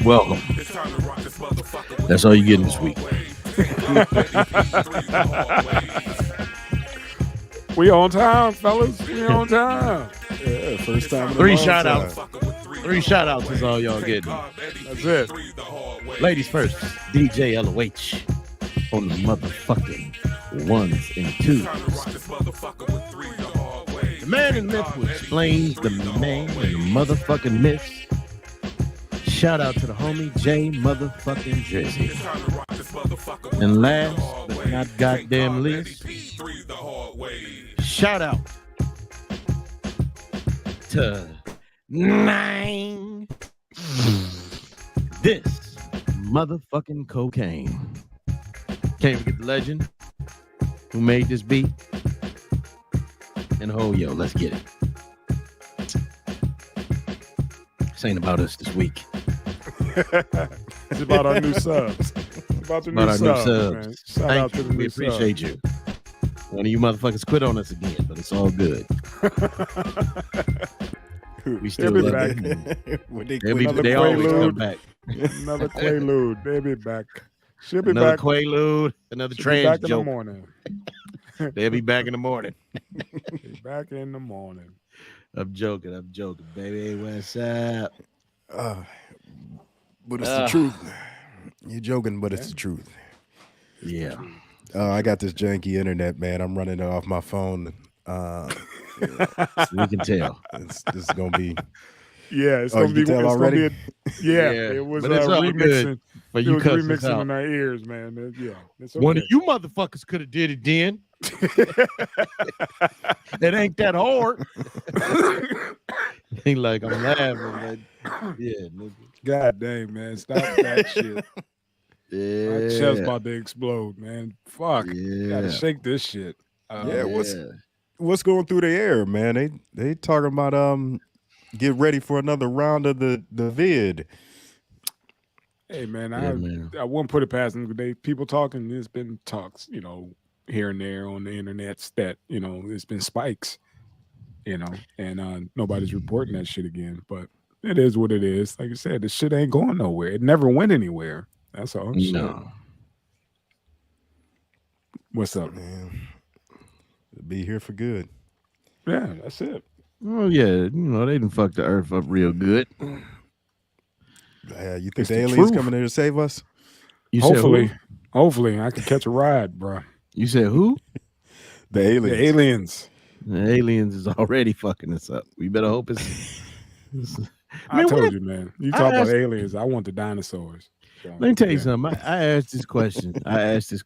Welcome. That's all you getting this week. We on time, fellas. We on time. Yeah, first time. In Three a long shout time. outs. Three shout outs is all y'all getting. That's it. Ladies first, DJ LOH on the motherfucking ones and twos. The man in myth who explains the man and the motherfucking myths. Shout out to the homie J motherfucking Drizzy. And last but not goddamn least, shout out to Nine. This motherfucking cocaine. Can't forget the legend who made this beat. And yo, let's get it. This ain't about us this week. It's about our new subs. It's about the About new our subs. new Man. subs. Shout Thank out to you. the We new appreciate you. One of you motherfuckers quit on us again, but it's all good. We still They'll be love back. it. When they They, quit, they always Quaalude. come back. Another Quaalude. They'll be back. She'll be Another back. Quaalude, another She'll be trans back in the joke. morning. They'll be back in the morning. Be back in the morning. I'm joking, baby. What's up? but it's the truth. You're joking, but it's the truth. Yeah. I got this janky internet, man. I'm running it off my phone. We can tell. This is gonna be. Yeah, it's Oh, gonna you be. can tell It's already? gonna be. Yeah, Yeah, it was but it's all remixing. good. But It you was cut this remixing out. in our ears, man. Yeah, it's okay. One of you motherfuckers could have did it then. It ain't that hard. He like, I'm laughing. But yeah, nigga. God dang, man, stop that shit. My chest Yeah. about to explode, man. Fuck, Yeah. gotta shake this shit. Yeah, what's going through the air, man? They talking about get ready for another round of the vid. Hey, man, man. I won't put it past them. People talking. There's been talks, here and there on the internet that there's been spikes, and nobody's reporting that shit again. But it is what it is. Like I said, this shit ain't going nowhere. It never went anywhere. That's all. No. What's up? Man, it'll be here for good. Yeah, that's it. Oh yeah, they done fucked the earth up real good. You think It's the the aliens truth. coming there to save us? You Hopefully, said hopefully, I can catch a ride, bro. who? You said who? The aliens. The aliens. The aliens is already fucking us up. We better hope it's. I Man, told what you, man. You I talk about asked- aliens. I want the dinosaurs. So, Let me tell you yeah. something. I asked this question. I asked this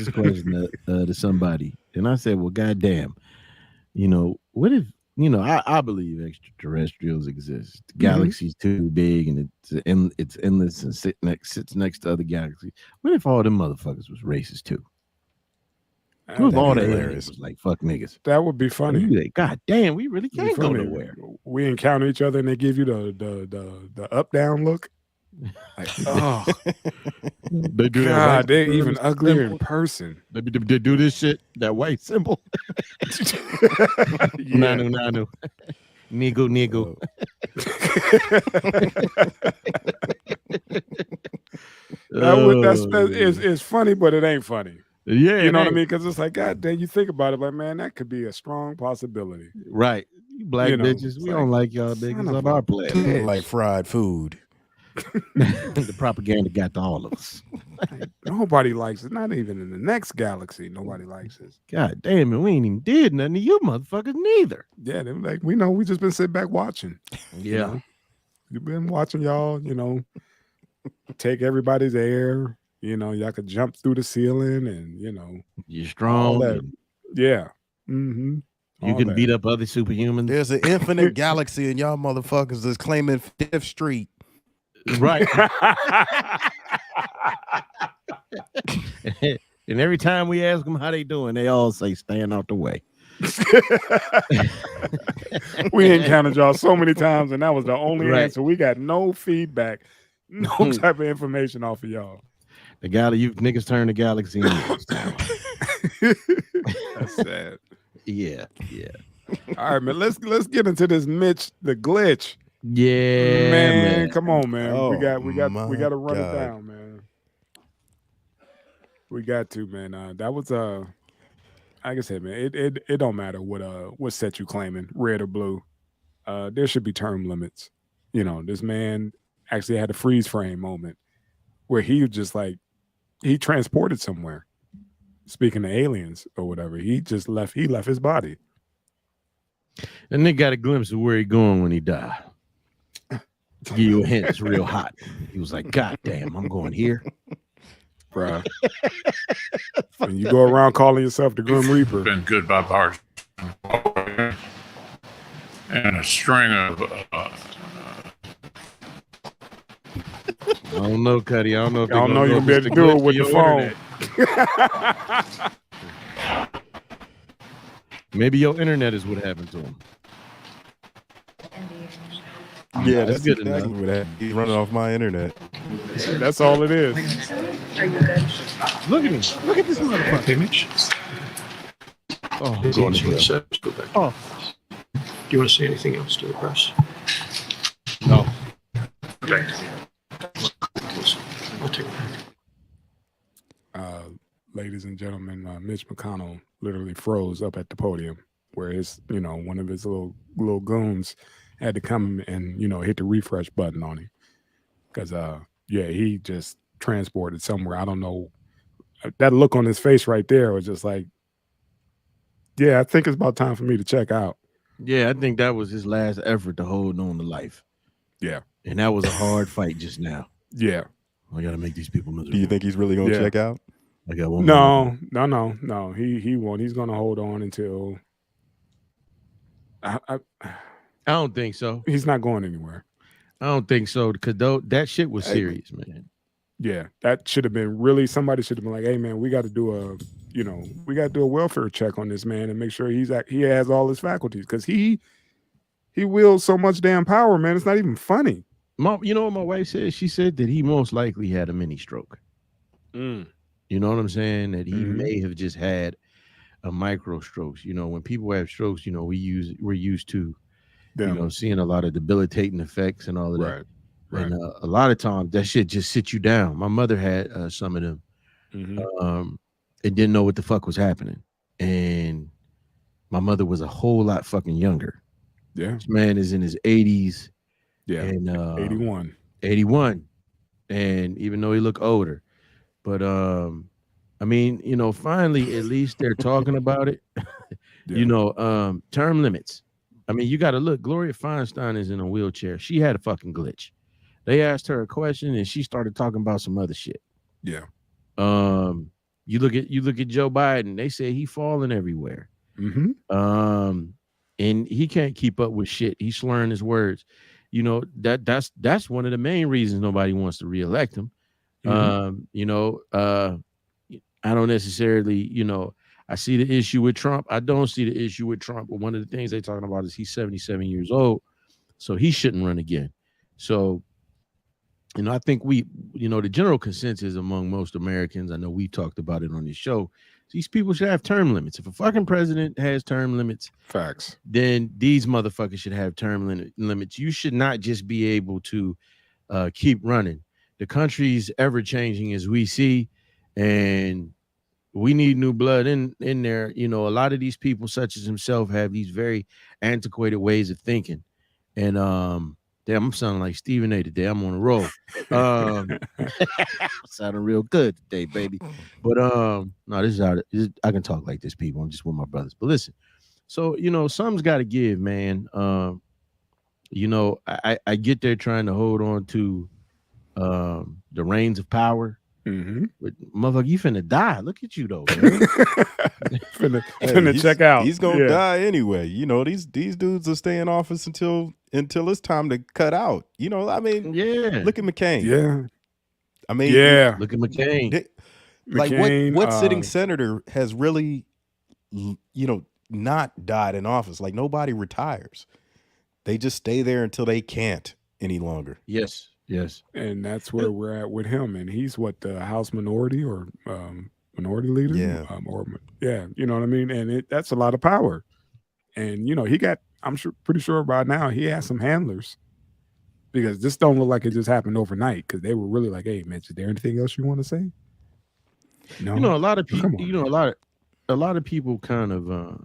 question to somebody, and I said, "Well, goddamn, what if I believe extraterrestrials exist. The galaxy's too big, and it's endless, and sits next to other galaxies. What if all them motherfuckers was racist too? What if all the aliens was like fuck niggas? That would be And funny. you be like, God damn, we really Be can't go funny. nowhere. We encounter each other and they give you the up down look. Like, oh They do that. God, white they're even supremacist uglier in symbol. person. They do this shit. That white symbol. Yeah. Nanu. Nigu. It's funny, but it ain't funny. Yeah, You know what I man. mean? Because it's like, God damn, you think about it, like, man, that could be a strong possibility. Right. You black You know, bitches, it's we like, don't like y'all son niggas of on a our planet. bitch. Like fried food. The propaganda got to all of us. Nobody likes it. Not even in the next galaxy. Nobody likes it. God damn it, we ain't even did nothing to you motherfuckers neither. Yeah, they're like, we know, we just been sitting back watching. Yeah. You've been watching y'all, take everybody's air. Y'all could jump through the ceiling and, You're all strong. that. and Yeah. Mm-hmm. You can beat up other superhumans. There's an infinite galaxy, and y'all motherfuckers is claiming Fifth Street. Right. And every time we ask them how they doing, they all say, "Stand out the way." We encountered y'all so many times, and that was the only Right. answer. We got no feedback, no type of information off of y'all. The guy, you niggas turn the galaxy in. That's sad. Yeah. All right, man. Let's get into this Mitch the glitch. Yeah, Man, man. come on, man. We Oh got my to run it God. down, man. We got to, man. That was like I said, man. It don't matter what set you claiming, red or blue. There should be term limits. This man actually had a freeze frame moment where he was just like he transported somewhere. Speaking of aliens or whatever, he just left. He left his body. And they got a glimpse of where he going when he died. To give you a hint, it's real hot. He was like, God damn, I'm going here. Bruh. And you go around calling yourself the Grim Reaper. Been good bipartisan and a string of I don't know, Cuddy. I don't know if I don't know you're gonna be able to do it with the phone. Maybe your internet is what happened to him. Yeah, That's that's good exactly enough. what happened. He's running off my internet. That's all it is. Are you good? Look at him. Look at this motherfucker. Image. Oh, Is going answering to the hell. service. Go back. Oh, Do you want to say anything else to the press? no. Okay. I'll take it. Ladies and gentlemen, Mitch McConnell literally froze up at the podium where one of his little goons had to come and hit the refresh button on him because he just transported somewhere. I don't know. That look on his face right there was just like, yeah, I think it's about time for me to check out. Yeah, I think that was his last effort to hold on to life. Yeah. And that was a hard fight just now. Yeah. I got to make these people miserable. Do you think he's really going to check out? I got one more. No. He won't. He's going to hold on until. I don't think so. He's not going anywhere. I don't think so because that shit was serious, man. Yeah, that should have been really. Somebody should have been like, "Hey, man, we got to do a welfare check on this man and make sure he has all his faculties because he wields so much damn power, man. It's not even funny." You know what my wife said? She said that he most likely had a mini stroke. You know what I'm saying? That he may have just had a micro strokes. When people have strokes, we're used to, seeing a lot of debilitating effects and all of that. Right. And a lot of times that shit just sits you down. My mother had some of them. And didn't know what the fuck was happening. And my mother was a whole lot fucking younger. Yeah. This man is in his 80s. Yeah. And 81. 81. And even though he looked older. But finally, at least they're talking about it. Term limits. I mean, you got to look. Gloria Feinstein is in a wheelchair. She had a fucking glitch. They asked her a question and she started talking about some other shit. Yeah. You look at Joe Biden. They say he falling everywhere. And he can't keep up with shit. He's slurring his words. That's one of the main reasons nobody wants to reelect him. I don't necessarily, I see the issue with Trump. I don't see the issue with Trump. But one of the things they're talking about is he's 77 years old. So he shouldn't run again. So, I think the general consensus among most Americans, I know we talked about it on this show, these people should have term limits. If a fucking president has term limits, facts, then these motherfuckers should have term limits. You should not just be able to keep running. The country's ever changing as we see, and we need new blood in there. A lot of these people, such as himself, have these very antiquated ways of thinking. And damn, I'm sounding like Stephen A today. I'm on a roll. Sounding real good today, baby. But no, this is how I can talk like this, people. I'm just with my brothers. But listen, so something's got to give, man. I get there trying to hold on to the reins of power. But motherfucker, you finna die. Look at you though, man. finna check out. He's gonna die anyway. These dudes are staying in office until it's time to cut out. Look at McCain. Yeah. Look at McCain. What sitting senator has really not died in office? Like, nobody retires. They just stay there until they can't any longer. Yes. And that's where we're at with him. And he's the House minority or minority leader. Yeah. You know what I mean? And that's a lot of power. And he got, pretty sure by now he has some handlers because this don't look like it just happened overnight. Because they were really like, "Hey, Mitch, is there anything else you want to say?" No, You know, a lot of people. Come on. You know, a lot of people kind of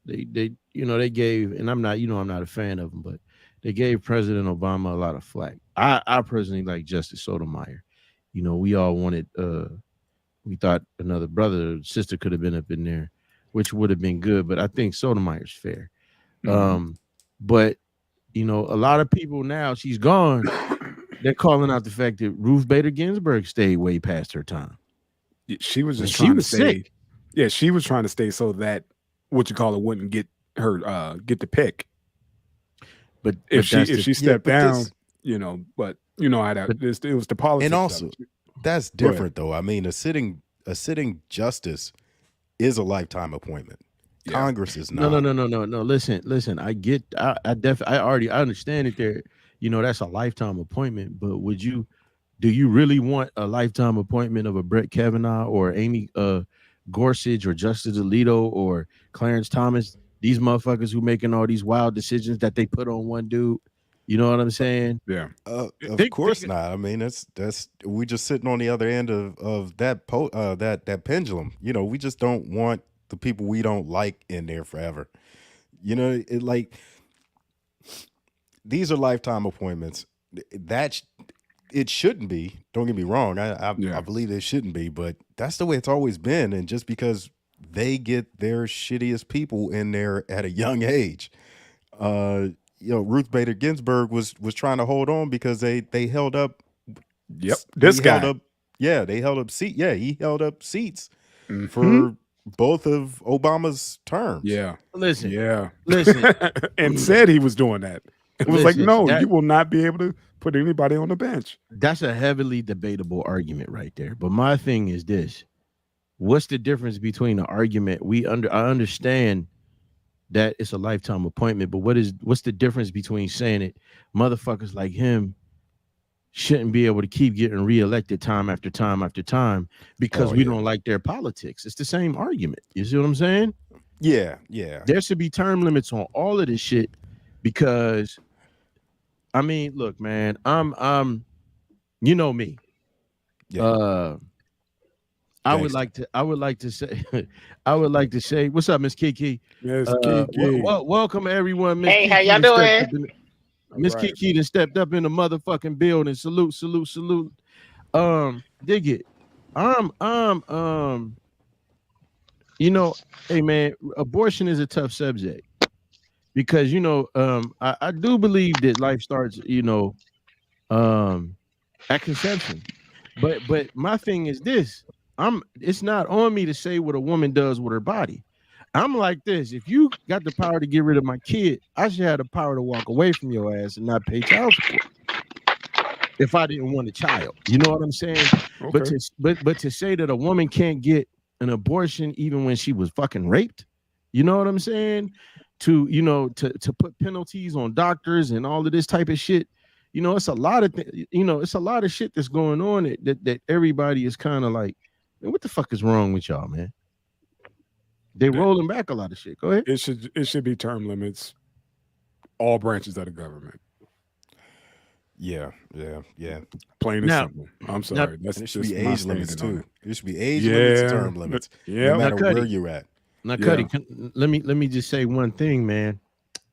they they gave, and I'm not a fan of them, but they gave President Obama a lot of flack. I personally like Justice Sotomayor. You know, we all wanted we thought another brother or sister could have been up in there, which would have been good, but I think Sotomayor's fair. But you know, a lot of people now, she's gone, they're calling out the fact that Ruth Bader Ginsburg stayed way past her time. She was just she trying was to stay. sick. Yeah, she was trying to stay so that wouldn't get her get the pick. But If she stepped down, but you know how that it was the politics. And also, that's different though. I mean, a sitting justice is a lifetime appointment. Yeah. Congress is not. No. Listen. I understand it there. You know, that's a lifetime appointment. But do you really want a lifetime appointment of a Brett Kavanaugh or Amy Gorsuch or Justice Alito or Clarence Thomas? These motherfuckers who making all these wild decisions that they put on one dude. You know what I'm saying? Yeah. Of course not. I mean, that's we just sitting on the other end of that that pendulum. You know, we just don't want the people we don't like in there forever. You know, these are lifetime appointments. That it shouldn't be. Don't get me wrong. I believe it shouldn't be, but that's the way it's always been. And just because they get their shittiest people in there at a young age, Ruth Bader Ginsburg was trying to hold on because they held up. Yep, this guy. They held up seat. Yeah, he held up seats for both of Obama's terms. Yeah, listen, and said he was doing that. It was like, no, you will not be able to put anybody on the bench. That's a heavily debatable argument right there. But my thing is this: what's the difference between the argument? I understand that it's a lifetime appointment, but what's the difference between saying it? Motherfuckers like him shouldn't be able to keep getting reelected time after time after time because we don't like their politics. It's the same argument. You see what I'm saying? Yeah. There should be term limits on all of this shit because, I mean, look, man, I'm you know me. Yeah. I would like to say, what's up, Miss Kiki? Yes, Kiki. Welcome everyone. Miss Hey, Kiki how y'all doing? Miss Kiki done stepped up in the motherfucking building. Salute. Dig it. Hey man, abortion is a tough subject because I do believe that life starts, at conception. But my thing is this: it's not on me to say what a woman does with her body. I'm like this: if you got the power to get rid of my kid, I should have the power to walk away from your ass and not pay child support. If I didn't want a child, you know what I'm saying? Okay. But to say that a woman can't get an abortion even when she was fucking raped, you know what I'm saying? To put penalties on doctors and all of this type of shit. It's a lot of it's a lot of shit that's going on that everybody is kind of like, man, what the fuck is wrong with y'all, man? They rolling back a lot of shit. Go ahead. It should be term limits, all branches of the government. Yeah. Plain and simple. I'm sorry. It should be age limits too. It should be age Yeah. limits, term limits. Yeah. No matter Now, Cuddy, where you're at. Now, Cuddy, let me just say one thing, man.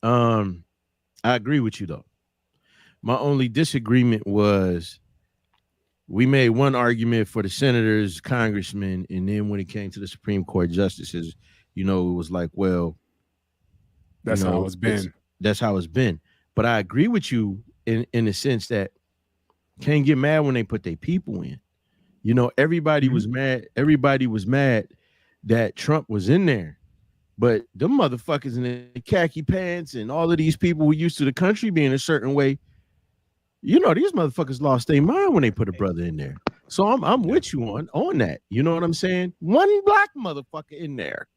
I agree with you though. My only disagreement was we made one argument for the senators, congressmen, and then when it came to the Supreme Court justices, it was like, well, That's how it's been. That's how it's been. But I agree with you in the sense that can't get mad when they put their people in. Everybody was mad. Everybody was mad that Trump was in there. But them motherfuckers in the khaki pants and all of these people who used to the country being a certain way, these motherfuckers lost their mind when they put a brother in there. So I'm with you on that. You know what I'm saying? One black motherfucker in there.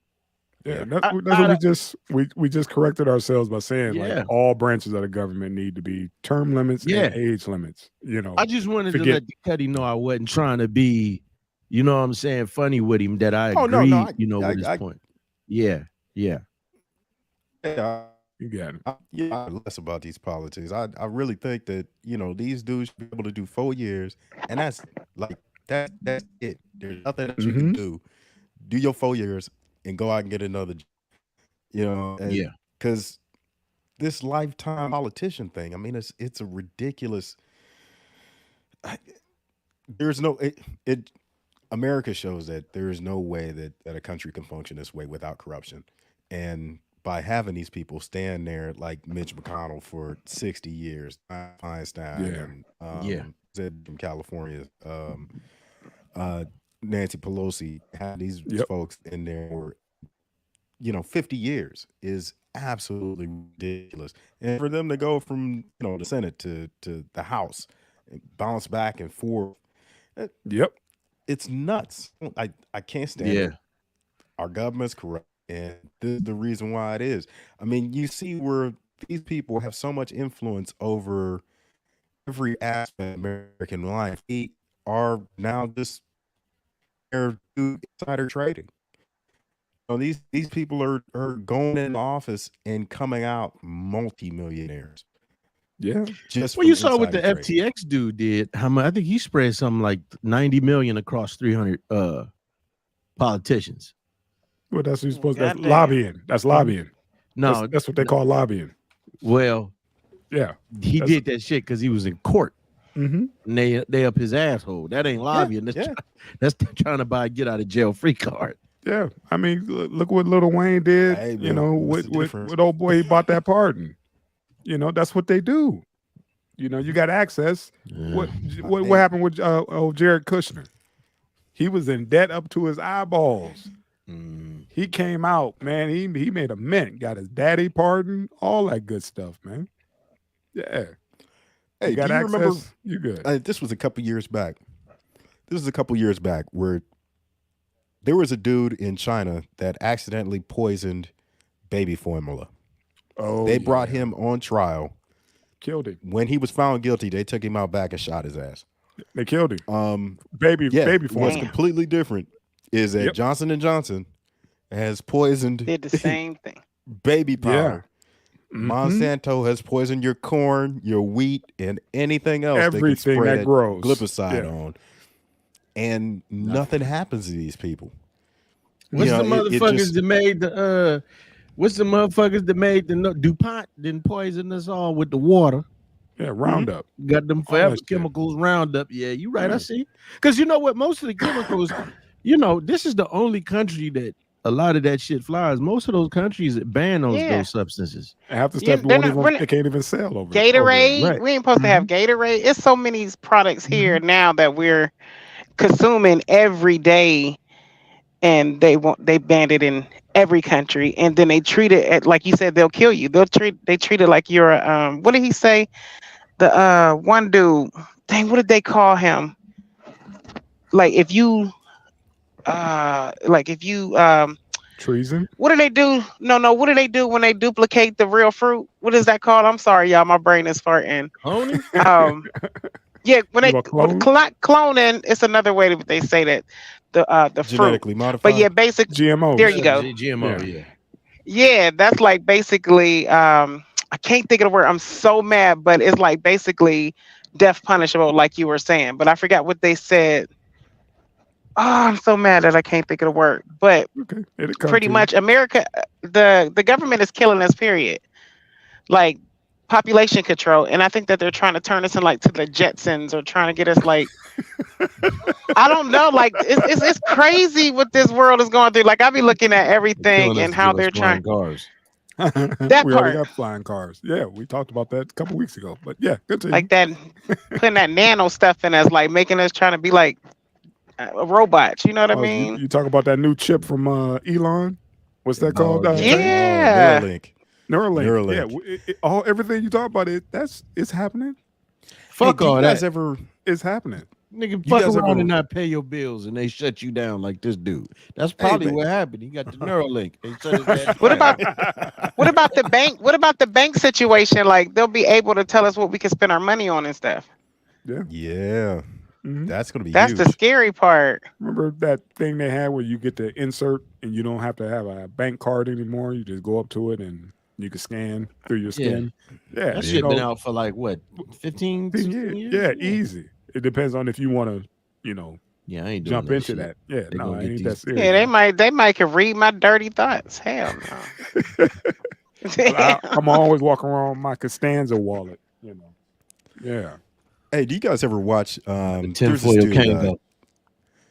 Yeah, that's what we just corrected ourselves by saying like all branches of the government need to be term limits and age limits. I just wanted to let the Cuddy know I wasn't trying to be, what I'm saying, funny with him. That I agree, with his point. Yeah. Yeah, You got it. Yeah, less about these politics. I really think that these dudes should be able to do 4 years, and that's like that's it. There's nothing else you can do. Do your 4 years and go out and get another. Yeah. Because this lifetime politician thing. I mean, it's a ridiculous. There's no it. America shows that there is no way that a country can function this way without corruption, and by having these people stand there like Mitch McConnell for 60 years, Feinstein, and from California, Nancy Pelosi, have these folks in there for 50 years is absolutely ridiculous, and for them to go from the Senate to the House and bounce back and forth, it's nuts. I can't stand it. Our government's corrupt. And this is the reason why it is. I mean, you see where these people have so much influence over every aspect of American life. They are now just insider trading. These people are going in office and coming out multimillionaires. Yeah. Just well, you saw what the trading. FTX dude did. How much? I think he spread something like 90 million across 300 politicians. Well, that's what you're supposed to. That's lobbying. That's lobbying. No, that's what they call lobbying. Well, yeah, he did that shit because he was in court. And they up his asshole. That ain't lobbying. That's trying to buy a get out of jail free card. Yeah, I mean, look what Lil Wayne did. Hey, man, with old boy, he bought that pardon. That's what they do. You got access. What happened with old Jared Kushner? He was in debt up to his eyeballs. He came out, man. He made a mint, got his daddy pardon, all that good stuff, man. Yeah. Hey, you got do you access, remember? You good? This was a couple years back. Where there was a dude in China that accidentally poisoned baby formula. Oh, they brought him on trial, killed him. When he was found guilty, they took him out back and shot his ass. They killed him. Baby formula. What's completely different is that Johnson & Johnson has poisoned did the same thing. Baby powder. Monsanto has poisoned your corn, your wheat, and anything else everything that grows glyphosate on, and nothing happens to these people. What's the motherfuckers that made the what's the motherfuckers that made the DuPont didn't poison us all with the water? Yeah, Roundup. Got them forever chemicals, Roundup. Yeah, you right. I see. Because you know what? Most of the chemicals, this is the only country that a lot of that shit flies. Most of those countries that ban those substances. Half the stuff they can't even sell over Gatorade. Right. We ain't supposed to have Gatorade. It's so many products here now that we're consuming every day, and they banned it in every country, and then they treat it like you said, they'll kill you. They treat it like you're what did he say? The one dude, dang, what did they call him? Like if you treason. What do they do? No, what do they do when they duplicate the real fruit? What is that called? I'm sorry, y'all, my brain is farting. Cloning? Yeah, when they cloning, it's another way that they say that the genetically fruit. modified. But yeah, basic GMO. There you go. GMO, yeah, that's like basically I can't think of the word. I'm so mad, but it's like basically death punishable, like you were saying. But I forgot what they said. Oh, I'm so mad that I can't think of the word. But pretty much America, the government is killing us, period. Like population control. And I think that they're trying to turn us in like to the Jetsons, or trying to get us like I don't know, like it's crazy what this world is going through. Like I be looking at everything and how they're trying cars. That we part. already got flying cars. Yeah, we talked about that a couple weeks ago. But yeah, good to like that, putting that nano stuff in us, like making us trying to be like a robot. You know what I mean? You talk about that new chip from Elon. What's that called? Yeah, Neuralink. Yeah, everything you talk about it's happening. Fuck all that. It's happening. Nigga, fuck around and not pay your bills, and they shut you down like this dude. That's probably what happened. He got the Neuralink. What about the bank? What about the bank situation? Like they'll be able to tell us what we can spend our money on and stuff. Yeah. That's gonna be That's huge. the scary part. Remember that thing they had where you get to insert and you don't have to have a bank card anymore. You just go up to it and You can scan through your Yeah. skin. Yeah, That you shit been know, out for like what, 15, 10 16 years. years? Yeah, easy. It depends on if you want to, Yeah, I ain't doing jump that into shit. that. Yeah, They no, gonna it get ain't these. that Yeah, serious. they might can read my dirty thoughts. Hell no. I'm always walking around with my Costanza wallet. Yeah. Hey, do you guys ever watch? The There's this tinfoil dude. Kango.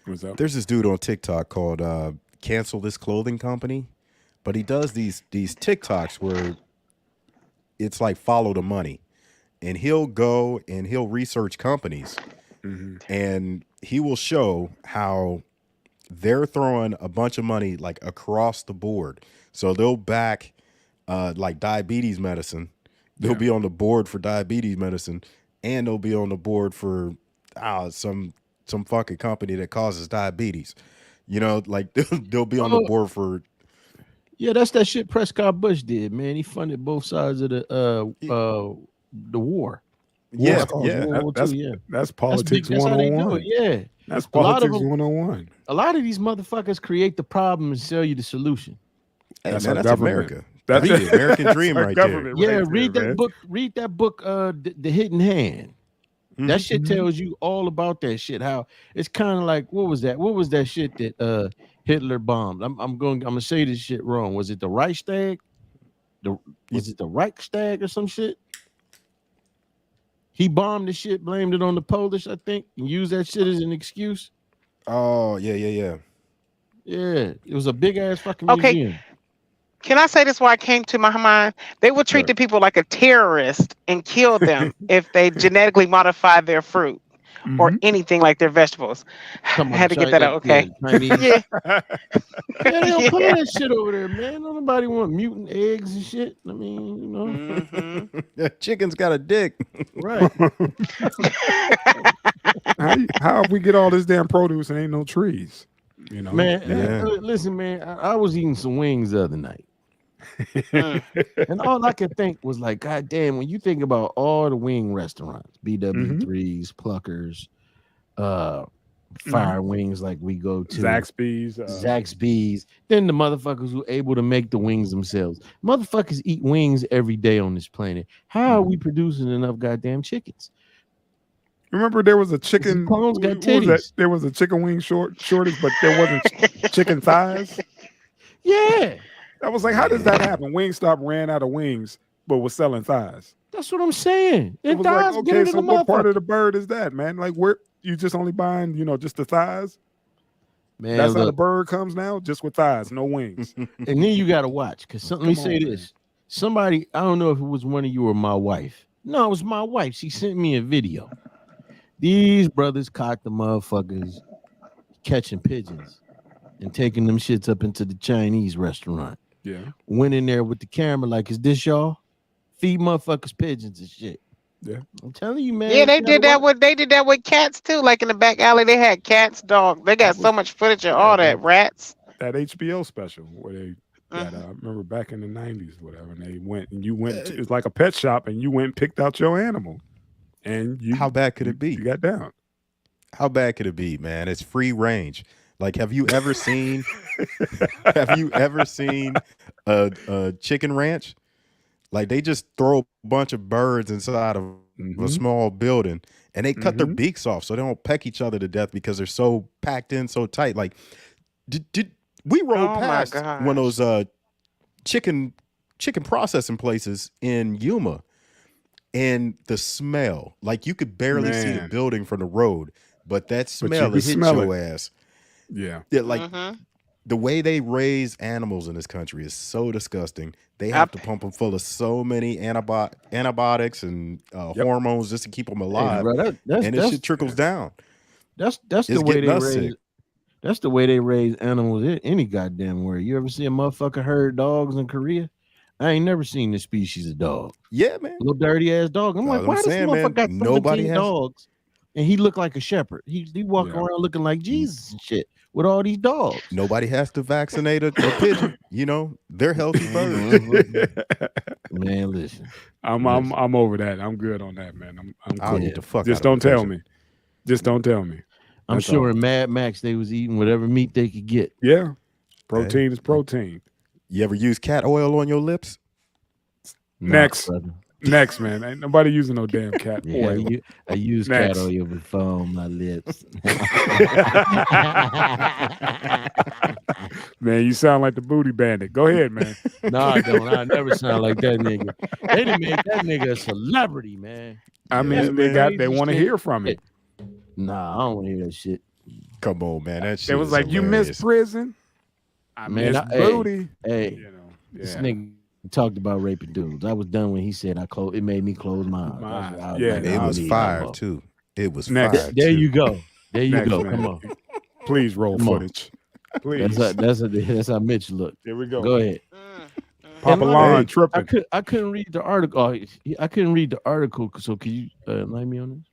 What's up? There's this dude on TikTok called Cancel This Clothing Company, but he does these TikToks where it's like follow the money, and he'll go and he'll research companies, and he will show how they're throwing a bunch of money like across the board. So they'll back like diabetes medicine. They'll be on the board for diabetes medicine, and they'll be on the board for some fucking company that causes diabetes. Like they'll be on the board for. Yeah, that's that shit Prescott Bush did, man. He funded both sides of the war. Yeah, World War II, yeah. That's That's politics big. That's how they do 101. it. Yeah. That's A lot of politics them- 101. A lot of these motherfuckers create the problem and sell you the solution. Hey, That's man, our that's government. America. That's That's the American dream our right there. government Yeah, right read there, that man. book. Read that book, The Hidden Hand. That shit tells you all about that shit. How it's kind of like what was that? What was that shit that Hitler bombed? I'm gonna say this shit wrong. Was it the Reichstag? Was it the Reichstag or some shit? He bombed the shit, blamed it on the Polish, I think, and used that shit as an excuse. Oh, yeah. Yeah, it was a big ass fucking Okay. museum. Can I say this? Why it came to my mind? They would treat Sure. the people like a terrorist and kill them if they genetically modify their fruit or anything like their vegetables. Talking I about had to get that out. Okay. Yeah, Chinese. Yeah. Yeah, they don't play Yeah. that shit over there, man. Don't nobody want mutant eggs and shit. I mean, Chicken's got a dick. right. How we get all this damn produce and ain't no trees? Man, Yeah. listen, man, I was eating some wings the other night. And all I could think was like, God damn, when you think about all the wing restaurants, BW3s, Pluckers, Fire Wings like we go to, Zaxby's, then the motherfuckers who able to make the wings themselves. Motherfuckers eat wings every day on this planet. How are we producing enough goddamn chickens? Remember, there was a chicken. Cone's got what was that? titties. There was a chicken wing shortage, but there wasn't chicken thighs. Yeah, I was like, how does that happen? Wingstop ran out of wings, but was selling thighs. that's what I'm saying. It And was thighs like, get okay, it in so the what part motherfucker. of the bird is that, man? Like, where you just only buying, just the thighs? Man, That's how the look, bird comes now, just with thighs, no wings. and then you gotta watch because let me Come say on, this. Somebody, I don't know if it was one of you or my wife. No, it was my wife. She sent me a video. These brothers caught the motherfuckers catching pigeons and taking them shits up into the Chinese restaurant. Yeah, Went in there with the camera like, is this y'all? Feed motherfuckers pigeons and shit. yeah. I'm telling you, man. Yeah, they you did gotta that with cats too. Like in the back alley, they had cats, dogs. They got so much footage of all that. Rats. That HBO special where they. That I remember back in the 90s, whatever, and they went and you went. It was like a pet shop, and you went and picked out your animal, and you. How bad could it be? You got down. How bad could it be, man? It's free range. Like, have you ever seen? Have you ever seen a chicken ranch? Like, they just throw a bunch of birds inside of a small building, and they cut their beaks off so they don't peck each other to death because they're so packed in so tight. Like, did we rolled past one of those chicken processing places in Yuma, and the smell, like you could barely see the building from the road, but that smell hit your ass. Yeah, like the way they raise animals in this country is so disgusting. They have to pump them full of so many antibiotics and hormones just to keep them alive, bro, and this shit trickles down. That's the way they raise. That's the way they raise animals any goddamn where. You ever see a motherfucker herd dogs in Korea? I ain't never seen this species of dog. Yeah, man. Little dirty ass dog. I'm like, why does this motherfucker got 17 dogs? And he looked like a shepherd. He walk around looking like Jesus and shit with all these dogs. Nobody has to vaccinate a pigeon. They're healthy birds. Man, listen. I'm over that. I'm good on that, man. I'm cool. I'll eat the fuck Just out don't of a tell pigeon. me. Just don't tell me. I'm sure in Mad Max they was eating whatever meat they could get. Yeah. Protein is protein. You ever use cat oil on your lips? Next. brother. Next, man. Ain't nobody using no damn cat Yeah, oil. I use cat oil before on my lips. Man, you sound like the booty bandit. Go ahead, man. No, I don't. I never sound like that nigga. They done made that nigga a celebrity, man. I mean, they want to hear from him. Nah, I don't want to hear that shit. Come on, man. That shit It was is like, you hilarious. miss prison. I miss booty. Hey, You know, this nigga talked about raping dudes. I was done when he said it made me close my eyes. It was fire too. It was fire. There you go. There you go. Man. Come on. Please roll footage. Please. That's how Mitch looked. Here we go. Go ahead. Papa Lon tripping. I couldn't read the article. I couldn't read the article. So can you enlighten me on this?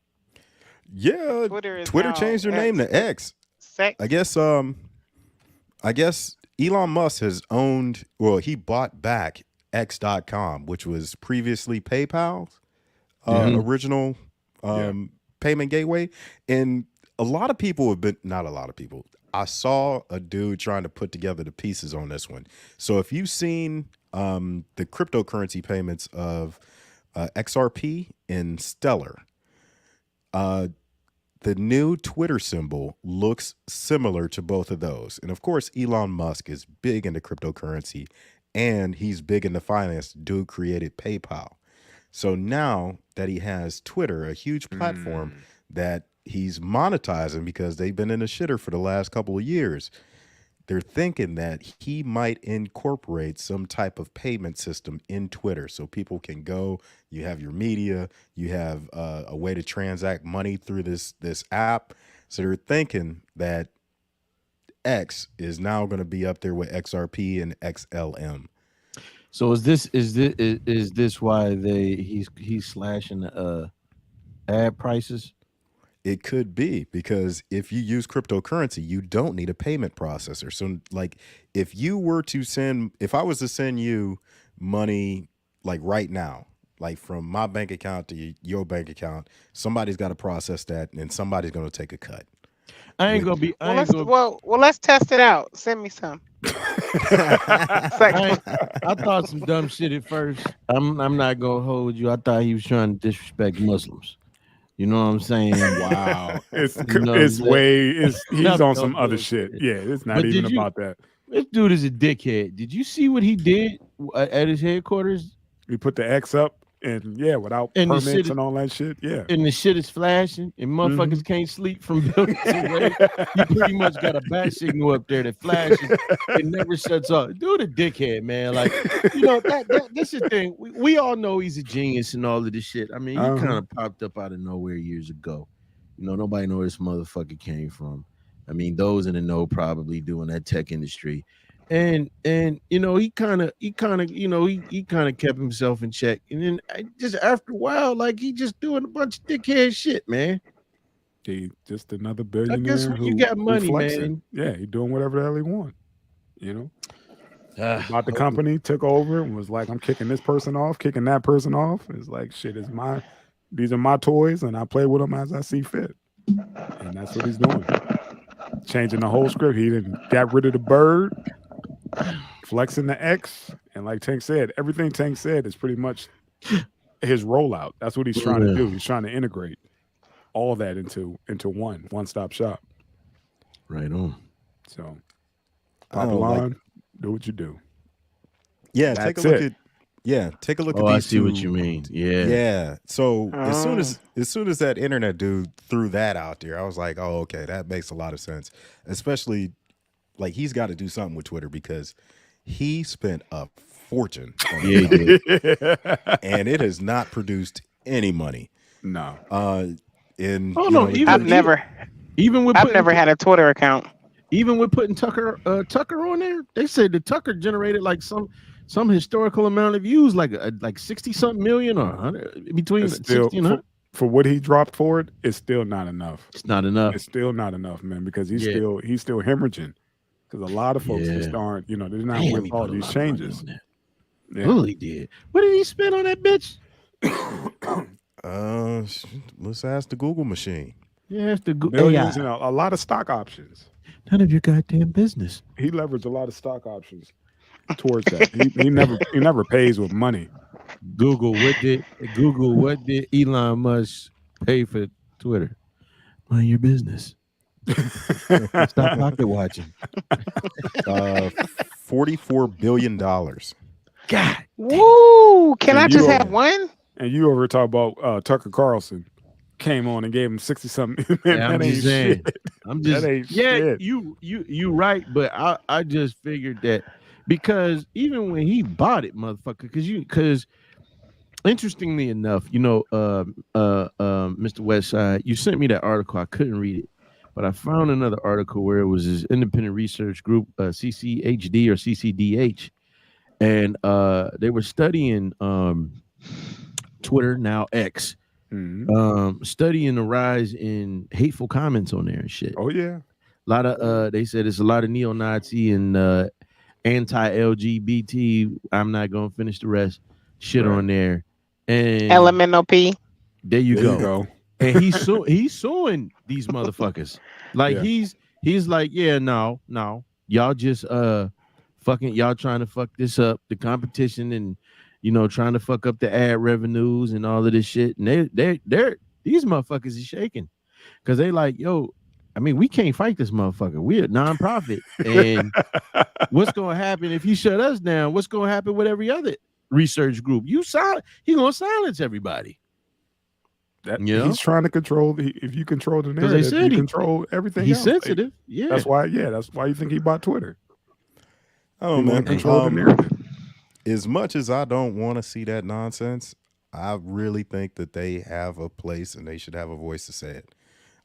Yeah, Twitter changed their name to X. I guess Elon Musk has owned, well, he bought back X.com, which was previously PayPal's original payment gateway. And a lot of people have been, not a lot of people, I saw a dude trying to put together the pieces on this one. So if you've seen the cryptocurrency payments of XRP and Stellar, the new Twitter symbol looks similar to both of those. And of course, Elon Musk is big into cryptocurrency and he's big into finance. Dude created PayPal. So now that he has Twitter, a huge platform that he's monetizing because they've been in the shitter for the last couple of years, they're thinking that he might incorporate some type of payment system in Twitter so people can go, you have your media, you have a way to transact money through this app. So they're thinking that X is now going to be up there with XRP and XLM. So is this why he's slashing the ad prices? It could be, because if you use cryptocurrency, you don't need a payment processor. So like if I was to send you money like right now, like from my bank account to your bank account, somebody's got to process that and somebody's going to take a cut. Let's test it out. Send me some. I thought some dumb shit at first. I'm not gonna hold you. I thought he was trying to disrespect Muslims. You know what I'm saying? Wow. He's Nothing on some other shit. Yeah, it's not even about that. This dude is a dickhead. Did you see what he did at his headquarters? He put the X up and without permits and all that shit. Yeah. And the shit is flashing and motherfuckers can't sleep from buildings away. You pretty much got a bat signal up there that flashes. It never shuts off. Dude, a dickhead, man. Like, this is the thing. We all know he's a genius and all of this shit. I mean, he kind of popped up out of nowhere years ago. Nobody know where this motherfucker came from. I mean, those in the know probably doing that tech industry. And he kind of kept himself in check, and then just after a while, like he just doing a bunch of dickhead shit, man. He just another billionaire. I guess when you got money, man. Yeah, he doing whatever the hell he want. Bought the company, took over, and was like, I'm kicking this person off, kicking that person off. It's like, shit is these are my toys, and I play with them as I see fit. And that's what he's doing. Changing the whole script. He got rid of the bird. Flexing the X, and like Tank said, everything Tank said is pretty much his rollout. That's what he's trying to do. He's trying to integrate all that into one-stop shop. Right on. So, Papa Lon, do what you do. Yeah, That's take a look at. Yeah, take a look at these. I see what you mean. Yeah. Yeah. So as soon as that internet dude threw that out there, I was like, oh, okay, that makes a lot of sense. Especially. Like, he's got to do something with Twitter because he spent a fortune on it. And it has not produced any money. No. I've never had a Twitter account. Even with putting Tucker on there, they said that Tucker generated like some historical amount of views, like 60-something million or 100 between 60 and 100. For what he dropped for it, it's still not enough. It's not enough. It's still not enough, man, because he's still hemorrhaging. Because a lot of folks just aren't, they're not with all these changes. Really did. What did he spend on that bitch? Let's ask the Google machine. Yeah, it's the Google. Millions, a lot of stock options. None of your goddamn business. He leveraged a lot of stock options towards that. He never pays with money. Google what did Elon Musk pay for Twitter? Mind your business. Stop pocket watching. $44 billion. God. Woo! Can And I you just over- have one? And you over talk about Tucker Carlson came on and gave him 60 something. Yeah, I'm That ain't just saying. shit. I'm just That ain't yeah. shit. You right, but I just figured that because even when he bought it, motherfucker, because interestingly enough, Mr. Westside, you sent me that article. I couldn't read it, but I found another article where it was this independent research group, CCHD or CCDH, and they were studying Twitter, now X, studying the rise in hateful comments on there and shit. Oh yeah. A lot of they said it's a lot of neo-Nazi and anti-LGBT. I'm not gonna finish the rest shit on there. And LMNOP. there you go. And he's suing these motherfuckers. Like he's like, yeah, no, y'all just fucking y'all trying to fuck this up, the competition, and trying to fuck up the ad revenues and all of this shit. And they're these motherfuckers is shaking because they like, yo, I mean, we can't fight this motherfucker. We're a nonprofit, and what's gonna happen if you shut us down? What's gonna happen with every other research group? He gonna silence everybody. He's trying to control. If you control the narrative, they said you control everything. He's else. sensitive. Yeah, that's why. Yeah, that's why you think he bought Twitter. Oh man, control the narrative. As much as I don't want to see that nonsense, I really think that they have a place and they should have a voice to say it.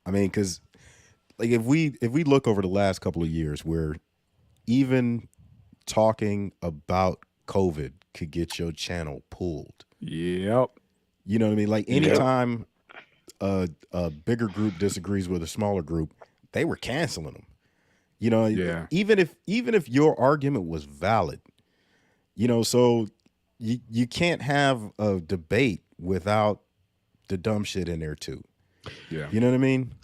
I mean, because like if we look over the last couple of years, where even talking about COVID could get your channel pulled. Yep. You know what I mean? Like anytime a bigger group disagrees with a smaller group, they were canceling them. Even if your argument was valid, so you can't have a debate without the dumb shit in there too. Yeah. You know what I mean?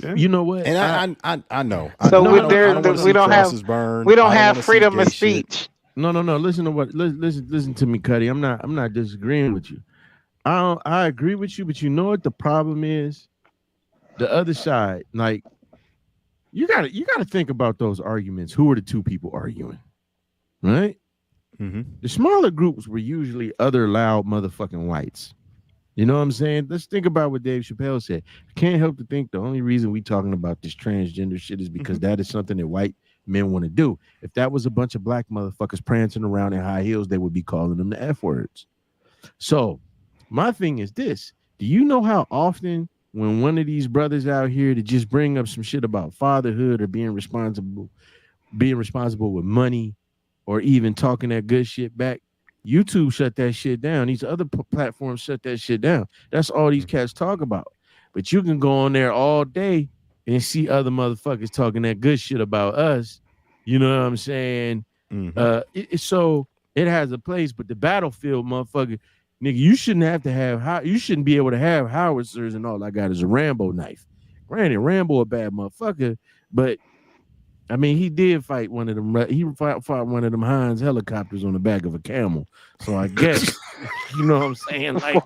Yeah. You know what? And I know. So I we don't have freedom of speech. Shit. No. Listen to what. Listen to me, Cuddy. I'm not disagreeing with you. I agree with you, but you know what the problem is? The other side, like you gotta think about those arguments. Who are the two people arguing, right? Mm-hmm. The smaller groups were usually other loud motherfucking whites. You know what I'm saying? Let's think about what Dave Chappelle said. I can't help to think the only reason we talking about this transgender shit is because that is something that white men want to do. If that was a bunch of black motherfuckers prancing around in high heels, they would be calling them the F words. So my thing is this. Do you know how often when one of these brothers out here to just bring up some shit about fatherhood or being responsible with money or even talking that good shit back, YouTube shut that shit down. These other platforms shut that shit down. That's all these cats talk about. But you can go on there all day and see other motherfuckers talking that good shit about us. You know what I'm saying? Mm-hmm. So it has a place, but the battlefield, motherfucker, nigga, you shouldn't be able to have howitzers and all I got is a Rambo knife. Granted, Rambo a bad motherfucker, but I mean, he did fight one of them. He fought one of them Heinz helicopters on the back of a camel. So I guess, you know what I'm saying? Like,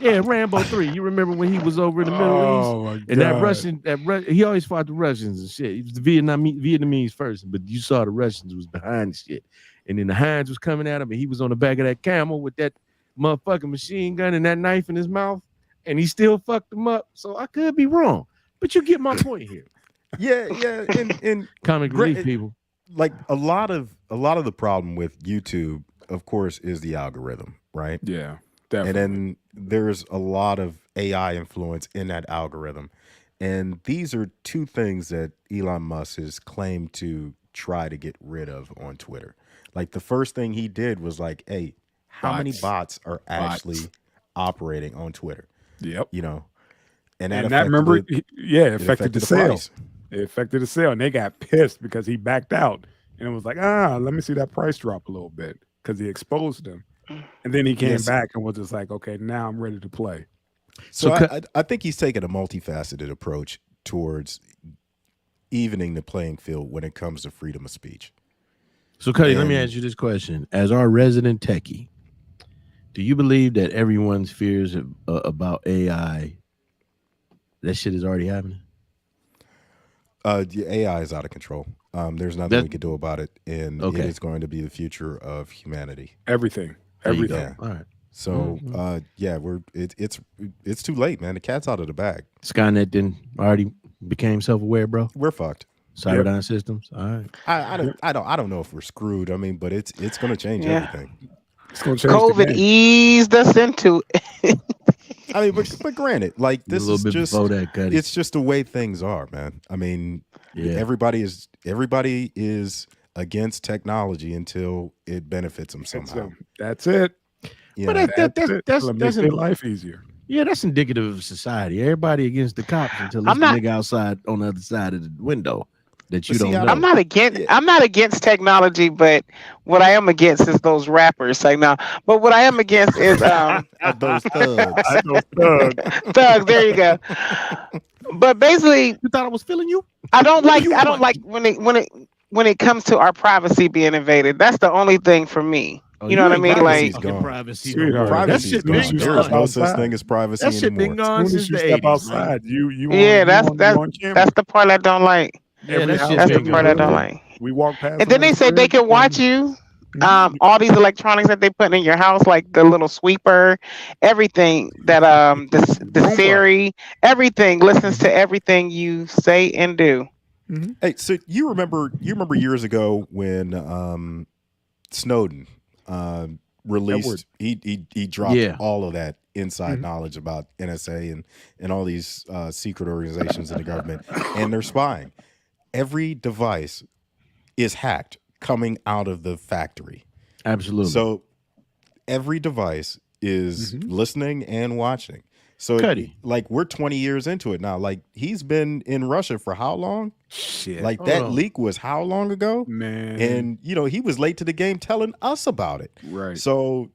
yeah, Rambo 3. You remember when he was over in the Middle East? And that Russian, he always fought the Russians and shit. He was the Vietnamese first, but you saw the Russians was behind the shit. And then the Heinz was coming at him, and he was on the back of that camel with that motherfucking machine gun and that knife in his mouth, and he still fucked him up. So I could be wrong, but you get my point here. Yeah, and comic relief people. Like a lot of the problem with YouTube, of course, is the algorithm, right? Yeah, definitely. And then there's a lot of AI influence in that algorithm. And these are two things that Elon Musk has claimed to try to get rid of on Twitter. Like the first thing he did was like, hey, how many bots are actually operating on Twitter? Yep. And that affected the sale. It affected the sale, and they got pissed because he backed out, and it was like, let me see that price drop a little bit because he exposed them, and then he came back and was just like, okay, now I'm ready to play. So I think he's taken a multifaceted approach towards evening the playing field when it comes to freedom of speech. So, Cuddy, let me ask you this question: as our resident techie, Do you believe that everyone's fears about AI, that shit is already happening? The AI is out of control. There's nothing we can do about it, and it is going to be the future of humanity. Everything. Yeah. All right. So, it's too late, man. The cat's out of the bag. Skynet then already became self-aware, bro. We're fucked. Cyberdyne systems. All right. I don't know if we're screwed. I mean, but it's going to change everything. It's going to change COVID eased us into it. I mean, but granted, like this is just that, it's just the way things are, man. I mean, everybody is against technology until it benefits them somehow. That's it. You but know, that's make their life easier. Yeah, that's indicative of society. Everybody against the cops until this nigga outside on the other side of the window that you don't know. I'm not against technology, but what I am against is those rappers. Like now, but what I am against is those thugs. Thugs. There you go. But basically, you thought I was feeling you. I don't like when it comes to our privacy being invaded. That's the only thing for me. You know what I mean? Like privacy. Privacy is gone. There is no such thing as privacy that shit been gone since the 80s. Outside, that's the part I don't like. Yeah, that's the part I don't like. We walk past, and then they say they can watch you. All these electronics that they put in your house, like the little sweeper, everything that the Siri, everything listens to everything you say and do. Mm-hmm. Hey, so you remember years ago when Snowden released he dropped all of that inside knowledge about NSA and all these secret organizations in the government and their spying. Every device is hacked coming out of the factory. Absolutely. So every device is listening and watching. So like we're 20 years into it now. Like he's been in Russia for how long? Shit. Like that leak was how long ago? Man. And he was late to the game telling us about it. Right. So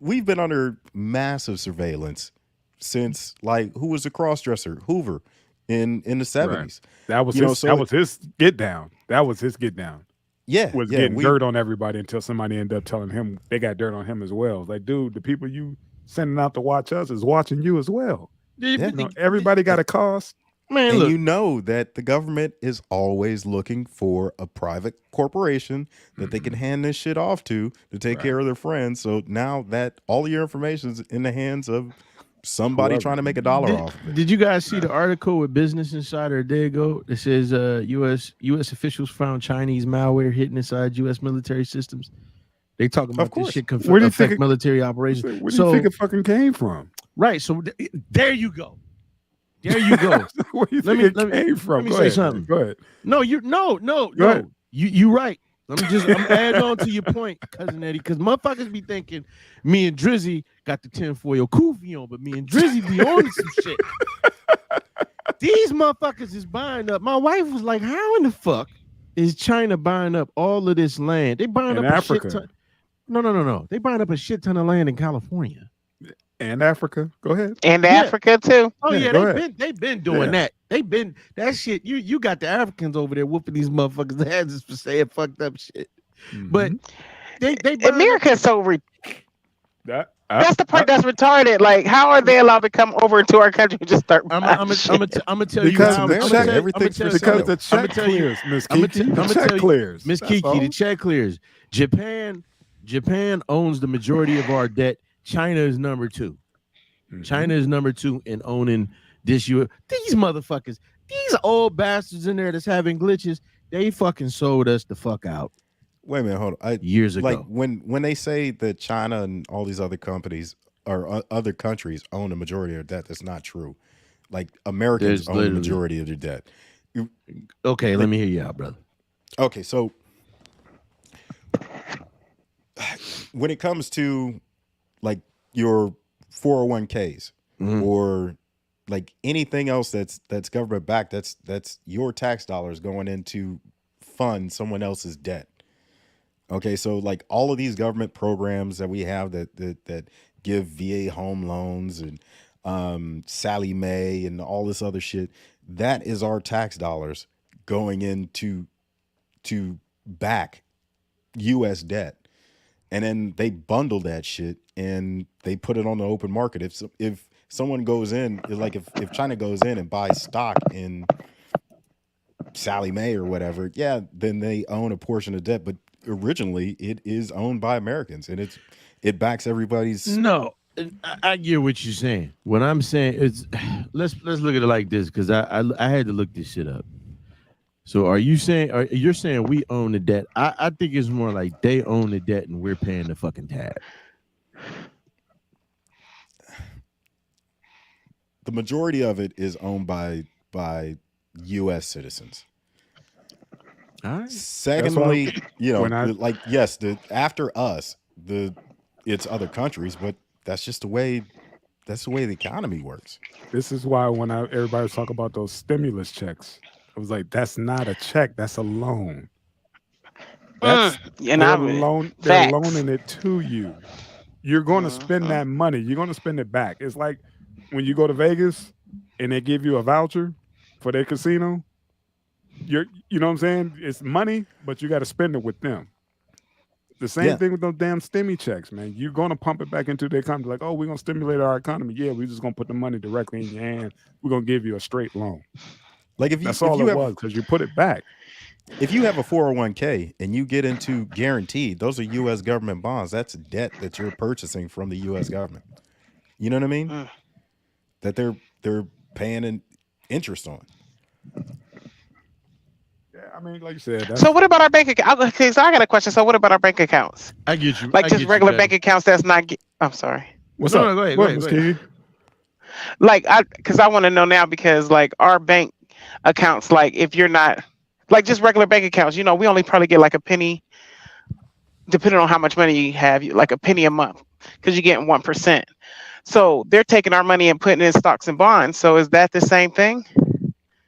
we've been under massive surveillance since like who was the crossdresser? Hoover in the 70s. Right. That was that was his get down. That was his get down. Yeah. Was getting dirt on everybody until somebody ended up telling him they got dirt on him as well. Like, dude, the people you sending out to watch us is watching you as well. Yeah. Everybody got a cost. Man, and you know that the government is always looking for a private corporation that they can hand this shit off to take care of their friends. So now that all your information is in the hands of somebody trying to make $1 off of it. Did you guys see the article with Business Insider a day ago that says U.S. officials found Chinese malware hidden inside U.S. military systems? They talking about this shit affect military operations. Where do you think it fucking came from? Right. So there you go. There you go. Where do you think it came from? Let me say something. Go ahead. No. Go ahead. You right. I'm adding on to your point, cousin Eddie, because motherfuckers be thinking me and Drizzy got the tinfoil kufi on, but me and Drizzy be on some shit. These motherfuckers is buying up. My wife was like, "How in the fuck is China buying up all of this land? They buying up Africa. A shit ton." No. They buying up a shit ton of land in California. And Africa. Go ahead. And Africa too. Oh yeah, they've been doing that. They've been that shit. You got the Africans over there whooping these motherfuckers' heads for saying fucked up shit. But they America's so that's the part that's retarded. Like, how are they allowed to come over into our country and just start? I'm gonna tell you how. Everything's because the check clears, Miss Kiki. The check clears, Miss Kiki. The check clears. Japan owns the majority of our debt. China is number 2. China is number 2 in owning this year. These motherfuckers, these old bastards in there that's having glitches, they fucking sold us the fuck out. Wait a minute, hold on. Years ago. Like when they say that China and all these other companies or other countries own the majority of debt, that's not true. Like Americans own the majority of their debt. Okay, let me hear you out, brother. Okay, so when it comes to like your 401ks or like anything else that's government backed, that's your tax dollars going into fund someone else's debt. Okay, so like all of these government programs that we have that give VA home loans and Sally Mae and all this other shit, that is our tax dollars going into to back U.S. debt. and then they bundle that shit and they put it on the open market. If someone goes in, like if China goes in and buys stock in Sally Mae or whatever, yeah, then they own a portion of debt. But originally, it is owned by Americans, and it backs everybody's. No, I get what you're saying. What I'm saying is, let's look at it like this, because I had to look this shit up. So are you saying, you're saying we own the debt? I think it's more like they own the debt and we're paying the fucking tab. The majority of it is owned by U.S. citizens. All right. Secondly, yes, after us, it's other countries, but that's just the way the economy works. This is why when everybody was talking about those stimulus checks, I was like, that's not a check, that's a loan. They're loaning it to you. You're going to spend that money. You're going to spend it back. It's like when you go to Vegas and they give you a voucher for their casino. You know what I'm saying? It's money, but you got to spend it with them. The same thing with those damn stimmy checks, man. You're going to pump it back into the economy. Like, oh, we're going to stimulate our economy. Yeah, we're just going to put the money directly in your hand. We're going to give you a straight loan. Like that's all it was, because you put it back. If you have a 401k and you get into guaranteed, those are U.S. government bonds. That's debt that you're purchasing from the U.S. government. You know what I mean? That they're paying an interest on. Yeah, I mean, like you said. So what about our bank account? Okay, so I got a question. So what about our bank accounts? I get you. Like just regular bank accounts that's not. I'm sorry. What's up? No, go ahead. Like, because I want to know now, because like our bank accounts, like if you're not, like just regular bank accounts, we only probably get like a penny, depending on how much money you have, like a penny a month, because you're getting 1%. So they're taking our money and putting it in stocks and bonds. So is that the same thing?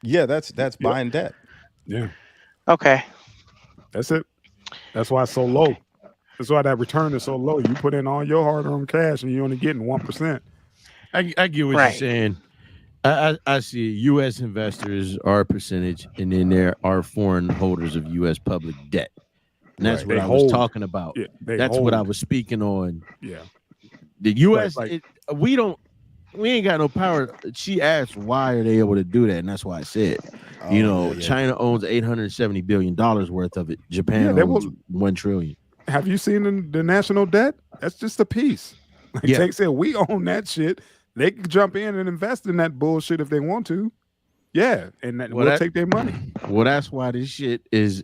Yeah, that's buying debt. Yeah. Okay. That's it. That's why it's so low. That's why that return is so low. You put in all your hard-earned cash and you're only getting 1%. I get what you're saying. I see U.S. investors are a percentage, and then there are foreign holders of U.S. public debt. And that's what I was talking about. Yeah, that's what I was speaking on. Yeah. The U.S., we ain't got no power. She asked, why are they able to do that? And that's why I said, China owns $870 billion worth of it. Japan owns $1 trillion. Have you seen the national debt? That's just a piece. Like they said, we own that shit. They can jump in and invest in that bullshit if they want to. Yeah, and we'll take their money. Well, that's why this shit is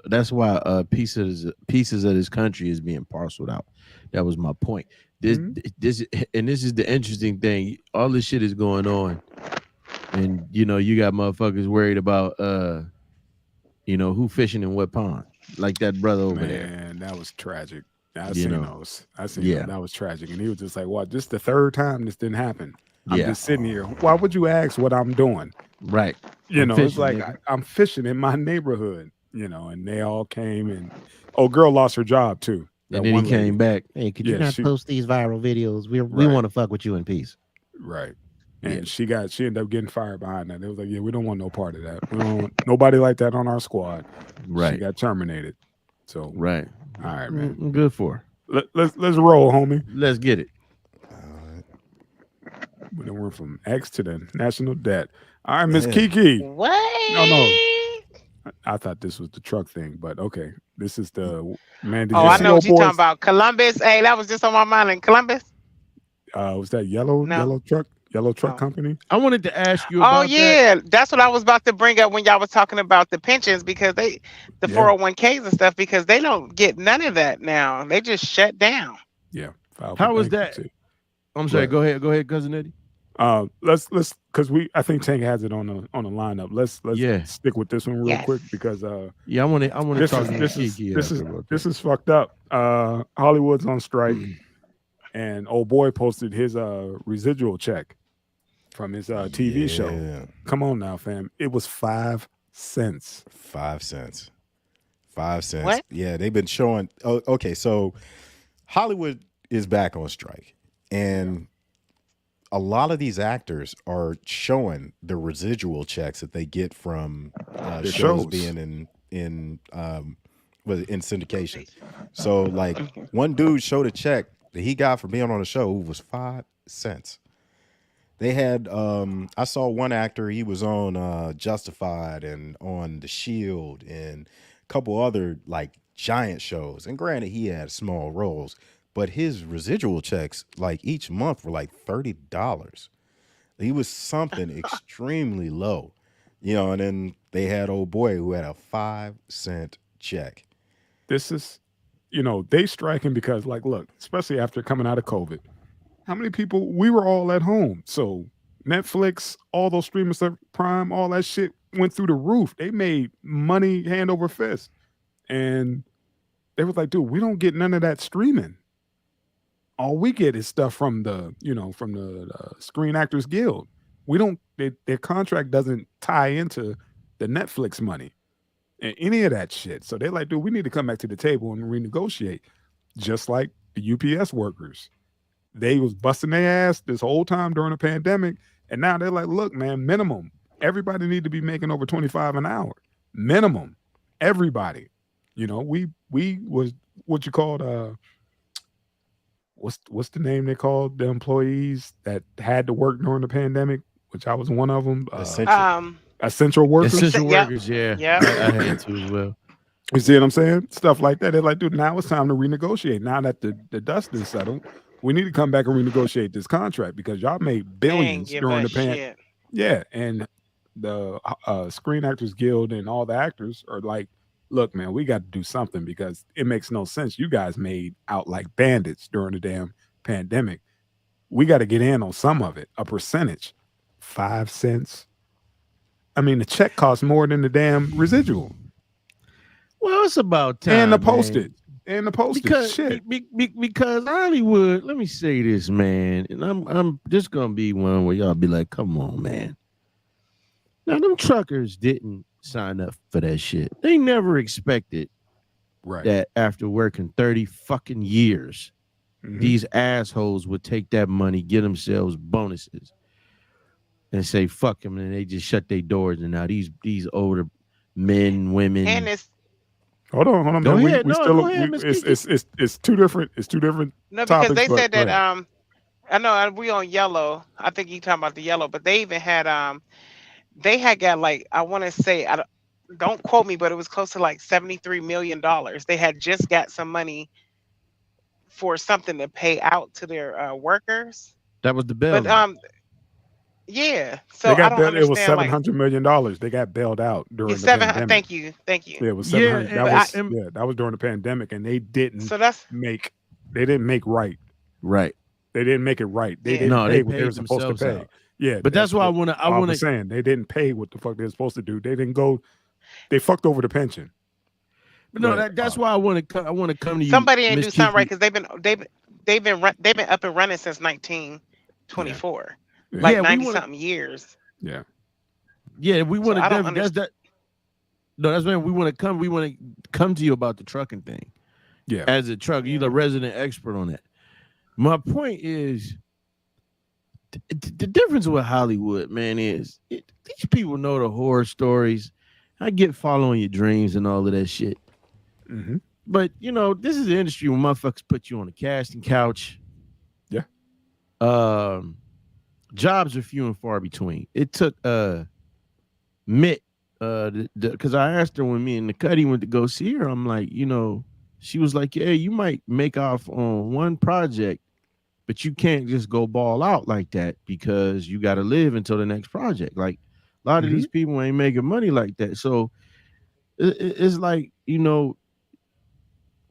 that's why pieces of this country is being parceled out. That was my point. This is the interesting thing. All this shit is going on, and you got motherfuckers worried about who fishing in what pond, like that brother over there. Man, that was tragic. I seen those. That was tragic, and he was just like, "What? This the third time this didn't happen." I'm just sitting here. Why would you ask what I'm doing? Right. It's like I'm fishing in my neighborhood, and they all came, and girl lost her job too. And then he came back. Hey, could you not post these viral videos? We want to fuck with you in peace. Right. And she ended up getting fired behind that. They was like, yeah, we don't want no part of that. We don't want nobody like that on our squad. Right. She got terminated. So right. All right, man. I'm good for her. Let's roll, homie. Let's get it. We then went from X to the national debt. All right, Miss Kiki. What? No. I thought this was the truck thing, but okay. This is the man. I know what you're talking about. Columbus. Hey, that was just on my mind in Columbus. Was that yellow truck company? I wanted to ask you about that's what I was about to bring up when y'all was talking about the pensions, because the 401ks and stuff, because they don't get none of that now. They just shut down. Yeah. How was that? I'm sorry. Go ahead, cousin Eddie. Let's because I think Tank has it on the lineup. Let's stick with this one real quick, because I want to talk to Kiki. This is fucked up. Hollywood's on strike, and old boy posted his residual check from his TV show. Come on now, fam. It was 5 cents. 5 cents. 5 cents. What? Yeah, they've been showing. Oh, okay, so Hollywood is back on strike, and a lot of these actors are showing the residual checks that they get from shows being in was in syndication. So like one dude showed a check that he got for being on the show was 5 cents. They had I saw one actor, he was on Justified and on The Shield and a couple other like giant shows. And granted, he had small roles, but his residual checks like each month were like $30. He was something extremely low, you know. And then they had old boy who had a 5 cent check. This is, you know, they striking because, like, look, especially after coming out of COVID, how many people, we were all at home. So Netflix, all those streaming stuff, Prime, all that shit went through the roof. They made money hand over fist. And they was like, dude, we don't get none of that streaming. All we get is stuff from the, you know, from the Screen Actors Guild. We don't, their contract doesn't tie into the Netflix money and any of that shit. So they're like, dude, we need to come back to the table and renegotiate. Just like the UPS workers. They was busting their ass this whole time during the pandemic. And now they're like, look, man, minimum. Everybody need to be making over $25 an hour. Minimum. Everybody. You know, we was what you called what's the name they called the employees that had to work during the pandemic, which I was one of them. Essential workers. Essential workers, yeah. I had to as well. You see what I'm saying? Stuff like that. They're like, dude, now it's time to renegotiate. Now that the dust is settled, we need to come back and renegotiate this contract because y'all made billions during the pandemic. Yeah, and the Screen Actors Guild and all the actors are like, look, man, we got to do something because it makes no sense. You guys made out like bandits during the damn pandemic. We got to get in on some of it, a percentage. 5 cents. I mean, the check costs more than the damn residual. Well, it's about time. And the postage. And the postage. Because, shit. Because Hollywood, let me say this, man, and I'm just gonna be one where y'all be like, come on, man. Now, them truckers didn't sign up for that shit. They never expected that after working 30 fucking years, these assholes would take that money, get themselves bonuses, and say fuck them, and they just shut their doors. And now these older men, women, and it's hold on. Go man. ahead. We No, still go ahead, it's two different. It's two different. No, because topics, they said that ahead. I know we on yellow. I think you talking about the yellow, but they even had they had got like, I want to say, don't quote me, but it was close to like $73 million. They had just got some money for something to pay out to their workers. that was the bill. But yeah. So They got I don't understand. It was $700 million. They got bailed out during the pandemic. Thank you. Yeah, it was 700. That was during the pandemic, and they didn't. So they didn't make right. Right. They didn't make it right. They didn't pay what they were supposed to pay. Out. Yeah, but that's why I want to. Saying they didn't pay what the fuck they were supposed to do. They didn't go. They fucked over the pension. But no, that's why I want to come to you. Somebody ain't do something right because they've been up and running since 1924, like 90-something years. Yeah. Yeah, we want to. So that's that. No, that's when we want to come. We want to come to you about the trucking thing. Yeah. As a truck, you're the resident expert on that. My point is, the difference with Hollywood, man, is these people know the horror stories. I get following your dreams and all of that shit. Mm-hmm. But, you know, this is the industry where motherfuckers put you on a casting couch. Yeah. Jobs are few and far between. It took Mitt, because I asked her when me and the Cuddy went to go see her, I'm like, you know, she was like, yeah, you might make off on one project, but you can't just go ball out like that because you got to live until the next project. Like, a lot of these people ain't making money like that. So it's like, you know,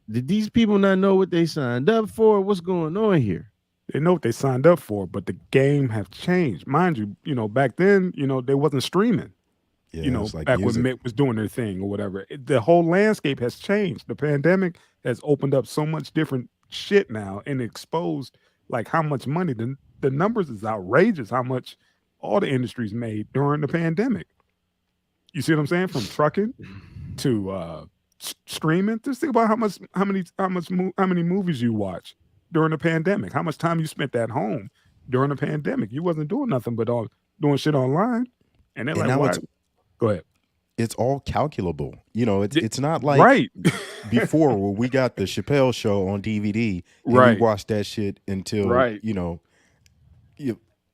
did these people not know what they signed up for? What's going on here? They know what they signed up for, but the game have changed. Mind you, you know, back then, you know, they wasn't streaming. Yeah, you know, like back music. when Mitt was doing their thing or whatever. The whole landscape has changed. The pandemic has opened up so much different shit now and exposed like how much money. The numbers is outrageous how much all the industries made during the pandemic. You see what I'm saying? From trucking to streaming. Just think about how many movies you watch during the pandemic. How much time you spent at home during the pandemic. You wasn't doing nothing but doing shit online. And they're like, why? Go ahead. it's all calculable. It's not like Right. before where we got the Chappelle Show on DVD and Right. we watched that shit until Right.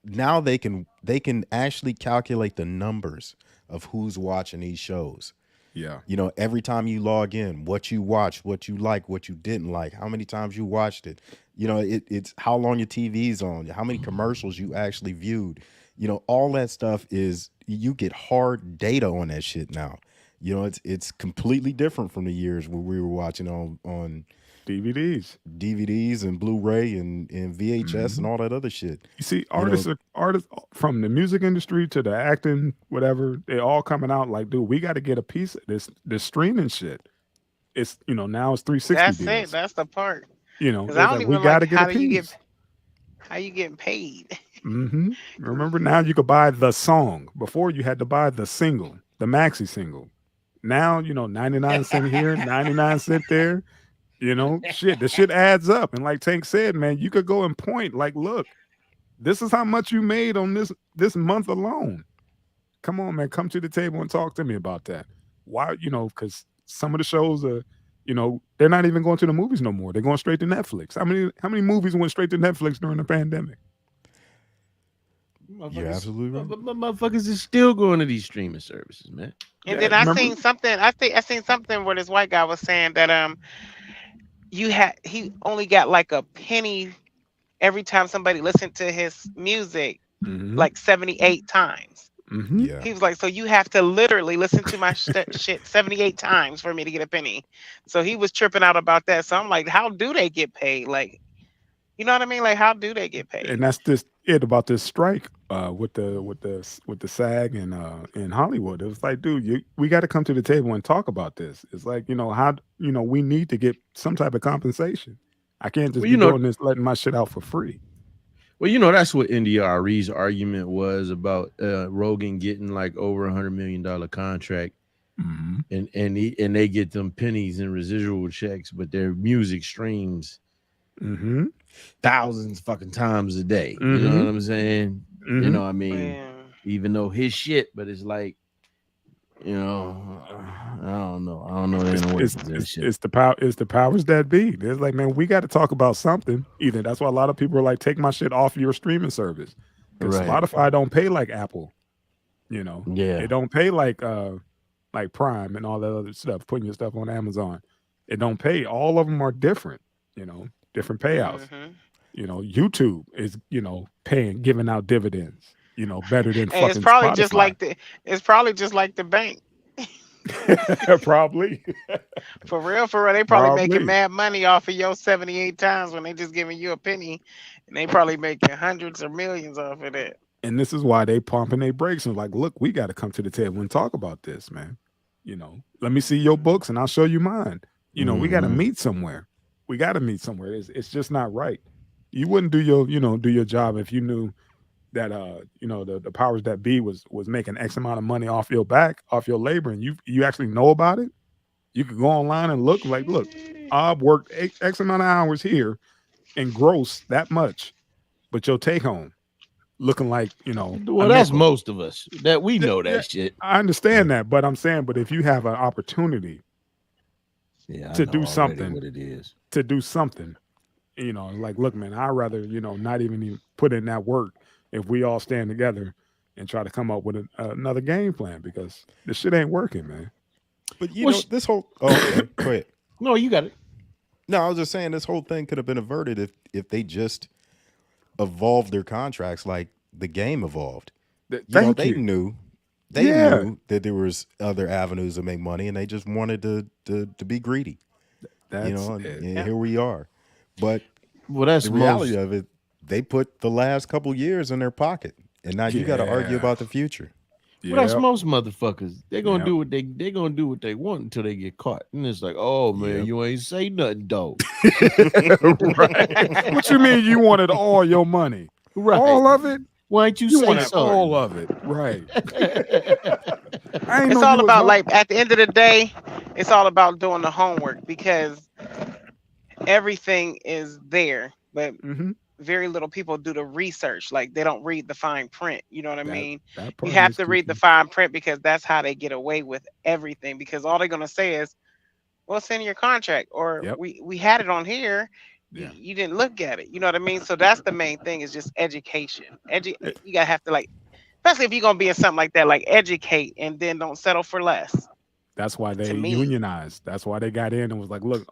now they can actually calculate the numbers of who's watching these shows. Yeah. Every time you log in, what you watched, what you like, what you didn't like, how many times you watched it. It's how long your TV's on, how many commercials you actually viewed. All that stuff is, you get hard data on that shit now. It's completely different from the years where we were watching on DVDs and Blu-ray and VHS and all that other shit. You see, artists from the music industry to the acting, whatever, they all coming out like, dude, we got to get a piece of this streaming shit. It's now it's 360 That's deals. it. That's the part. Because I don't even we got to like get how a do you piece. how you getting paid? Remember, now you could buy the song. Before you had to buy the single, the maxi single. Now 99 cent here, 99 cent there. Shit, the shit adds up. And like Tank said, man, you could go and point like, look, this is how much you made on this month alone. Come on, man, come to the table and talk to me about that. Why? Because some of the shows are, they're not even going to the movies no more. They're going straight to Netflix. How many movies went straight to Netflix during the pandemic? You're absolutely right. But motherfuckers is still going to these streaming services, man. And then I seen something. I seen something where this white guy was saying that he only got like a penny every time somebody listened to his music, like 78 times. Yeah. He was like, so you have to literally listen to my shit 78 times for me to get a penny. So he was tripping out about that. So I'm like, how do they get paid? Like, you know what I mean? Like, how do they get paid? And that's just it about this strike with the SAG and in Hollywood. It was like, dude, we got to come to the table and talk about this. It's like, how we need to get some type of compensation. I can't just be doing this, letting my shit out for free. Well, that's what NDRE's argument was about Rogan getting like over $100 million contract, and they get them pennies and residual checks, but their music streams thousands fucking times a day. You know what I'm saying? I mean, even though his shit, but it's like, I don't know. It's the powers that be. It's like, man, we got to talk about something. Either that's why a lot of people are like, take my shit off your streaming service. Because Spotify don't pay like Apple. It don't pay like Prime and all that other stuff. Putting your stuff on Amazon, it don't pay. All of them are different. Different payouts. YouTube is paying, giving out dividends. Better than fucking it's probably Spotify. It's probably just like the bank. Probably. For real, they probably making mad money off of your 78 times when they just giving you a penny, and they probably making hundreds or millions off of it. And this is why they pumping their brakes and like, look, we got to come to the table and talk about this, man. Let me see your books and I'll show you mine. We got to meet somewhere. It's just not right. You wouldn't do your job if you knew that the powers that be was making X amount of money off your back, off your labor, and you actually know about it. You could go online and look, I've worked X amount of hours here and gross that much, but your take home looking like, well, that's most of us that we know that shit. I understand that, but I'm saying, but if you have an opportunity to do something, what it is, to do something, like, look, man, I'd rather, not even put in that work if we all stand together and try to come up with another game plan, because this shit ain't working, man. But this whole go ahead. No, you got it. No, I was just saying this whole thing could have been averted if they just evolved their contracts like the game evolved. They knew that there was other avenues to make money, and they just wanted to be greedy. And here we are. But that's the reality of it. They put the last couple years in their pocket, and now you got to argue about the future. Well, that's most motherfuckers. They're gonna do what they're gonna do what they want until they get caught, and it's like, oh man, you ain't say nothing, though. Right? What you mean? You wanted all your money, right? All of it? Why ain't you say wanted all of it, right? It's all about, like, at the end of the day, it's all about doing the homework, because everything is there, but very little people do the research. Like they don't read the fine print. You know what I mean? That You part have is to read the key. fine print because that's how they get away with everything. Because all they're gonna say is, "Well, it's in your contract," or Yep. "We had it on here. Yeah. You didn't look at it." You know what I mean? So that's the main thing is just education. Eh, You gotta have to like, especially if you're gonna be in something like that, like educate and then don't settle for less. That's why To they me, unionized. That's why they got in and was like, look,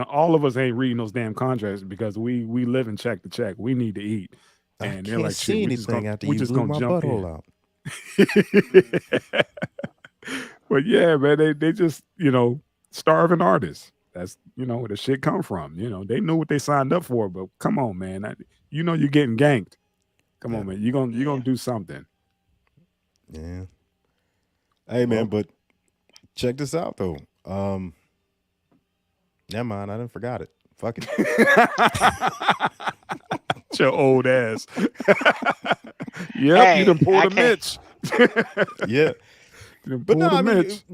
all of us ain't reading those damn contracts because we live in check to check. We need to eat. I And they're can't like, shit, see anything after we you just blew gonna my jump butthole out. in. But yeah, man, they just, starving artists. That's, where the shit come from. They knew what they signed up for, but come on, man. You're getting ganked. Come on, man. You're gonna do something. Yeah. Hey, man, but check this out though. Never mind, I done forgot it. Fuck it. Your old ass. Yep, hey, you done pulled I a can't. Mitch. Yeah. You done But no, pulled a I mean, Mitch.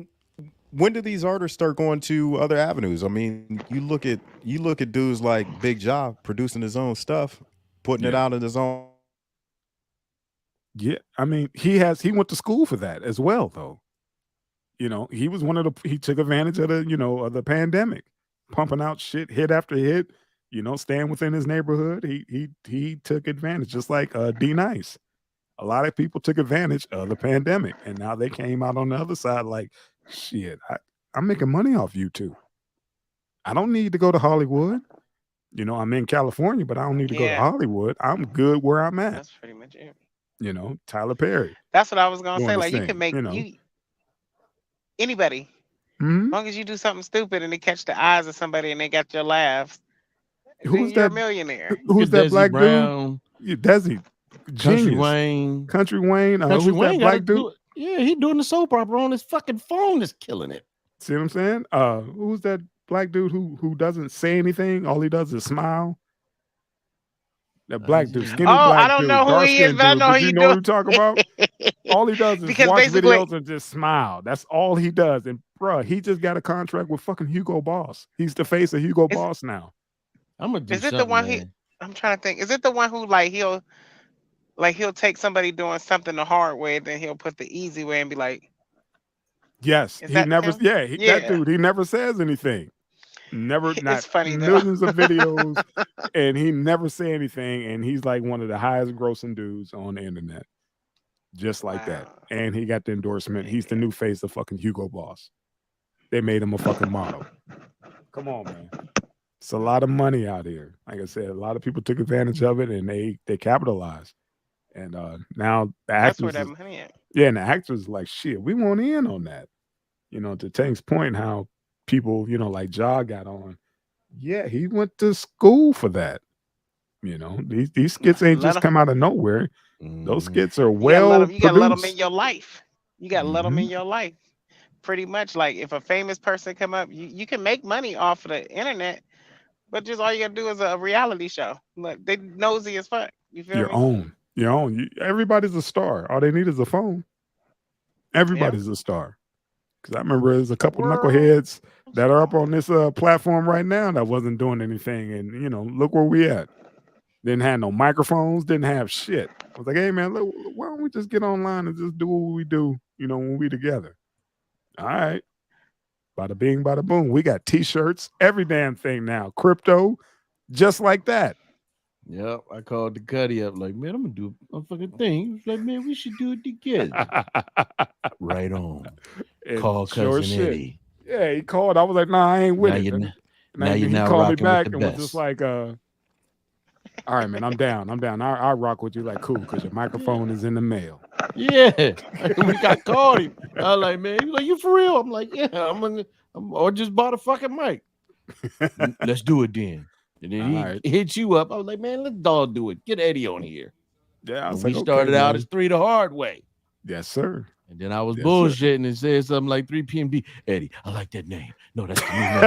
when do these artists start going to other avenues? I mean, you look at dudes like Big Ja producing his own stuff, putting it Yeah. out in his own. Yeah, I mean, he went to school for that as well, though. He was he took advantage of the pandemic, pumping out shit hit after hit, staying within his neighborhood. He took advantage, just like D Nice. A lot of people took advantage of the pandemic, and now they came out on the other side like, shit, I'm making money off YouTube. I don't need to go to Hollywood. I'm in California, but I don't need to go to Yeah, Hollywood. I'm good where I'm at. that's pretty much it. Tyler Perry That's what I was gonna doing say. his Like you can thing. make you anybody, Mhm. as long as you do something stupid and they catch the eyes of somebody and they got your laughs, then Who's you're a that? millionaire. Who's that Desi black dude? Brown, Yeah, Desi, Country genius. Wayne. Country Wayne. Country Who's that Wayne got to black dude? do it. Yeah, he doing the soap opera on his fucking phone. Is killing it. See what I'm saying? Who's that black dude who doesn't say anything? All he does is smile. That black dude, skinny Oh, I black don't dude, know who dark he is, skinned but I dude. know who But you you know what do. I'm talking about? All he does is Because watch basically, videos and just smile. That's all he does. And bruh, he just got a contract with fucking Hugo Boss. He's the face of Hugo is Boss now. I'm gonna do is it the something, one man. I'm trying to think. Is it the one who he'll take somebody doing something the hard way, then he'll put the easy way and be like, Yes, is he that never. him? Yeah, that Yeah. dude. He never says anything. Never, not It's funny though. millions of videos, and he never say anything. And he's like one of the highest grossing dudes on the internet, just like that. Wow. And he got the endorsement. He's the new face of fucking Hugo Boss. They made him a fucking model. Come on, man. It's a lot of money out here. Like I said, a lot of people took advantage of it, and they capitalized. And now the That's where actors, that money at. and the actors is like, shit, we want in on that. To Tank's point, how people, like Ja got on. Yeah, he went to school for that. These skits ain't Let just come out of nowhere. Those skits are You gotta let well them. You gotta let them in produced. your life. You gotta let them in Mhm. your life. Pretty much, like if a famous person come up, you can make money off of the internet, but just all you gotta do is a reality show. Look, they nosy as fuck. You feel Your me? own. Everybody's a star. All they need is a phone. Yeah. Everybody's a star. Because I remember there's a couple World knuckleheads that are up on this platform right now that wasn't doing anything. And, look where we at. Didn't have no microphones, didn't have shit. I was like, hey, man, look, why don't we just get online and just do what we do, when we together? All right. Bada bing, bada boom. We got T-shirts, every damn thing now. Crypto, just like that. Yep, I called the Cuddy up like, man, I'm gonna do a fucking thing. He was like, man, we should do it together. Right on. And Call sure cousin shit. Eddie. Yeah, he called. I was like, nah, I ain't with Now it. you're And now then you're he now called me rocking back with the and was best. just like, all right, man, I'm down. I'll rock with you. Like, cool, because your microphone is in the mail. Yeah, I called him. I was like, man, he was like, you for real? I'm like, yeah, or just bought a fucking mic. Let's do it then. And then he Alright. hit you up. I was like, man, let's all do it. Get Eddie on here. Yeah, I was We like, started okay, out man. as 3 the hard way. Yes, sir. And then I was Yes, sir. bullshitting and said something like 3 PMD. Eddie, I like that name. No, that's the new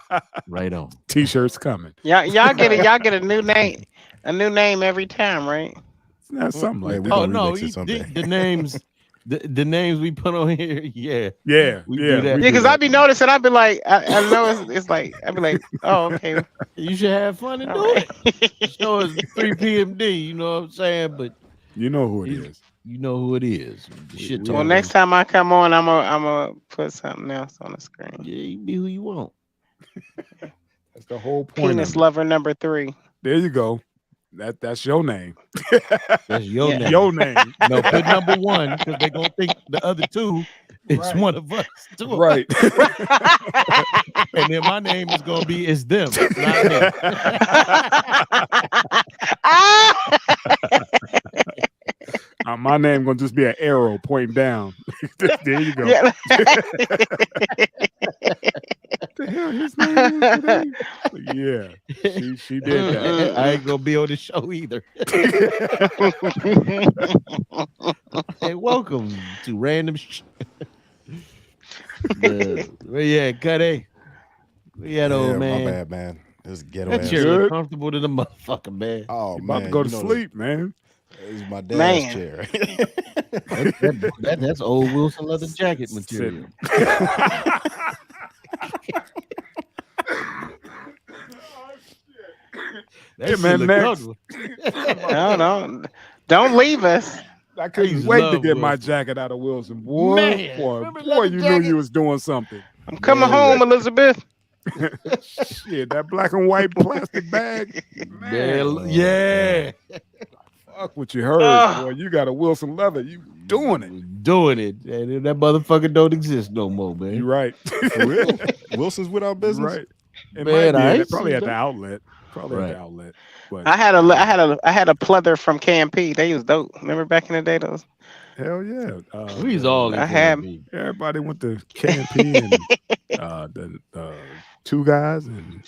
name. Right on. T-shirts coming. y'all get it. Y'all get a new name every time, right? Something like Yeah, that. we Oh gonna no, remix it someday. the names the names we put on here, yeah. Yeah, We yeah, do that. we Yeah, because that. I be noticing. I be like, I know it's like I be like, oh okay, You should have fun and all do right. it. The show is 3 PMD, you know what I'm saying? But You know who it he's- is. you know who it is. The shit we Well, talking. next time I come on, I'm gonna put something else on the screen. Yeah, you be who you want. That's the whole point Penis of it. lover number 3. There you go. That's your name. That's your Yeah. name. Your name. No, put number 1 because they're gonna think the other 2 is Right. one of us. Two of Right. us. And then my name is gonna be it's them, not me. My name gonna just be an arrow pointing down. There you go. Yeah. The hell his name is today? Yeah, she did that. I ain't gonna be on the show either. Hey, welcome to random. Where you at, Cuddy? Where you at, old Yeah, man? my bad, man. This ghetto That ass. chair Good. look comfortable to the motherfucker, man. Oh You man, about to go to you know sleep, man. This is my dad's Man. chair. That's old Wilson leather jacket material. That Yeah, shit man, look next. comfortable. Don't leave us. I I couldn't used to wait to love get my Wilson. jacket out of Wilson. Boy, Man, boy, remember boy, leather you jacket? knew you was doing something. I'm coming Man. home, Elizabeth. Shit, that black and white plastic bag. Man, Man, yeah. fuck what you heard, Ah. boy. You got a Wilson leather. You doing it. Doing it. And that motherfucker don't exist no more, man. You right. For real? Wilson's without business. Right. It Man, might be I at- ain't probably seen at the that. outlet. Probably at Right. the outlet. But I had a pleather from KMP. They was dope. Remember back in the day those? hell yeah. We was all in I had- KMP. Everybody went to KMP and the two guys and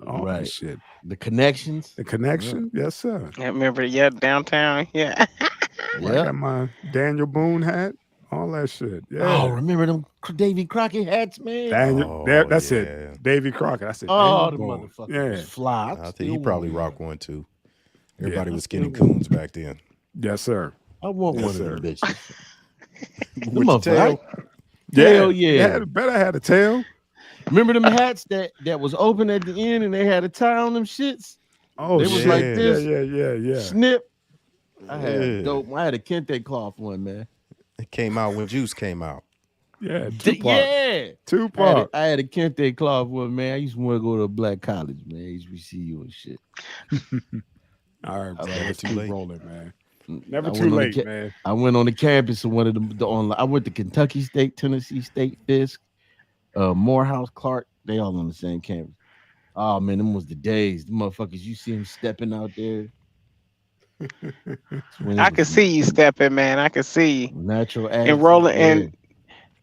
all Right. that shit. The connections. The connection, yes sir. I remember, yeah, downtown. Yeah. I Yeah. got my Daniel Boone hat, all that shit. Oh, Yeah, remember them Davy Crockett hats, man? Daniel, Oh, there, that's yeah. it. Davy Crockett. I said, Oh, the Daniel Boone. motherfucker Yeah, was fly. I think he probably rocked one too. Everybody Yeah. was skinny coons back then. yes sir. I want Yes, one sir. of them bitches. With Them your motherfuckers. Yeah, Hell yeah. Better had a tail. Remember them hats that was open at the end and they had a tie on them shits? Oh, They was shit. like this. Yeah. Snip. I had Yeah. a dope. I had a kente cloth one, man. It came out when Juice came out. Yeah, D- Tupac. yeah. Tupac. I had a kente cloth one, man. I used to want to go to a black college, man. HBCU and shit. All right, bro. never Let's too keep late. rolling, man. Never I too went on the late, ca- man. I went on the campus of one of the online. I went to Kentucky State, Tennessee State, Fisk, Morehouse, Clark. They all on the same campus. Oh man, them was the days. The motherfuckers, you see them stepping out there. I could see you stepping, man. I could see you. Natural And rolling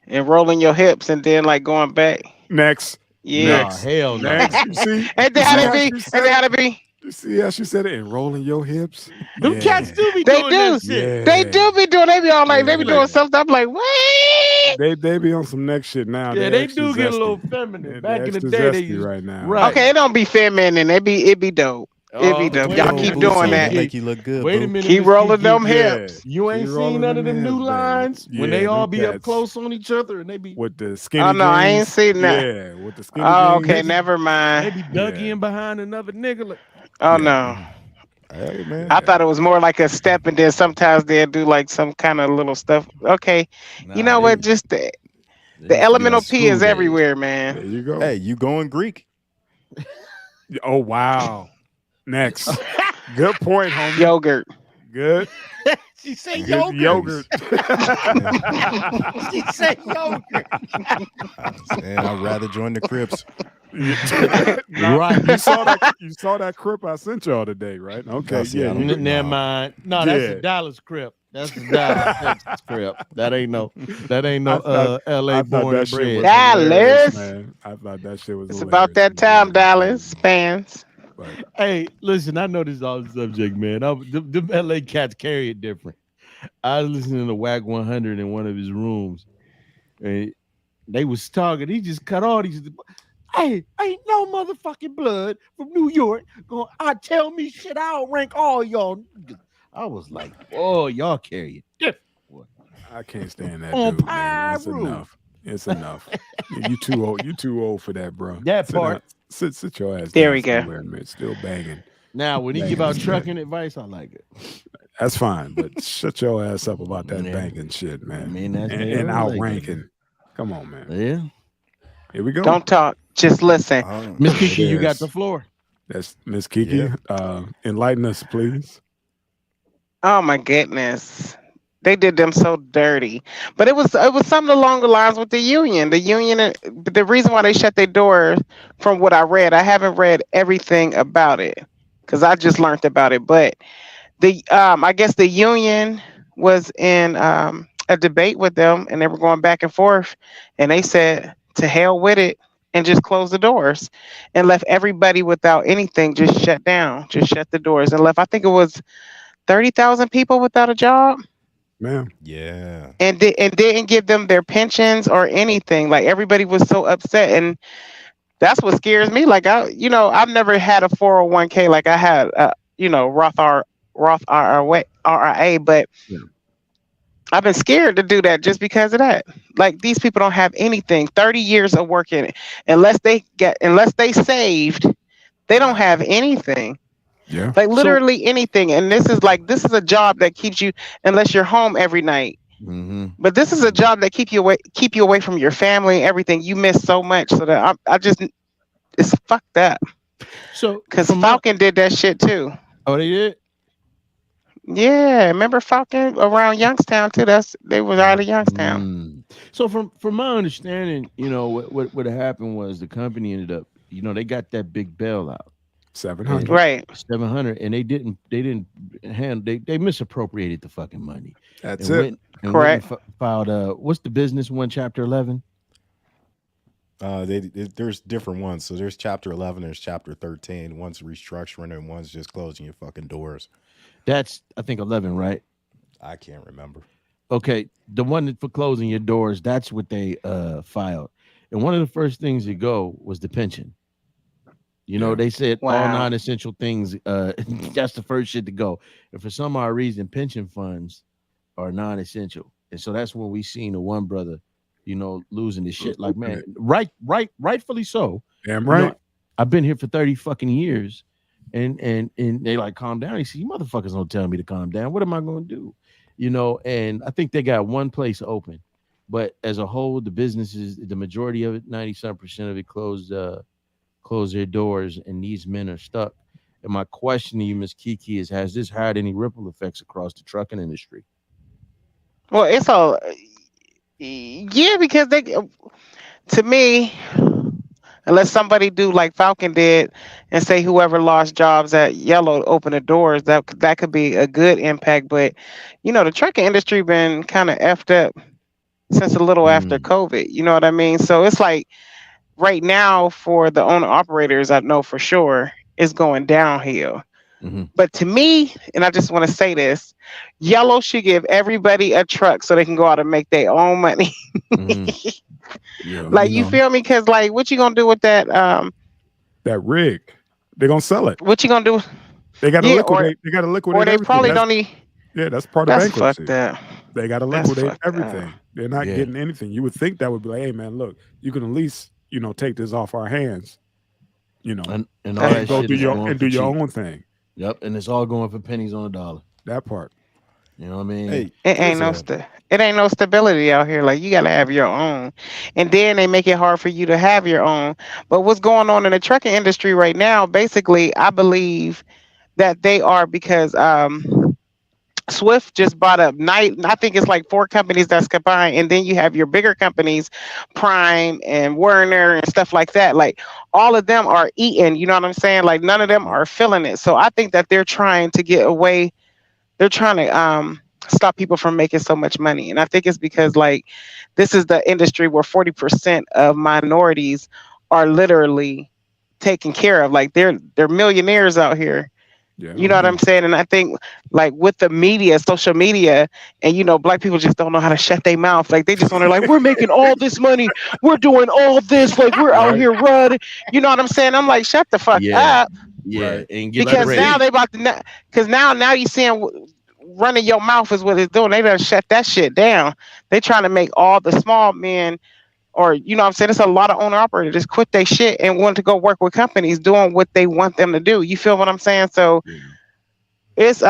and rolling your hips and then like going back. Next. Yeah. Nah, hell no. Next. You see? Ain't that how they be? Ain't that how they be? You see how she said it? And rolling your hips. Them Yeah. cats do be They doing do. that shit. Yeah. They do be doing. They be all like, they be Yeah. doing something. I'm like, what? They be on some next shit now. Yeah, They're they extra do get a zesty. little feminine. They're Back in the extra day, they zesty used right now. right. Okay, it don't be feminine. It be dope. It be dope. wait Y'all a keep minute. doing Boo. that. Make you look good. Wait a boo. minute. Keep Miss rolling Kiki. them Yeah. hips. You ain't Keep rolling seen none of them them new hips, lines baby. when Yeah, they all them be up cats. close on each other and they be With the skinny Oh no, I ain't jeans. seen that. Yeah, with the skinny Oh, jeans. okay, never they mind. be dug Yeah. in behind another nigga. Like, Oh Yeah. no. Hey man. I thought it was more like a step, and then sometimes they'll do like some kind of little stuff. Okay, you know what? Just the elemental P is everywhere, There man. you go. Hey, you going Greek? Oh wow. Next. Good point, homie. Yogurt. Good. She say Good yogurt. yogurt. She say yogurt. And I'd rather join the Crips. Nah, Right. You saw that crip I sent y'all today, right? Okay. see, I Yeah. don't you- Never mind. No, that's Yeah. the Dallas Crip. That's the Dallas Texas Crip. That ain't no I thought- LA I thought born that and shit bred. was Dallas. hilarious, man. I thought that shit was It's hilarious. about that time, Dallas spans. But, Hey, listen, I know this is all the subject, man. Them LA cats carry it different. I was listening to WAC 100 in one of his rooms, and they was talking. He just cut all these. Hey, ain't no motherfucking blood from New York going. Tell me shit. I'll rank all y'all. I was like, oh, y'all carry it different. I I can't stand that On dude, man. That's pyro. enough. It's enough. You too old. You too old for that, bro. That Sit part. down. Sit your ass There down we go. somewhere, man. Still banging. Now, when he Banging give out shit. trucking advice, I like it. That's fine, but shut your ass up about that Yeah. banging shit, man. I mean, that's and I like outranking. Come on, man. Yeah. Here we go. Don't talk. Just listen. Miss It Kiki, you got is. the floor. That's Miss Kiki. Yeah. Enlighten us, please. Oh my goodness. They did them so dirty. But it was something along the lines with the union. The union, the reason why they shut their doors, from what I read, I haven't read everything about it because I just learned about it. But the I guess the union was in a debate with them, and they were going back and forth, and they said to hell with it and just closed the doors and left everybody without anything, just shut down, just shut the doors and left. I think it was 30,000 people without a job. Ma'am. Yeah. And didn't give them their pensions or anything. Like everybody was so upset, and that's what scares me. Like I've never had a 401k like I had, Roth IRA, but Yeah. I've been scared to do that just because of that. Like these people don't have anything. 30 years of working, unless they saved, they don't have anything. Yeah. Like literally anything. And this is a job that keeps you, unless you're home every night. Mm-hmm. But this is a job that keep you away from your family and everything. You miss so much. So that it's fucked up. So, Because Falcon did that shit too. Oh, they did? Yeah, remember Falcon around Youngstown too? They was out of Youngstown. So from my understanding, what happened was the company ended up, they got that big bailout. 700. Right. 700, and they didn't they misappropriated the fucking money. That's and it. went Correct. and filed what's the business one, chapter 11? There's different ones. So there's chapter 11, there's chapter 13. One's restructuring and one's just closing your fucking doors. That's I think 11, right? I can't remember. Okay, the one for closing your doors, that's what they filed. And one of the first things to go was the pension. They said all non-essential things, that's the first shit to go. And for some odd reason, pension funds are non-essential. And so that's when we seen the one brother, losing his shit. Like, man, rightfully so. Damn right. I've been here for 30 fucking years. And they like, calm down. He said, you motherfuckers don't tell me to calm down. What am I going to do? And I think they got one place open. But as a whole, the businesses, the majority of it, 90% of it close their doors, and these men are stuck. And my question to you, Miss Kiki, is: has this had any ripple effects across the trucking industry? Well, it's all because to me, unless somebody do like Falcon did and say whoever lost jobs at Yellow open the doors, that could be a good impact. But the trucking industry been kind of effed up since a little after COVID. You know what I mean? So it's like right now for the owner operators, I know for sure it's going downhill. Mm-hmm. But to me, and I just want to say this, Yellow should give everybody a truck so they can go out and make their own money. Yeah, like you feel me? Because like, what you gonna do with that? That rig, they're gonna sell it. What you gonna do? They got to liquidate. They got to liquidate. Or they everything. probably don't need. Yeah, that's part of bankruptcy. Fucked up. They got to That's liquidate fucked everything. up. They're not getting anything. You would think that would be like, hey man, look, you can at least take this off our hands. And all and that go shit do is your going and do for your cheap. own thing. Yep, and it's all going for pennies on the dollar. That part. You know what I mean? Hey, It ain't no stability out here. Like you gotta have your own, and then they make it hard for you to have your own. But what's going on in the trucking industry right now? Basically, I believe that they are because Swift just bought up I think it's like 4 companies that's combined, and then you have your bigger companies, Prime and Werner and stuff like that. Like all of them are eating. You know what I'm saying? Like none of them are feeling it. So I think that they're trying to get away. They're trying to stop people from making so much money. And I think it's because like this is the industry where 40% of minorities are literally taken care of. Like they're millionaires out here. Yeah. You know what I'm saying? And I think like with the media, social media, and black people just don't know how to shut their mouth. Like they just want to like, we're making all this money. We're doing all this. Like we're out here running. You know what I'm saying? I'm like, shut the fuck up. Yeah. Right. And get Because ready. now they about to, because now you seeing running your mouth is what it's doing. They done shut that shit down. They trying to make all the small men, or you know what I'm saying, it's a lot of owner operators just quit their shit and want to go work with companies doing what they want them to do. You feel what I'm saying? So it's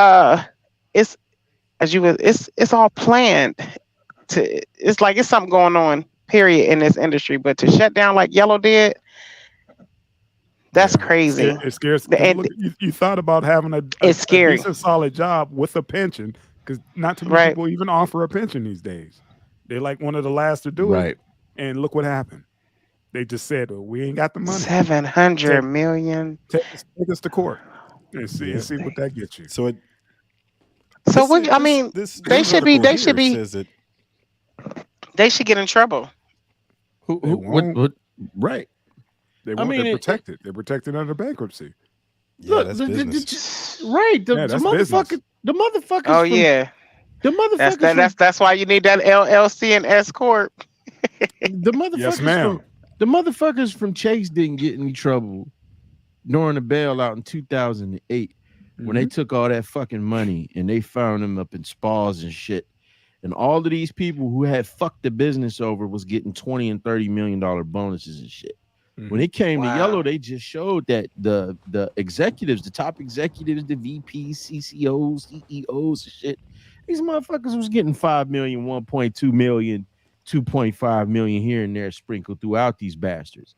it's as you it's all planned to, it's like it's something going on period in this industry, but to shut down like Yellow did, that's crazy. It scares. And Look, you thought about having a it's scary, decent, solid job with a pension, because not too many right? people even offer a pension these days. They're like one of the last to do it. Right. And look what happened. They just said, well, we ain't got the money. 700 million. Take us to court and see what that gets you. So So what? I mean, they should be. They should be. They should get in trouble. What? Right. They won't. They're protected. They're protected under bankruptcy. Yeah, look, that's business. Right. The that's motherfucker. business. The motherfuckers. Oh yeah. The motherfuckers. That's why you need that LLC and S corp. The motherfuckers. Yes, ma'am. The motherfuckers from Chase didn't get any trouble during the bailout in 2008 when they took all that fucking money and they found them up in spas and shit. And all of these people who had fucked the business over was getting $20 and $30 million bonuses and shit. When it came to Yellow, they just showed that the executives, the top executives, the VPs, CCOs, CEOs and shit, these motherfuckers was getting $5 million, 1.2 million, 2.5 million here and there sprinkled throughout these bastards.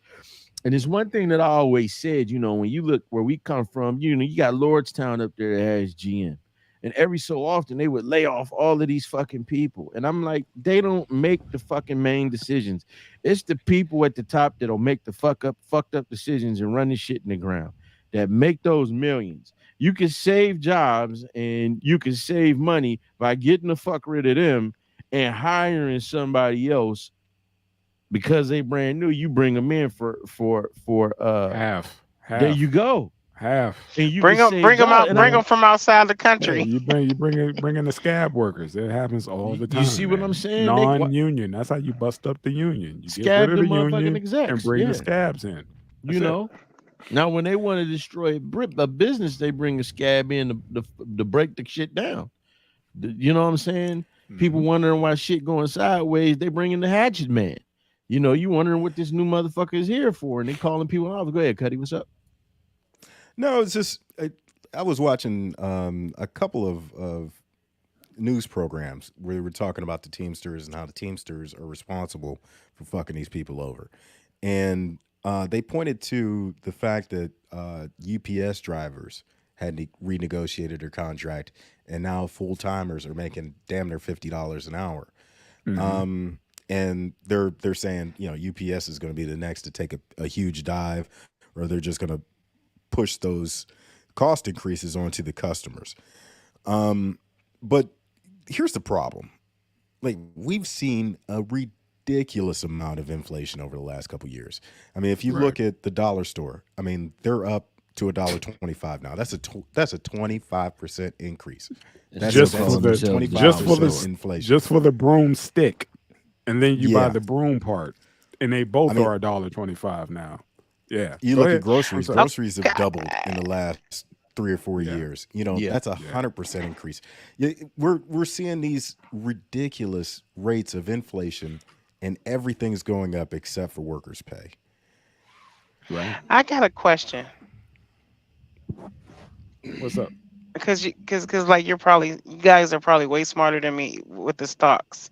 And it's one thing that I always said, you know, when you look where we come from, you know, you got Lordstown up there that has GM. And every so often they would lay off all of these fucking people. And I'm like, they don't make the fucking main decisions. It's the people at the top that'll make the fucked up decisions and run this shit in the ground that make those millions. You can save jobs and you can save money by getting the fuck rid of them and hiring somebody else because they brand new. You bring them in for half. There you go. Half. And you bring them from outside the country. Yeah, you bring in the scab workers. It happens all the time. You see what I'm saying? Non-union. That's how you bust up the union. You scab get rid of the the union execs, and bring the scabs in. That's it. Now when they want to destroy a business, they bring a scab in to break the shit down. You know what I'm saying? People wondering why shit going sideways. They bring in the hatchet man. You know, you wondering what this new motherfucker is here for, and they calling people off. Go ahead, Cuddy. What's up? No, it's just I was watching a couple of news programs where they were talking about the Teamsters and how the Teamsters are responsible for fucking these people over, and they pointed to the fact that UPS drivers had renegotiated their contract, and now full timers are making damn near $50 an hour. And they're saying, you know, UPS is going to be the next to take a huge dive, or they're just going to push those cost increases onto the customers. But here's the problem. Like, we've seen a ridiculous amount of inflation over the last couple of years. I mean, if you look at the dollar store, I mean, they're up to $1.25 now. That's a 25% increase. That's just for the inflation. Just for the broomstick. And then you buy the broom part, and they both are $1.25 now. Yeah, you look at groceries. Groceries have doubled in the last 3 or 4 years. You know, that's 100% increase. We're seeing these ridiculous rates of inflation, and everything's going up except for workers' pay. Right. I got a question. What's up? Because like you guys are probably way smarter than me with the stocks.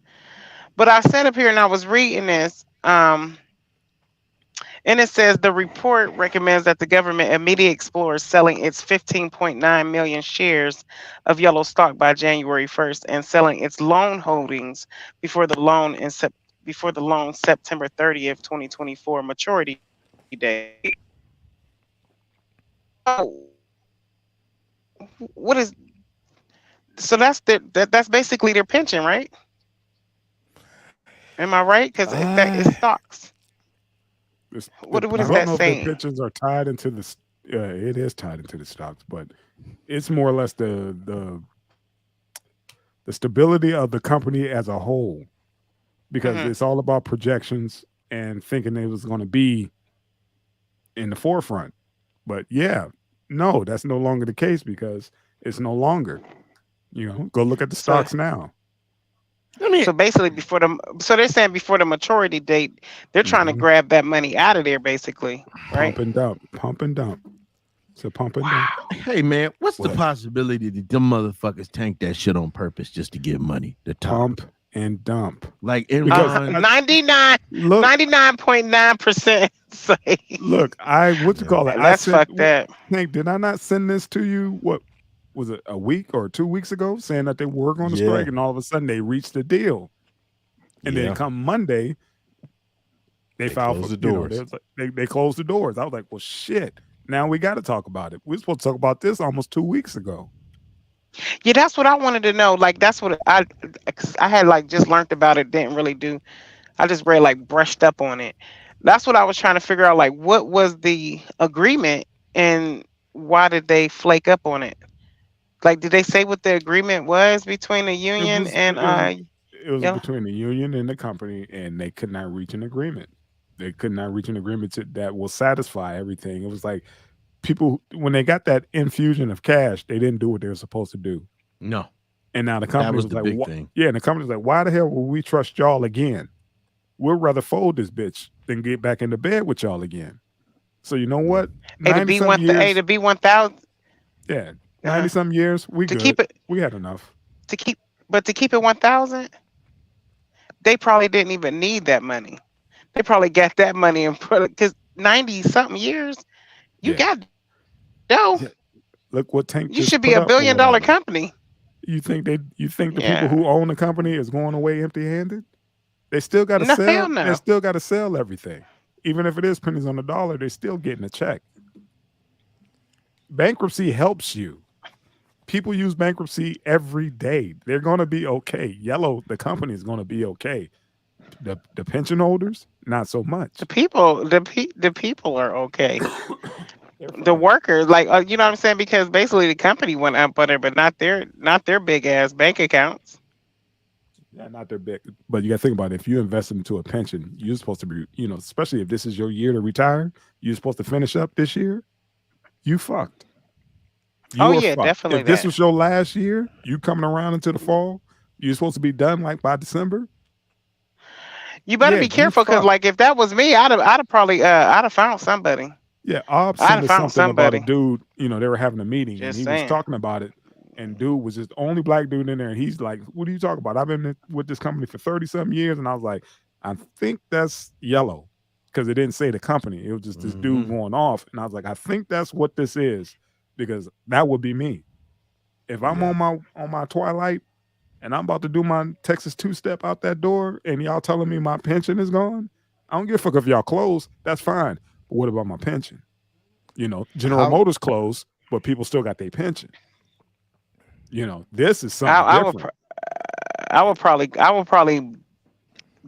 But I sat up here and I was reading this, and it says the report recommends that the government immediately explores selling its 15.9 million shares of Yellow stock by January 1st and selling its loan holdings before the loan September 30th, 2024 maturity date. Oh, what is? So that's that's basically their pension, right? Am I right? Because that is stocks. What is that saying? I don't know if the pensions are tied into the. It is tied into the stocks, but it's more or less the stability of the company as a whole, because it's all about projections and thinking it was going to be in the forefront. But no, that's no longer the case because it's no longer. Go look at the stocks now. I mean, So basically, so they're saying before the maturity date, they're trying to grab that money out of there, basically, right? Pump and dump. So pump and dump. hey man, what's the What? possibility that them motherfuckers tank that shit on purpose just to get money? The top, Pump and dump. like Because Enron. 99.9% say. Look, what you call it? That's fucked up. Hank, did I not send this to you? What was it, a week or 2 weeks ago, saying that they were going to strike, and all of a sudden they reached a deal, and then come Monday, they filed for the doors. They closed the doors. I was like, well, shit. Now we got to talk about it. We were supposed to talk about this almost 2 weeks ago. Yeah, that's what I wanted to know. Like, that's what I had like just learned about it. Didn't really do. I just read like brushed up on it. That's what I was trying to figure out. Like, what was the agreement and why did they flake up on it? Like, did they say what the agreement was between the union it was between the union and the company, and they could not reach an agreement. They could not reach an agreement that will satisfy everything. It was like people, when they got that infusion of cash, they didn't do what they were supposed to do. No. And now the company was was the like, big thing. Yeah, and the company was like, why the hell will we trust y'all again? We'd rather fold this bitch than get back into bed with y'all again. So you know what? A to B 1000. Yeah. 90-some years, we good. Keep it, we had enough. To keep it 1000, they probably didn't even need that money. They probably got that money and put it, because 90-something years, you got dough. Look what Tank. You should be $1 billion company. You think the people who own the company is going away empty-handed? They still got to sell. Hell no. They still got to sell everything, even if it is pennies on the dollar. They're still getting a check. Bankruptcy helps you. People use bankruptcy every day. They're going to be okay. The company is going to be okay. The pension holders, not so much. The people are okay. The workers, like you know what I'm saying, because basically the company went up under, but not their big ass bank accounts. Yeah, not their big. But you got to think about it. If you invest into a pension, you're supposed to be, especially if this is your year to retire, you're supposed to finish up this year. You fucked. Fucked. Definitely. If this was your last year, you coming around into the fall, you're supposed to be done like by December. You better be careful, because like if that was me, I'd have probably I'd have found somebody. Yeah, I'd have found somebody about a dude. They were having a meeting and he was talking about it, and dude was just the only black dude in there, and he's like, "What are you talking about? I've been with this company for 30-some years," and I was like, "I think that's yellow," because it didn't say the company. It was just this dude going off, and I was like, "I think that's what this is." Because that would be me. If I'm on my twilight and I'm about to do my Texas two-step out that door and y'all telling me my pension is gone, I don't give a fuck if y'all close. That's fine. But what about my pension? General Motors closed, but people still got their pension. This is something different. I would probably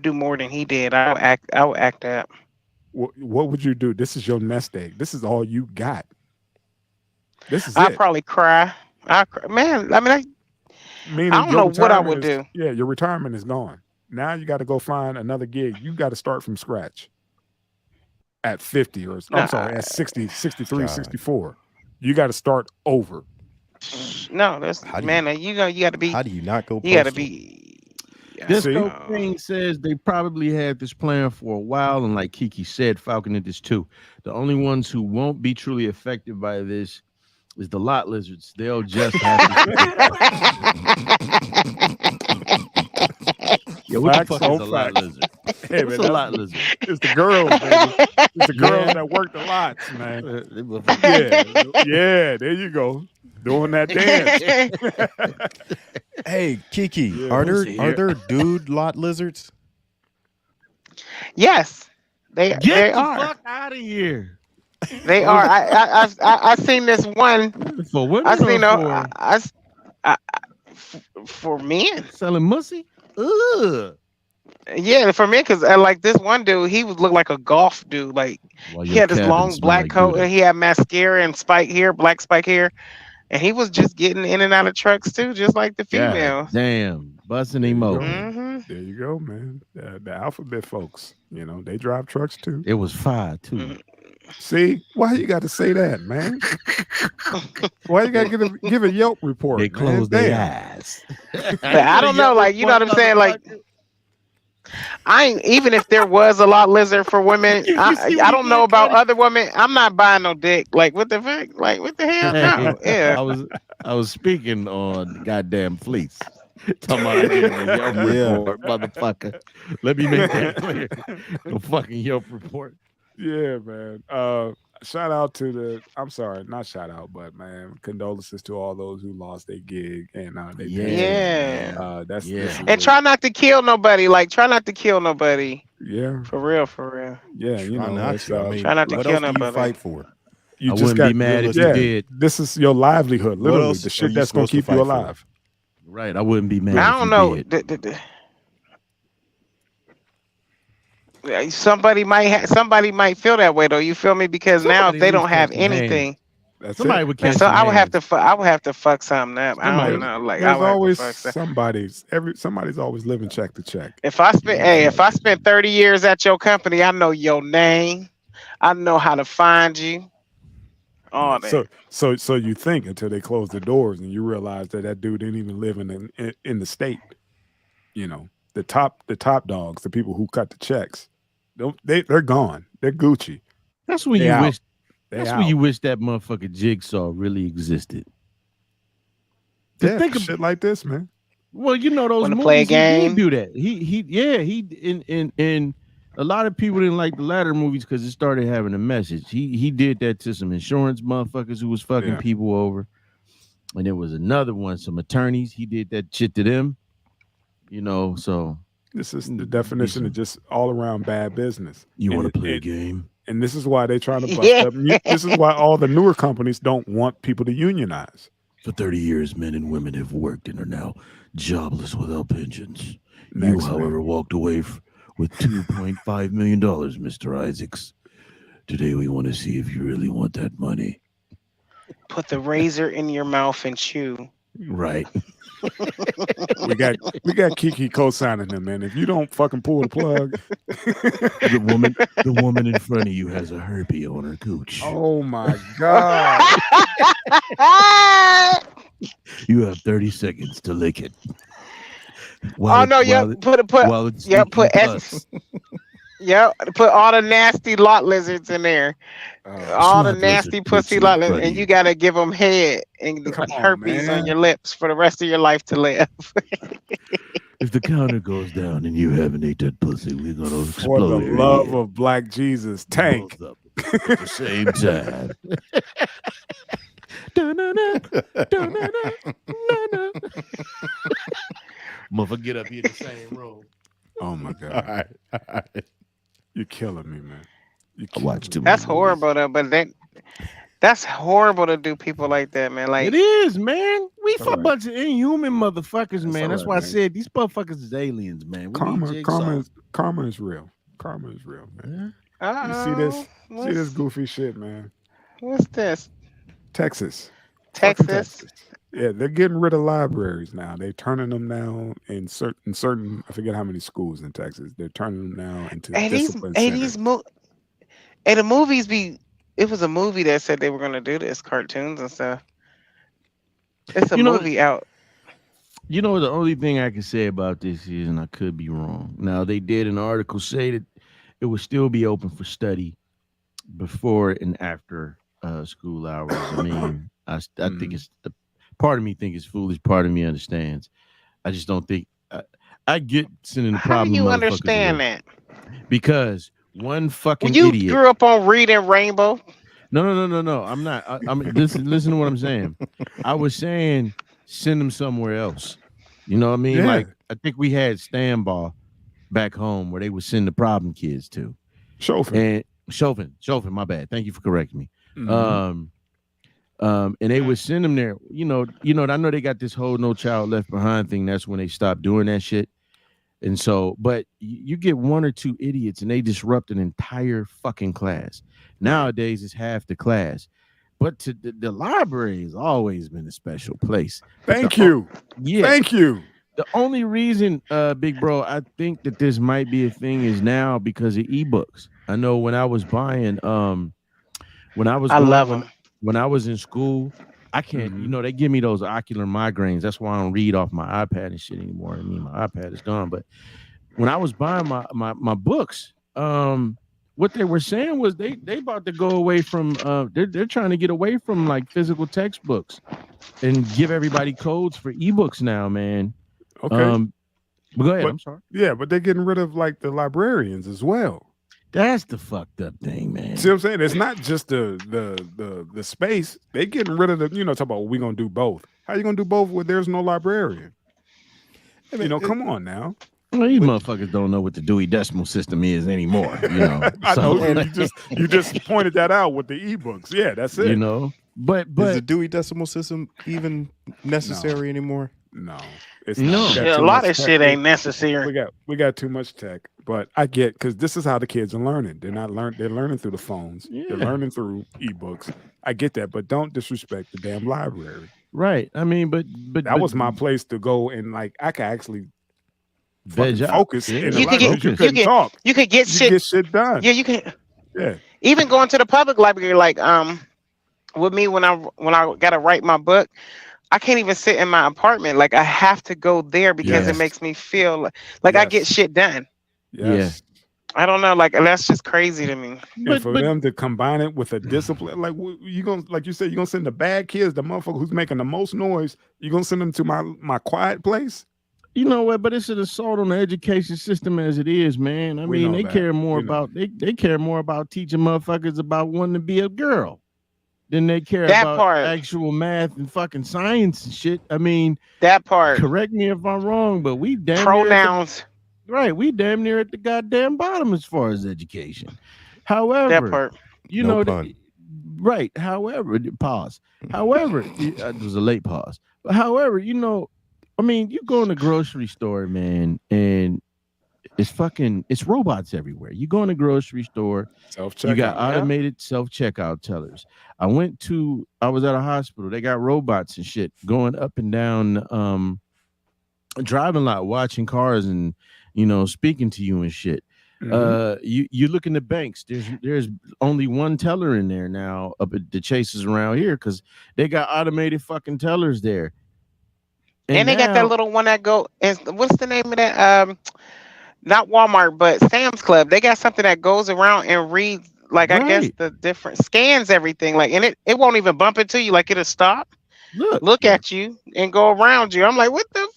do more than he did. I would act up. What would you do? This is your nest egg. This is all you got. This is I'd probably cry. Man, I mean, I don't know what I would do. Yeah, your retirement is gone. Now you got to go find another gig. You got to start from scratch at 50 at 60, 63, 64. You got to start over. No, that's you got to be. How do you not go? You got to be. Disco King says they probably had this plan for a while, and like Kiki said, Falcon did this too. The only ones who won't be truly affected by this is the lot lizards. They'll just have to. Yeah, what the fuck is a lot lizard? Hey, What's a lot lizard? It's the girls, baby. It's the girls that work the lots, man. Yeah, there you go. Doing that dance. Hey, Kiki, are there dude lot lizards? Yes, they Get the are. fuck out of here. They are. I seen this one. For women, I seen for for men selling mussy. Ugh. Yeah, for men, because like this one dude, he would look like a golf dude. Like he had this long black coat, and he had mascara and black spike hair, and he was just getting in and out of trucks too, just like the females. Damn, busting him open. Mm-hmm. There you go, man. The alphabet folks, they drive trucks too. It was fire too. See, why you got to say that, man? Why you got to give a Yelp report? They close their eyes. I don't know, like you know what I'm saying, like. I ain't, even if there was a lot lizard for women, I don't know about other women. I'm not buying no dick. Like what the fuck? Like what the hell? No. Yeah. I was speaking on goddamn fleece. Talking about getting a Yelp report, motherfucker. Let me make that clear. The fucking Yelp report. Yeah, man. Shout out to I'm sorry, not shout out, but man, condolences to all those who lost their gig and they that's and try not to kill nobody. Like try not to kill nobody. Yeah, for real. Yeah, you know, try not to what kill else nobody. do you fight for? You I just wouldn't be mad if you did. This is your livelihood, literally the shit that's gonna keep you alive. Right, I wouldn't be mad. I don't know. Somebody might feel that way though. You feel me? Because now if they don't have anything, somebody would catch. So I would have to fuck something up. I don't know. Like there's I would always have to fuck somebody's always living check to check. If I spent 30 years at your company, I know your name. I know how to find you. All that. So you think until they close the doors and you realize that dude didn't even live in the state. You know, the top dogs, the people who cut the checks. They're gone. They're Gucci. That's when you wish. That's when you wish that motherfucker Jigsaw really existed. Think of shit like this, man. Well, you know those movies. Play a game. He did do that. He in a lot of people didn't like the latter movies because it started having a message. He did that to some insurance motherfuckers who was fucking people over, and there was another one, some attorneys. He did that shit to them. You know, so. This is the definition of just all around bad business. You want to play a game? And this is why they're trying to bust up. This is why all the newer companies don't want people to unionize. For 30 years, men and women have worked and are now jobless without pensions. You, however, walked away with $2.5 million, Mr. Isaacs. Today, we want to see if you really want that money. Put the razor in your mouth and chew. Right. we got Kiki co-signing him, man. If you don't fucking pull the plug, the woman in front of you has a herpes on her cooch. Oh my god! You have 30 seconds to lick it. Put all the nasty lot lizards in there. All the nasty pussy lot lizards, and you gotta give them head and herpes on your lips for the rest of your life to live. If the counter goes down and you haven't ate that pussy, we're gonna explode. For the love of Black Jesus, Tank. At the same time. Motherfucker, get up here in the same room. Oh my god! All right. You're killing me, man. I watched too many That's horrible, though. But that's horrible to do people like that, man. Like it is, man. We for a bunch of inhuman motherfuckers, man. That's why I said these motherfuckers is aliens, man. Karma is real. Karma is real, man. You see this goofy shit, man. What's this? Texas. Yeah, they're getting rid of libraries now. They're turning them now in certain. I forget how many schools in Texas. They're turning them now into discipline centers. And the movies it was a movie that said they were going to do this, cartoons and stuff. It's a movie out. You know, the only thing I can say about this is, and I could be wrong. Now, they did an article say that it would still be open for study before and after school hours. I mean, I think it's part of me think it's foolish. Part of me understands. I just don't think I get sending the problem. How do you understand that? Because one fucking you idiot grew up on Reading Rainbow. No. I'm not. Listen to what I'm saying. I was saying send them somewhere else. You know what I mean? Yeah. Like I think we had Stanbaugh back home where they would send the problem kids to. Chauvin, my bad. Thank you for correcting me. Mm-hmm. And they would send them there. You know, I know they got this whole No Child Left Behind thing. That's when they stopped doing that shit. And so, but you get one or two idiots and they disrupt an entire fucking class. Nowadays, it's half the class. But to the library has always been a special place. Thank you. Yeah. Thank you. The only reason, big bro, I think that this might be a thing is now because of ebooks. I know when I was buying When I was I going, love them. when I was in school, I can't. You know, they give me those ocular migraines. That's why I don't read off my iPad and shit anymore. I mean, my iPad is gone. But when I was buying my books, what they were saying was they about to go away from. They're trying to get away from like physical textbooks and give everybody codes for ebooks now, man. Okay. But go ahead. But, I'm sorry. Yeah, but they're getting rid of like the librarians as well. That's the fucked up thing, man. See what I'm saying? It's not just the space. They getting rid of the, talk about we're gonna do both. How you gonna do both when there's no librarian? I mean, come on now. Well, these motherfuckers don't know what the Dewey Decimal System is anymore. You know, I know you just pointed that out with the ebooks. Yeah, that's it. You know, but is the Dewey Decimal System even necessary anymore? No, it's no. not. Yeah, a lot of shit ain't necessary. We got too much tech, but I get because this is how the kids are learning. They're learning through the phones. Yeah. They're learning through ebooks. I get that, but don't disrespect the damn library. Right. I mean, but that was my place to go and like I could actually focus. Yeah. In the you could get shit done. Yeah, you can. Yeah. Even going to the public library, like with me when I gotta write my book, I can't even sit in my apartment. Like I have to go there because it makes me feel like I get shit done. Yes. I don't know, like that's just crazy to me. And for them to combine it with a discipline, like you gonna, like you said, you're gonna send the bad kids, the motherfucker who's making the most noise, you're gonna send them to my quiet place. You know what? But it's an assault on the education system as it is, man. I mean, they care more about they care more about teaching motherfuckers about wanting to be a girl than they care about actual math and fucking science and shit. I mean, that part. Correct me if I'm wrong, but we damn pronouns. We damn near at the goddamn bottom as far as education. However, that part. You know, right. However, pause. However, it was a late pause. But however, you know, I mean, you go in the grocery store, man, and it's robots everywhere. You go in the grocery store, you got automated self-checkout tellers. I was at a hospital. They got robots and shit going up and down driving lot, watching cars and, you know, speaking to you and shit. You look in the banks, there's only one teller in there now up at the Chases around here because they got automated fucking tellers there. And they got that little one that go, and what's the name of that? Not Walmart, but Sam's Club. They got something that goes around and reads, like, I guess the different scans everything, like, and it won't even bump into you, like it'll stop, look at you, and go around you. I'm like, what the fuck?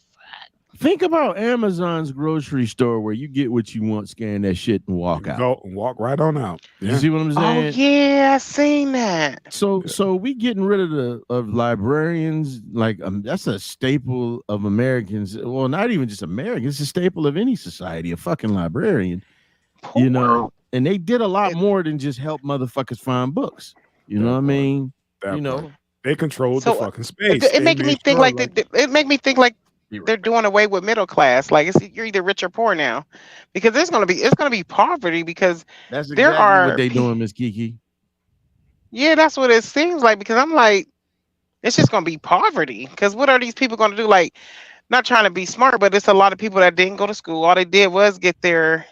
Think about Amazon's grocery store where you get what you want, scan that shit, and walk out. Go and walk right on out. You see what I'm saying? Oh yeah, I seen that. So we getting rid of librarians. Like that's a staple of Americans. Well, not even just Americans. It's a staple of any society. A fucking librarian. You know, and they did a lot more than just help motherfuckers find books. You know what I mean? You know, they control the fucking space. It make me think like it make me think like they're doing away with middle class. Like you're either rich or poor now, because it's gonna be poverty because that's exactly what they doing, Miss Kiki. Yeah, that's what it seems like, because I'm like, it's just gonna be poverty. Because what are these people gonna do? Like, not trying to be smart, but it's a lot of people that didn't go to school. All they did was get their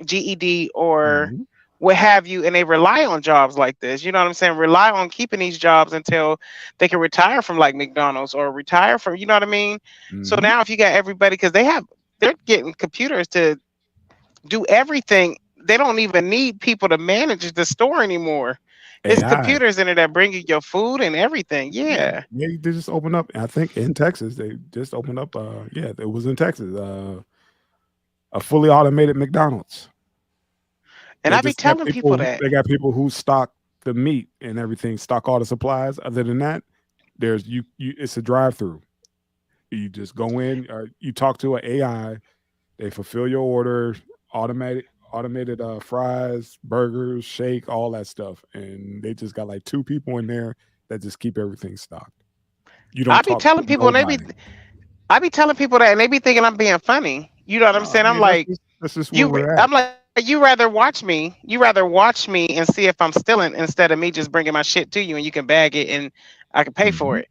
GED or what have you, and they rely on jobs like this. You know what I'm saying? Rely on keeping these jobs until they can retire from like McDonald's or retire from, you know what I mean? So now if you got everybody, because they're getting computers to do everything. They don't even need people to manage the store anymore. It's computers in it that bring you your food and everything. Yeah. Yeah, they just opened up. I think in Texas, they just opened up. It was in Texas. A fully automated McDonald's. And I be telling people that they got people who stock the meat and everything, stock all the supplies. Other than that, there's you. It's a drive-through. You just go in. You talk to an AI. They fulfill your order. Automated fries, burgers, shake, all that stuff, and they just got like 2 people in there that just keep everything stocked. You don't. I be telling people, and I be telling people that, and they be thinking I'm being funny. You know what I'm saying? I'm like, this is where we're at. I'm like, you rather watch me and see if I'm stealing instead of me just bringing my shit to you and you can bag it and I can pay for it.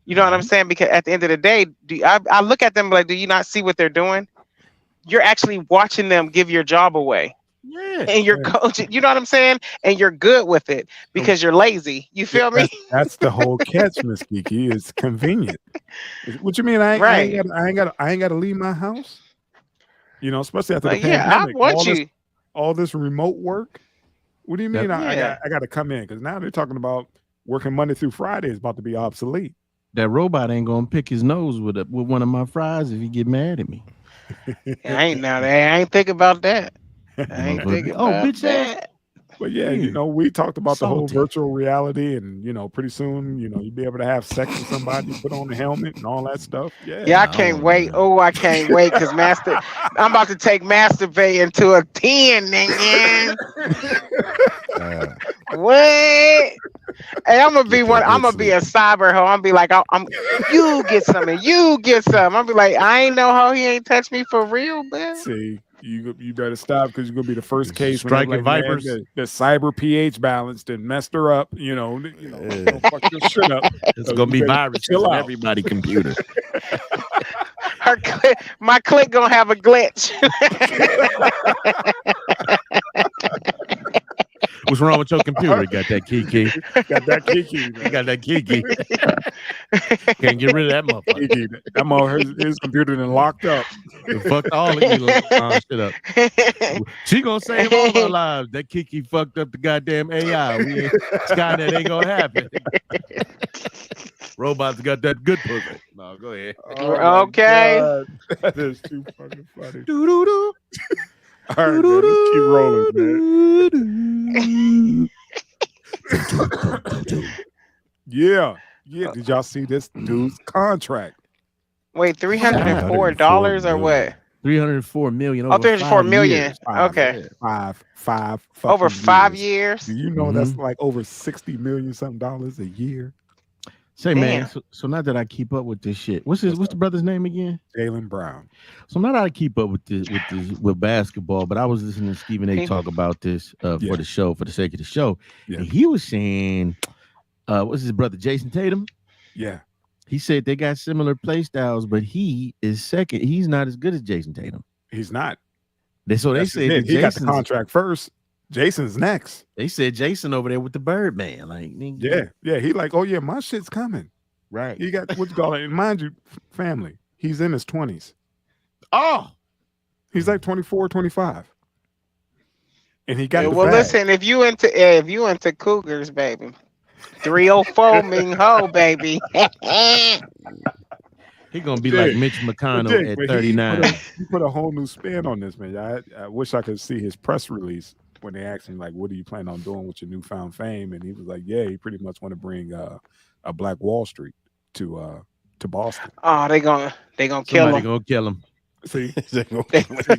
You know what I'm saying? Because at the end of the day, I look at them like, do you not see what they're doing? You're actually watching them give your job away. Yeah. and you're coaching. You know what I'm saying? And you're good with it because you're lazy. You feel me? That's the whole catch, Miss Kiki. It's convenient. What you mean? I Right. ain't got to leave my house. You know, especially after the But yeah, I pandemic, want you. all this remote work. What do you mean? Yeah. I got to come in because now they're talking about working Monday through Friday is about to be obsolete. That robot ain't gonna pick his nose with one of my fries if he get mad at me. I ain't think about that. I ain't thinking about bitch ass. that. But yeah, you Weird. know, we talked about the whole Salty. virtual reality, and you know, pretty soon, you know, you'll be able to have sex with somebody, put on the helmet and all that stuff. Yeah, Yeah, I No, can't no, wait. no. Oh, I can't wait because I'm about to take masturbating to a 10, nigga. What? Hey, I'm gonna be one. I'm gonna be a cyber hoe. I'm gonna be like, you get some and you get some. I'm gonna be like, I ain't know how he ain't touched me for real, man. see, you better stop because you're gonna be the first case when Striking like, vipers. Man, the cyber pH balanced and messed her up. You know, fuck your shit up. It's So gonna you be better viruses chill on out. everybody's computer. My click gonna have a glitch. What's wrong with your computer? Got that key. Got that Kiki. You got that key. Can't get rid of that motherfucker. Kiki. That mother, his computer then locked up. It fucked all of you shit up. She gonna save all our lives. That Kiki fucked up the goddamn AI. Skynet ain't gonna happen. Robots got that good pussy. No, go ahead. Oh Okay. God. That is too fucking funny. Doo-doo-doo. All right, man. Let's keep rolling, man. Yeah. Did y'all see this dude's contract? Wait, $304 or what? 304 million. Oh, Over 304 5 million. years. Okay. Five. Over fucking 5 years. years. Do you know that's like over $60 million something dollars a year? Say, man, Damn. so not that I keep up with this shit. What's the brother's name again? Jaylen Brown. So not that I keep up with basketball, but I was listening to Stephen A. talk about this for the show, for the sake of the show. Yeah. And he was saying, what's his brother, Jason Tatum? Yeah. He said they got similar play styles, but he is second. He's not as good as Jason Tatum. He's not. They say that he got the contract first. Jason's next. They said Jason over there with the Birdman. Like, nigga. Yeah. He like, oh yeah, my shit's coming. Right. He got what you call it. And mind you, family, he's in his 20s. Oh, he's like 24, 25. And he got well, listen, if you into Cougars, baby. 304 Ming Ho, baby. He gonna be like Mitch McConnell at 39. He put a whole new spin on this, man. I wish I could see his press release when they asked him, like, what do you plan on doing with your newfound fame? And he was like, yeah, he pretty much want to bring a Black Wall Street to Boston. Oh, they gonna kill him. Somebody gonna kill him. See,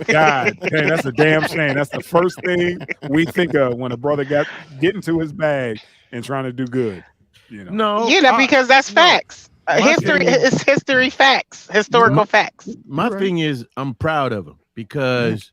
God, dang, that's a damn shame. That's the first thing we think of when a brother get into his bag and trying to do good. You know, because that's facts. History is history facts, historical facts. My thing is, I'm proud of him because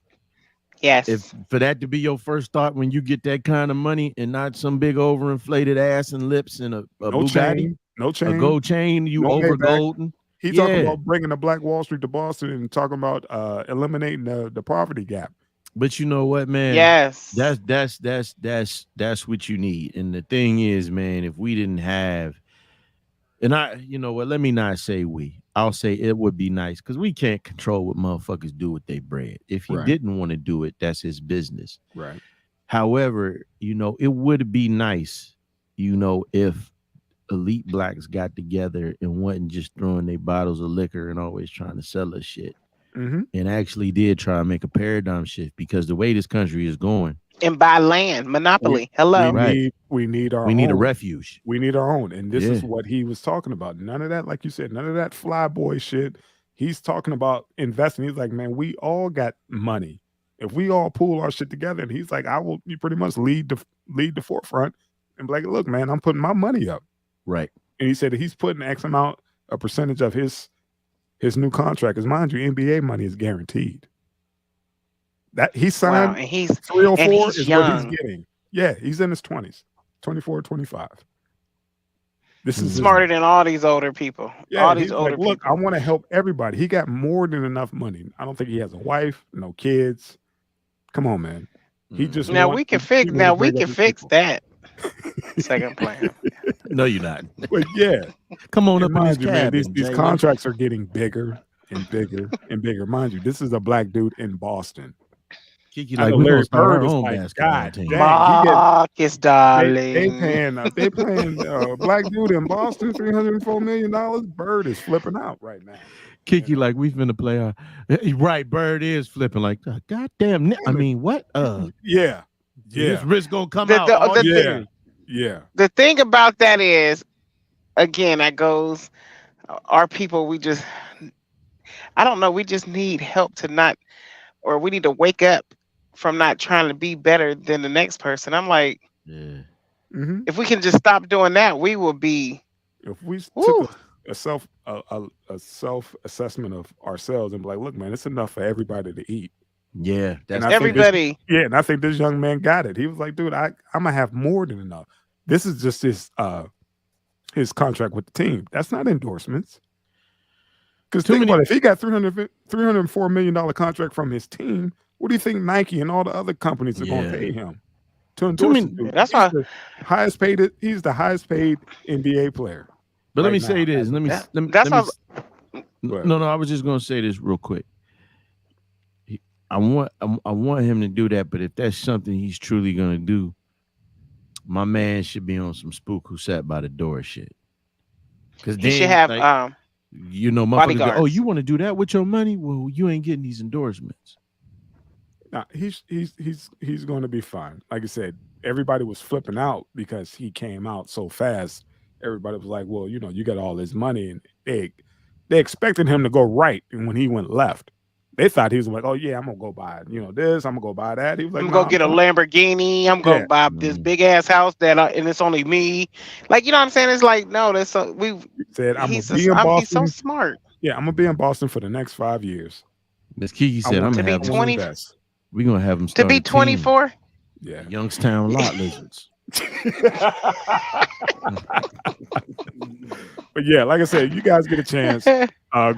if for that to be your first thought when you get that kind of money and not some big overinflated ass and lips and a Bugatti, a gold chain, you over golden. He talking about bringing the Black Wall Street to Boston and talking about eliminating the poverty gap. But you know what, man? Yes, that's what you need. And the thing is, man, if we didn't have, and you know what? Let me not say we. I'll say it would be nice because we can't control what motherfuckers do with their bread. If he didn't want to do it, that's his business. Right. However, you know, it would be nice, you know, if elite blacks got together and wasn't just throwing their bottles of liquor and always trying to sell us shit. And actually did try and make a paradigm shift because the way this country is going. And buy land, monopoly. We need our own. We need a refuge. We need our own. And this is what he was talking about. None of that, like you said, none of that fly boy shit. He's talking about investing. He's like, man, we all got money. If we all pool our shit together, and he's like, you pretty much lead the forefront and be like, look, man, I'm putting my money up. Right. And he said he's putting X amount, a percentage of his new contract. Because mind you, NBA money is guaranteed. That he signed, and he's 304 is young. what he's getting. Yeah, he's in his 20s, 24, 25. This is smarter than all these older people. Yeah, all these older people. Look, I want to help everybody. He got more than enough money. I don't think he has a wife, no kids. Come on, man. He just Now wants we can people fix. to Now we bring up can his fix people. that. Second plan. No, you're not. But yeah, Come on and up in this mind you, man, cabin, these Jaylen. contracts are getting bigger and bigger and bigger. Mind you, this is a black dude in Boston. Kiki, I like know we're gonna Larry start Bird our is own like, basketball God team. dang, Marcus, they darling. paying black dude in Boston $304 million. Bird is flipping out right now. Kiki, like we finna play our right. Bird is flipping like God damn. I mean, what? Yeah, His wrist gonna come The- out the- all the- year. yeah. The thing about that is, again, that goes. Our people, I don't know. We just need help to not, or we need to wake up from not trying to be better than the next person. I'm like, Yeah. Mm-hmm. if we can just stop doing that, we will be. If we Woo. took a self assessment of ourselves and be like, look, man, it's enough for everybody to eat. Yeah, And that's I think Everybody. and I think this young man got it. He was like, dude, I'm gonna have more than enough. This is just his contract with the team. That's not endorsements. Because think about it, if he got $304 million contract from his team, what do you think Nike and all the other companies are going to pay him to endorse him? That's why. He's the highest paid NBA player. But let right me now. say this. No. I was just gonna say this real quick. I want him to do that, but if that's something he's truly gonna do, my man should be on some spook who sat by the door shit. Because He should have motherfuckers bodyguards. go, oh, you want to do that with your money? Well, you ain't getting these endorsements. Nah, he's going to be fine. Like I said, everybody was flipping out because he came out so fast. Everybody was like, well, you got all this money, and they expected him to go right, and when he went left, they thought he was like, oh yeah, I'm gonna go buy this, I'm gonna go buy that. He was like, I'm gonna go get a Lamborghini. I'm gonna buy this big ass house and it's only me. Like, you know what I'm saying? It's like, no, that's we said I'm he's gonna be in Boston. He's so smart. Yeah, I'm gonna be in Boston for the next 5 years. Miss Kiki said, I'm to gonna be have 20. We're gonna have him To start be a team. 24. Yeah, Youngstown Lot Lizards. But yeah, like I said, you guys get a chance.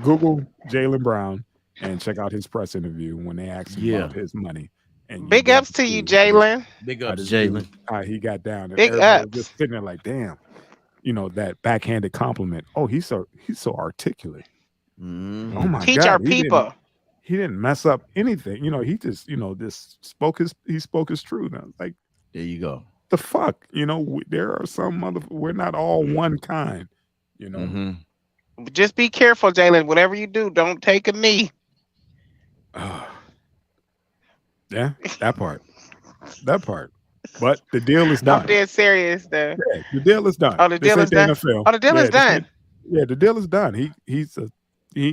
Google Jaylen Brown and check out his press interview when they asked him about his money. And Big ups to you, Jaylen. Big ups, Jaylen. He got down. And Big everybody ups. just sitting there like, damn, that backhanded compliment. Oh, he's so articulate. Mm-hmm. Oh my Teach God, our people. He didn't mess up anything. He just, spoke his truth. Like, there you go. The fuck, there are some we're not all one kind, Mm-hmm. Just be careful, Jaylen. Whatever you do, don't take a knee. Yeah, that part. But the deal is done. I'm dead serious, though. Yeah, the deal is done. Oh, the deal is done. NFL. Oh, the deal is done. The deal is done. He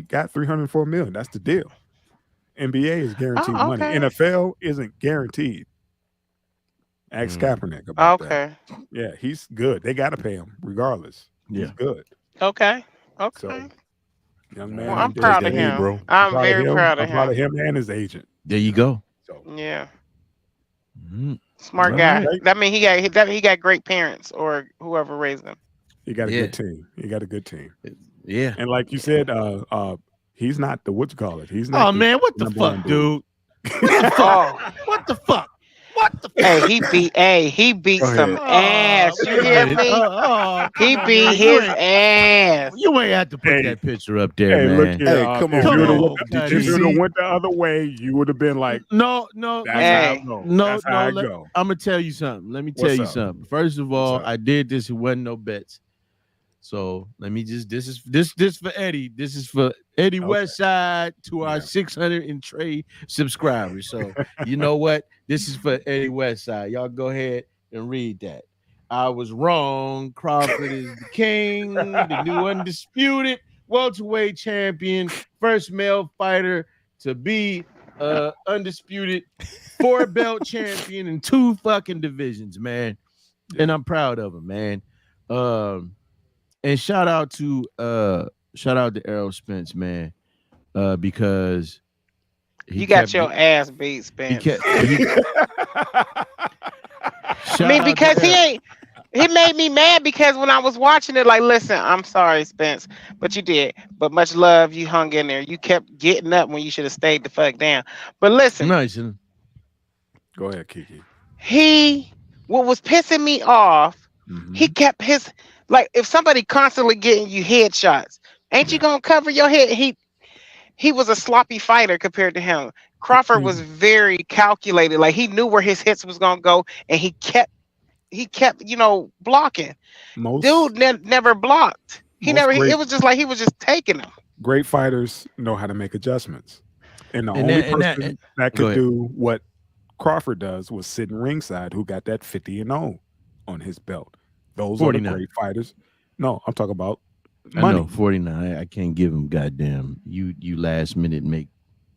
got $304 million. That's the deal. NBA is guaranteed money. NFL isn't guaranteed. Ask Kaepernick about that. Yeah, he's good. They got to pay him regardless. Yeah. He's good. Okay. So, young man. Well, I'm proud of him, bro. I'm very proud of him. I'm proud of him and his agent. There you go. So, yeah. Mm-hmm. Smart guy. Right. That mean he got great parents or whoever raised him. He got a good team. Yeah. And like you said, he's not the what you call it. He's not. Oh man, what the fuck, dude? What the fuck? What the fuck? What the fuck? Hey, he beat some ass. You hear me? He beat his ass. You ain't have to put that picture up there, man. Look here, come if on. you would have went the other way, you would have been like, no. That's how I go. I'm gonna tell you something. Let me tell you something. First of all, I did this. It wasn't no bets. So let me just this for Eddie. This is for Eddie Westside to our 600 and trade subscribers. So you know what? This is for Eddie Westside. Y'all go ahead and read that. I was wrong. Crawford is the king, the new undisputed welterweight champion, first male fighter to be undisputed 4-belt champion in 2 fucking divisions, man. And I'm proud of him, man. And shout out to Errol Spence, man, because you got your ass beat, Spence. Because he made me mad because when I was watching it, like, listen, I'm sorry, Spence, but you did. But much love, you hung in there. You kept getting up when you should have stayed the fuck down. But listen, nice. Go ahead, Kiki. What was pissing me off, he Mm-hmm. kept his, like, if somebody constantly getting you headshots, ain't you Yeah. gonna cover your head? He was a sloppy fighter compared to him. Crawford was very calculated. Like he knew where his hits was gonna go, and he kept blocking. Most Dude never blocked. He most never. great It was just like he was just taking them. great fighters know how to make adjustments. And the And only that and that. person that Go could ahead. do what Crawford does was sitting ringside, who got that 50-0 on his belt. Those are the 49. great fighters. No, I'm talking about I know money. 49. I can't give him goddamn. You last minute make.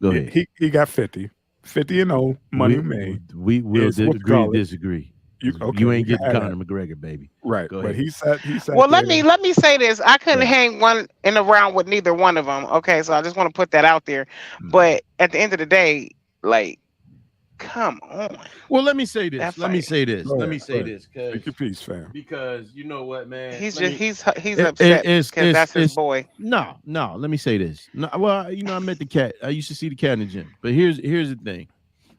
Go He, ahead. he got 50-0 money We made. we will Is what you agree to call it. disagree. You 'Cause okay? you We ain't can getting have that. Conor McGregor, baby. Right, Go but ahead. he sat Well, let there. me say this. I couldn't Right. hang one in a round with neither one of them. Okay, so I just want to put that out there. But at the end of the day, like, come on, Well, let me say that this. Let me fight. say this. Go Let ahead, me go say ahead. this, Make your peace, fam. because you know what, man. He's Let just me. he's It, upset it's because that's his it's boy. no. Let me say this. No, well, I met the cat. I used to see the cat in the gym. But here's the thing.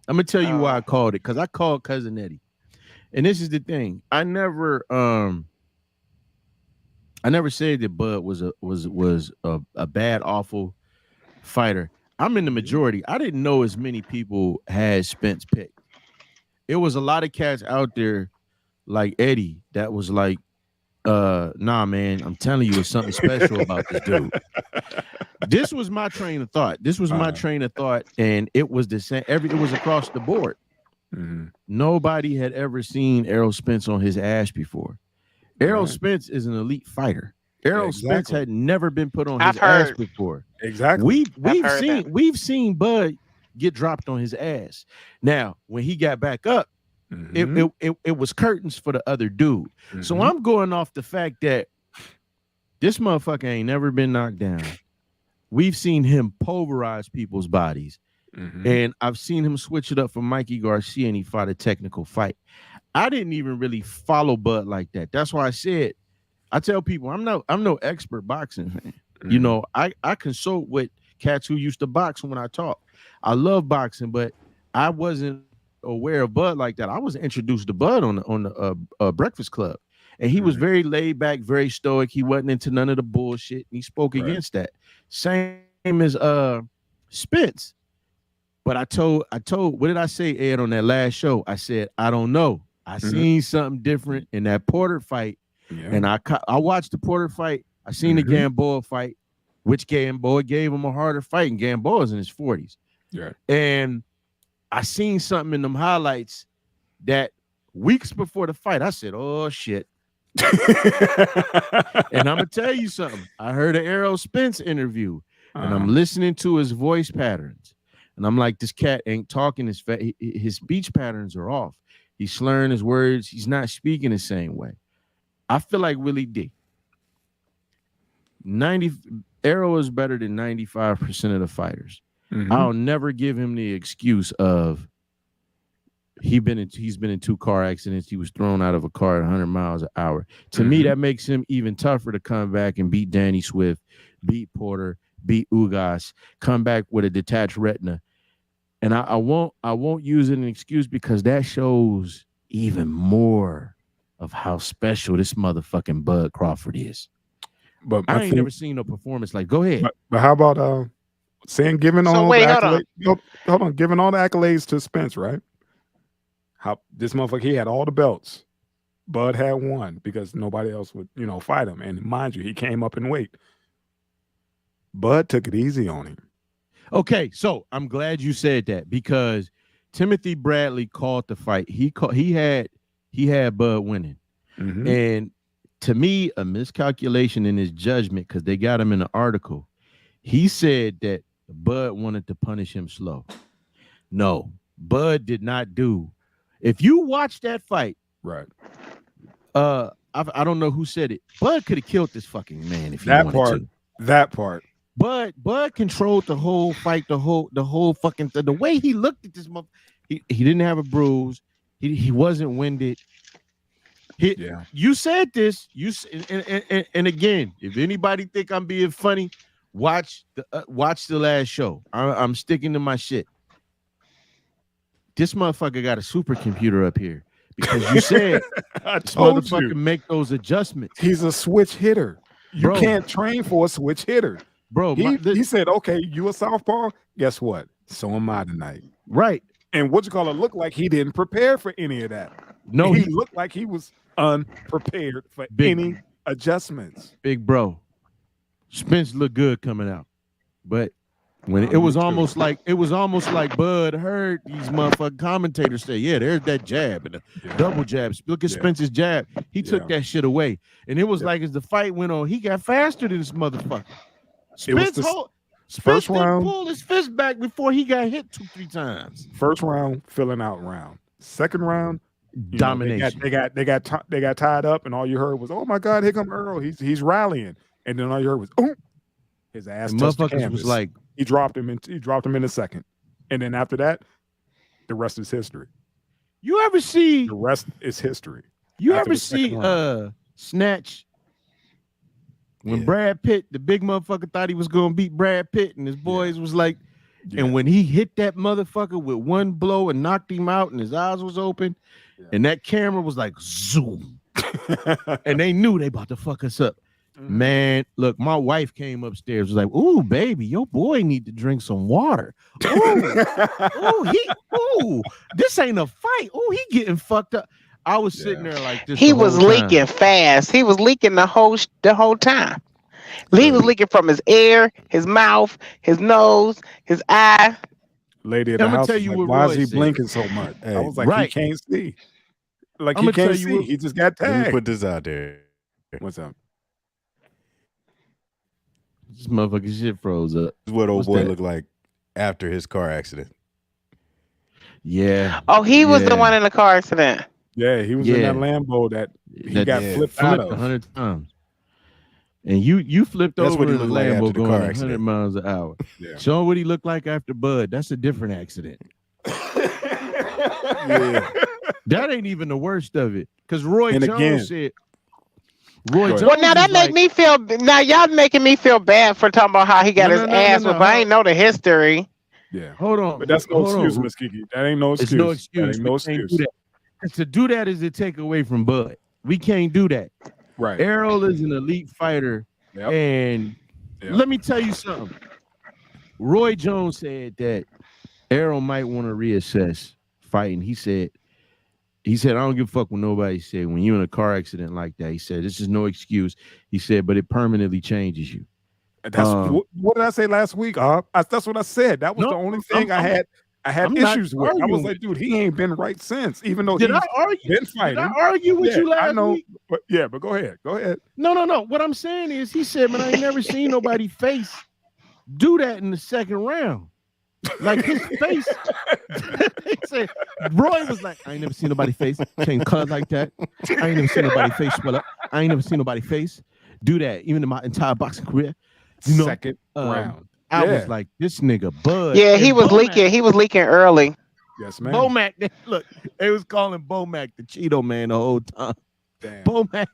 I'm gonna tell you why I Oh, called it, because I called Cousin Eddie, and this is the thing. I never said that Bud was a bad, awful fighter. I'm in the majority. I didn't know as many people had Spence picked. It was a lot of cats out there like Eddie that was like, nah, man, I'm telling you, it's something special about this dude. This was my train of thought. And it was the same. It was across the board. Mhm. Nobody had ever seen Errol Spence on his ass before. Errol Right. Spence is an elite fighter. Errol Spence Exactly. had never been put on I've his ass heard. before. Exactly. I've heard that. We've seen Bud get dropped on his ass. Now, when he got back up, Mhm. it was curtains for the other dude. So Mhm. I'm going off the fact that this motherfucker ain't never been knocked down. We've seen him pulverize people's bodies. Mhm. And I've seen him switch it up for Mikey Garcia, and he fought a technical fight. I didn't even really follow Bud like that. That's why I tell people I'm no expert boxing fan. You Mhm. know, I consult with cats who used to box when I talk. I love boxing, but I wasn't aware of Bud like that. I was introduced to Bud on the Breakfast Club, and he was Mhm. very laid back, very stoic. He wasn't into none of the bullshit, and he spoke Right. against that. Same as Spence. But I told what did I say, Ed, on that last show? I said, I don't know. I Mhm. seen something different in that Porter fight, Yeah. and I watched the Porter fight. I seen the Mhm. Gamboa fight, which Gamboa gave him a harder fight, and Gamboa's in his 40s. Yeah. And I seen something in them highlights that weeks before the fight, I said, oh shit. And I'm gonna tell you something. I heard an Errol Spence interview, and I'm listening to his voice patterns, and I'm like, this cat ain't talking. His speech patterns are off. He's slurring his words. He's not speaking the same way. I feel like Willie D. 90 Arrow is better than 95% of the fighters. Mhm. I'll never give him the excuse of he's been in 2 car accidents. He was thrown out of a car at 100 miles an hour. To me, Mhm. that makes him even tougher to come back and beat Danny Swift, beat Porter, beat Ugas, come back with a detached retina. And I won't use it as an excuse, because that shows even more of how special this motherfucking Bud Crawford is. But I my ain't thing, never seen no performance like. Go ahead. but how about saying giving So all the wait, hold on. accolades? Hold on, giving all the accolades to Spence, right? How this motherfucker, he had all the belts. Bud had one because nobody else would, fight him. And mind you, he came up in weight. Bud took it easy on him. Okay, so I'm glad you said that, because Timothy Bradley called the fight. He had Bud winning. Mhm. And to me, a miscalculation in his judgment, because they got him in the article. He said that Bud wanted to punish him slow. No, Bud did not do. If you watch that fight, Right. I don't know who said it. Bud could have killed this fucking man if he That wanted part. to. That part. Bud controlled the whole fight, the whole fucking thing. The way he looked at this mother, he didn't have a bruise. He wasn't winded. Yeah. You said this. And again, if anybody think I'm being funny, watch the last show. I'm sticking to my shit. this motherfucker got a supercomputer up here because you said I this told motherfucker you. make those adjustments. He's a switch hitter. You Bro. can't train for a switch hitter. Bro, He said, okay, you a southpaw? Guess what? So am I tonight. right. And what you call it looked like he didn't prepare for any of that. No, he looked like he was unprepared for any adjustments. Big bro. Spence looked good coming out. But when it was almost like Bud heard these motherfucking commentators say, yeah, there's that jab and a double jab. Look at Spence's jab. He took that shit away. And it was like as the fight went on, he got faster than this motherfucker. Spence first round, pulled his fist back before he got hit 2-3 times. First round, filling out round. Second round, domination. They got tied up, and all you heard was, "Oh my God, here come Earl! He's rallying!" And then all you heard was, "Oh!" His ass touched the canvas. Was like, he dropped him in a second, and then after that, the rest is history. You ever see the rest is history? You ever see Snatch? When Brad Pitt, the big motherfucker, thought he was gonna beat Brad Pitt, and his boys was like, and when he hit that motherfucker with one blow and knocked him out, and his eyes was open, and that camera was like zoom, and they knew they about to fuck us up. Man, look, my wife came upstairs, was like, "Ooh, baby, your boy need to drink some water. Ooh, this ain't a fight. Ooh, he getting fucked up." I was sitting there like this. He was leaking fast. He was leaking the whole time. He was leaking from his ear, his mouth, his nose, his eye. Lady at the house, why is he blinking so much? I was like, he can't see. Like he can't see. He just got tagged. Let me put this out there. What's up? This motherfucking shit froze up. This is what old boy looked like after his car accident. Yeah. Oh, he was the one in the car accident. Yeah, he was in that Lambo that he got flipped out of 100 times. And you flipped That's over what he in the looked like Lambo after the going car 100 accident. miles an hour. Yeah. Show him what he looked like after Bud. That's a different accident. That ain't even the worst of it. Because Roy Jones said, Jones. Well, now that make me feel. Now y'all making me feel bad for talking about how he got his ass whipped. I ain't know the history. Yeah, hold on, but that's no excuse, Miss Kiki. That ain't no excuse. It's no excuse. That ain't no excuse. To do that is to take away from Bud. We can't do that. Right. Errol is an elite fighter, and let me tell you something. Roy Jones said that Errol might want to reassess fighting. He said, I don't give a fuck what nobody said. When you're in a car accident like that, he said, this is no excuse. He said, but it permanently changes you. That's what did I say last week? That's what I said. That was the only thing I had issues with. I was like, dude, he ain't been right since, even though he's been fighting. Did I argue with you last week? But but go ahead. No. What I'm saying is, he said, man, I ain't never seen nobody face do that in the second round. Like his face. He said, Roy was like, I ain't never seen nobody face change color like that. I ain't never seen nobody face swell up. I ain't never seen nobody face do that, even in my entire boxing career. You know, second round. I was like, this nigga Bud. Yeah, he was leaking. He was leaking early. Yes, man. Bomac, look, they was calling Bomac the Cheeto man the whole time. Damn. Bomac,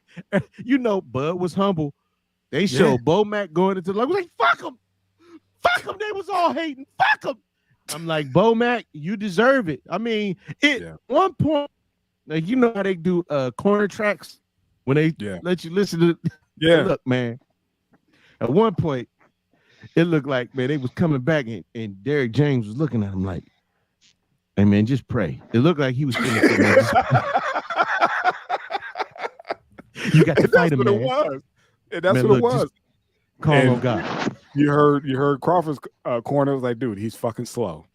you know, Bud was humble. They showed Bomac going into the like, fuck him. Fuck him. They was all hating. Fuck him. I'm like, Bomac, you deserve it. I mean, one point, like, you know how they do corner tracks when they let you listen to look, man. At one point, it looked like, man, they was coming back and Derek James was looking at him like, hey, man, just pray. It looked like he was feeling you got to fight him, man. That's what it was. Call on God. You heard Crawford's corner was like, dude, he's fucking slow.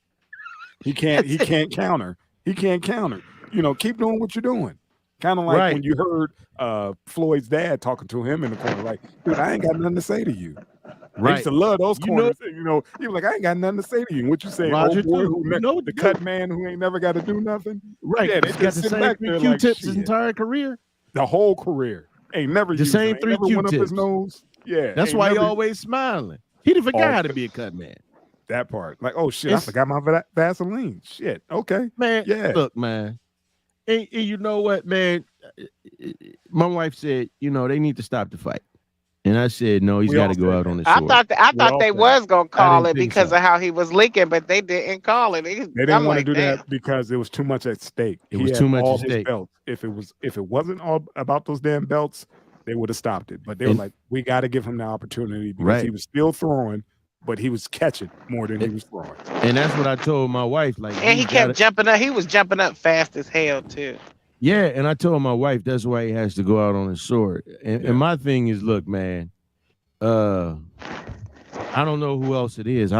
He can't counter. He can't counter. You know, keep doing what you're doing. Kind of like when you heard Floyd's dad talking to him in the corner, like, dude, I ain't got nothing to say to you. I used to love those corners. He was like, I ain't got nothing to say to you. And what you say, Roger, old boy, the cut man who ain't never got to do nothing. Right. Yeah, they got the same 3 Q-tips his entire career. The whole career. Ain't never the same 3 Q-tips. Went up his nose. Yeah. That's why he always smiling. He didn't forget how to be a cut man. That part. Like, oh shit, I forgot my Vaseline. Shit. Okay. Man, look, man. And you know what, man? My wife said, you know, they need to stop the fight. And I said, no, he's We got all to go said out that. on the I sword. thought they said was gonna I call didn't it think because so. of how he was leaking, but they didn't call it. They didn't I'm want to like, do damn. that because it was too much at stake. It He was had too much all at his stake. belts. If it wasn't all about those damn belts, they would have stopped it. But they were And- like, we got to give him the opportunity because Right. he was still throwing, but he was catching more than he was throwing. And that's what I told my wife. Like, And he he's kept gotta, jumping up. He was jumping up fast as hell too. yeah. And I told my wife that's why he has to go out on his sword. And, Yeah. and my thing is, look, man, I don't know who else it is.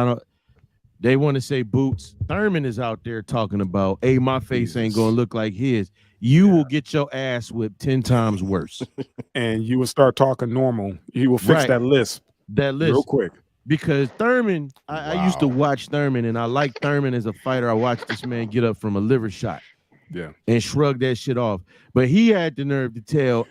They want to say Boots. Thurman is out there talking about, hey, my face ain't gonna look like his. You will get your ass whipped 10 times worse. And you will start talking normal. He will fix Right. that lisp That real list. quick. Because Thurman, I used to watch Thurman, and I like Thurman as a fighter. I watched this man get up from a liver shot. Yeah. And shrug that shit off. But he had the nerve to tell,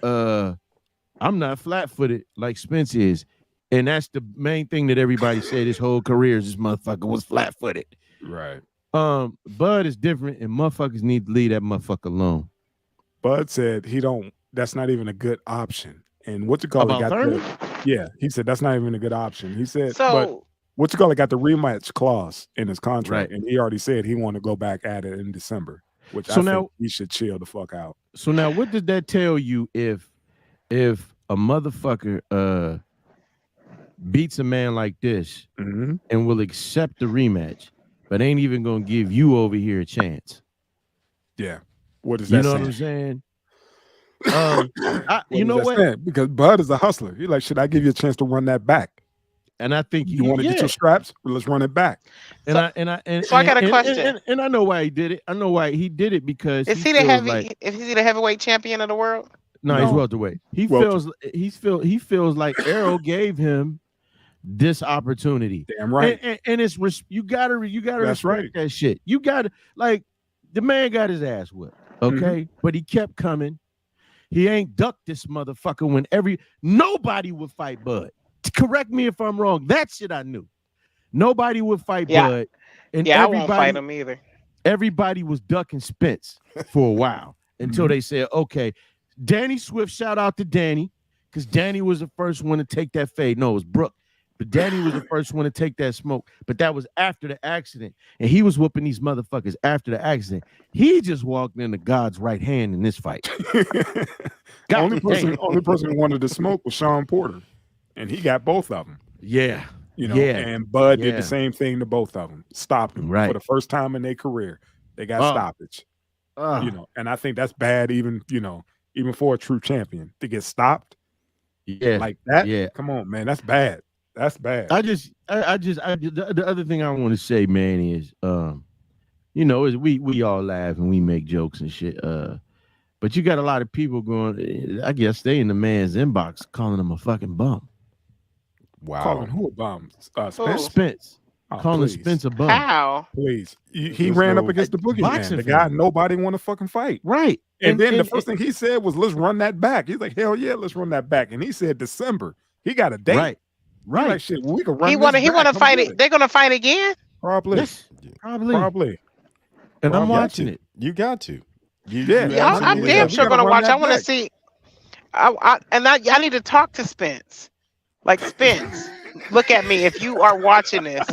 I'm not flat-footed like Spence is. And that's the main thing that everybody said his whole career is this motherfucker was flat-footed. Right. Bud is different, and motherfuckers need to leave that motherfucker alone. Bud said that's not even a good option. And what you call About it got Thurman? he said that's not even a good option. He said, but So what you call it got the rematch clause in his contract, Right. and he already said he wanted to go back at it in December, which So I now- think he should chill the fuck out. So now what does that tell you if a motherfucker beats a man like this Mm-hmm. and will accept the rematch, but ain't even gonna give you over here a chance? Yeah. What is You that know saying? what I'm saying? What You is know that what? saying? Because Bud is a hustler. He's like, should I give you a chance to run that back? And I think You want to get your straps? Well, let's run it back. So I got a question. And I know why he did it. I know why he did it because is he the feels heavy? like Is he the heavyweight champion of the world? no, he's No. welterweight. He Welter. feels like Arrow gave him this opportunity. Damn right. And it's you gotta That's respect right. that shit. You gotta like the man got his ass whipped, okay, but he kept coming. He ain't ducked this motherfucker when nobody would fight Bud. Correct me if I'm wrong. That shit I knew. Nobody would fight Bud, and I won't fight him either. everybody was ducking Spence for a while until they said, okay, Danny Swift, shout out to Danny, because Danny was the first one to take that fade. No, it was Brooke. But Danny was the first one to take that smoke. But that was after the accident. And he was whooping these motherfuckers after the accident. He just walked into God's right hand in this fight. Only person who wanted to smoke was Sean Porter. And he got both of them. Yeah. You know, Yeah. and Bud did Yeah. the same thing to both of them. Stopped them Right. for the first time in their career. They got stoppage. You know, and I think that's bad even for a true champion to get stopped like that. Yeah. Come on, man. That's bad. That's bad. The other thing I want to say, man, is is we all laugh and we make jokes and shit. But you got a lot of people going, I guess they in the man's inbox calling him a fucking bum. Wow. Calling who a bum? Spence? Spence. Oh, Calling please. Spence a bum. How? Please. He There's ran no up against the boogeyman. boxing The guy fan. nobody want to fucking fight. Right. And then the first thing he said was, let's run that back. He's like, hell yeah, let's run that back. And he said December. He got a date. Right. Right. Like, shit, we can run He want to fight it. They're gonna fight again. Probably. Yes, probably. And I'm You got watching to. it. You got to. Yeah, I'm damn sure gonna watch. I want to see. I need to talk to Spence. Like, Spence, look at me. If you are watching this,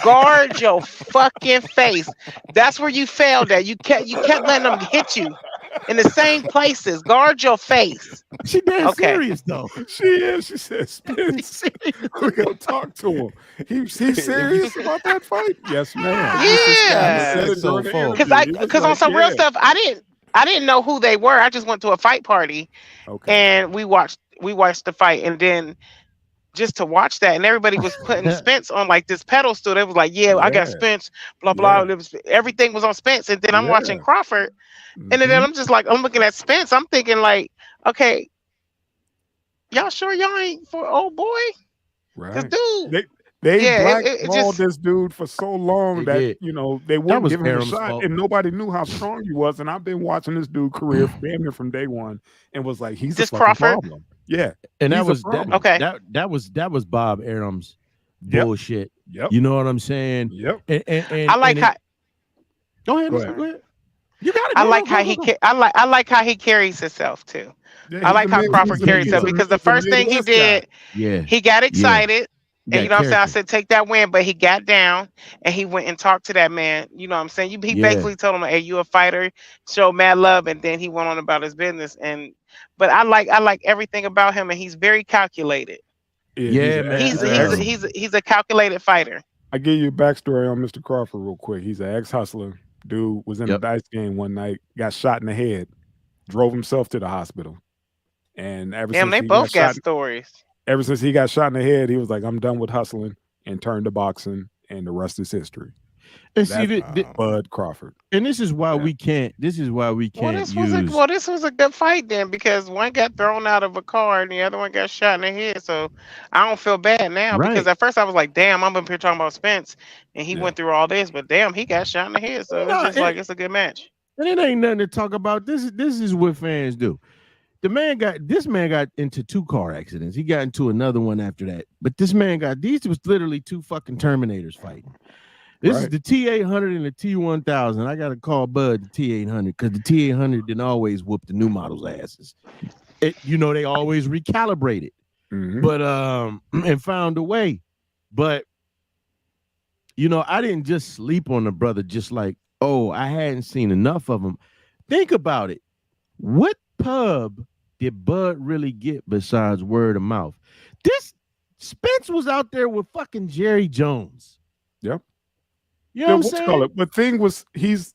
guard your fucking face. That's where you failed at. You kept letting them hit you in the same places. Guard your face. She damn serious though. She is. She says, Spence, we're gonna talk to him. He's serious about that fight? Yes, ma'am. Yeah. Because on some real stuff, I didn't know who they were. I just went to a fight party, and we watched the fight, and then just to watch that, and everybody was putting Spence on like this pedestal. They was like, "Yeah, I got Spence." Blah blah. Everything was on Spence, and then I'm watching Crawford, and then I'm just like, I'm looking at Spence. I'm thinking like, okay, y'all sure y'all ain't for old boy? This Right. dude. They it blackballed just- this dude for so long that they wouldn't was give him a Aram's shot, fault. and nobody knew how strong he was. And I've been watching this dude career damn near from day one, and was like, he's This a fucking Crawford? problem. Yeah, And that he's a was problem. Okay. that was Bob Aram's Yep. bullshit. Yep. You know what I'm saying? Yep. And I like how. Go ahead. Go Go ahead. You got it. I like how I like how he carries himself too. I like how Crawford carries himself because the first thing he did, he got excited. And you know what I'm saying? I said, take that win, but he got down and he went and talked to that man. You know what I'm saying? He basically told him, hey, you a fighter, show mad love, and then he went on about his business. But I like everything about him, and he's very calculated. Yeah, man. He's a calculated fighter. I give you a backstory on Mr. Crawford real quick. He's an ex-hustler. Dude was in a dice game one night, got shot in the head, drove himself to the hospital. And they both got stories. Ever since he got shot in the head, he was like, I'm done with hustling, and turned to boxing, and the rest is history. And see, Bud Crawford. And this is why we can't. This is why we can't this was a good fight then, because one got thrown out of a car and the other one got shot in the head. So I don't feel bad now because at first I was like, damn, I'm up here talking about Spence and he went through all this, but damn, he got shot in the head. So it's just like it's a good match. And it ain't nothing to talk about. This is what fans do. This man got into 2 car accidents. He got into another one after that. But this man these was literally 2 fucking Terminators fighting. This is the T800 and the T1000. I got to call Bud the T800 because the T800 didn't always whoop the new models' asses. They always recalibrated, but and found a way. But I didn't just sleep on the brother. Just like, I hadn't seen enough of him. Think about it. What pub did Bud really get besides word of mouth? This Spence was out there with fucking Jerry Jones. Yep. You know what I'm saying? The thing was, he's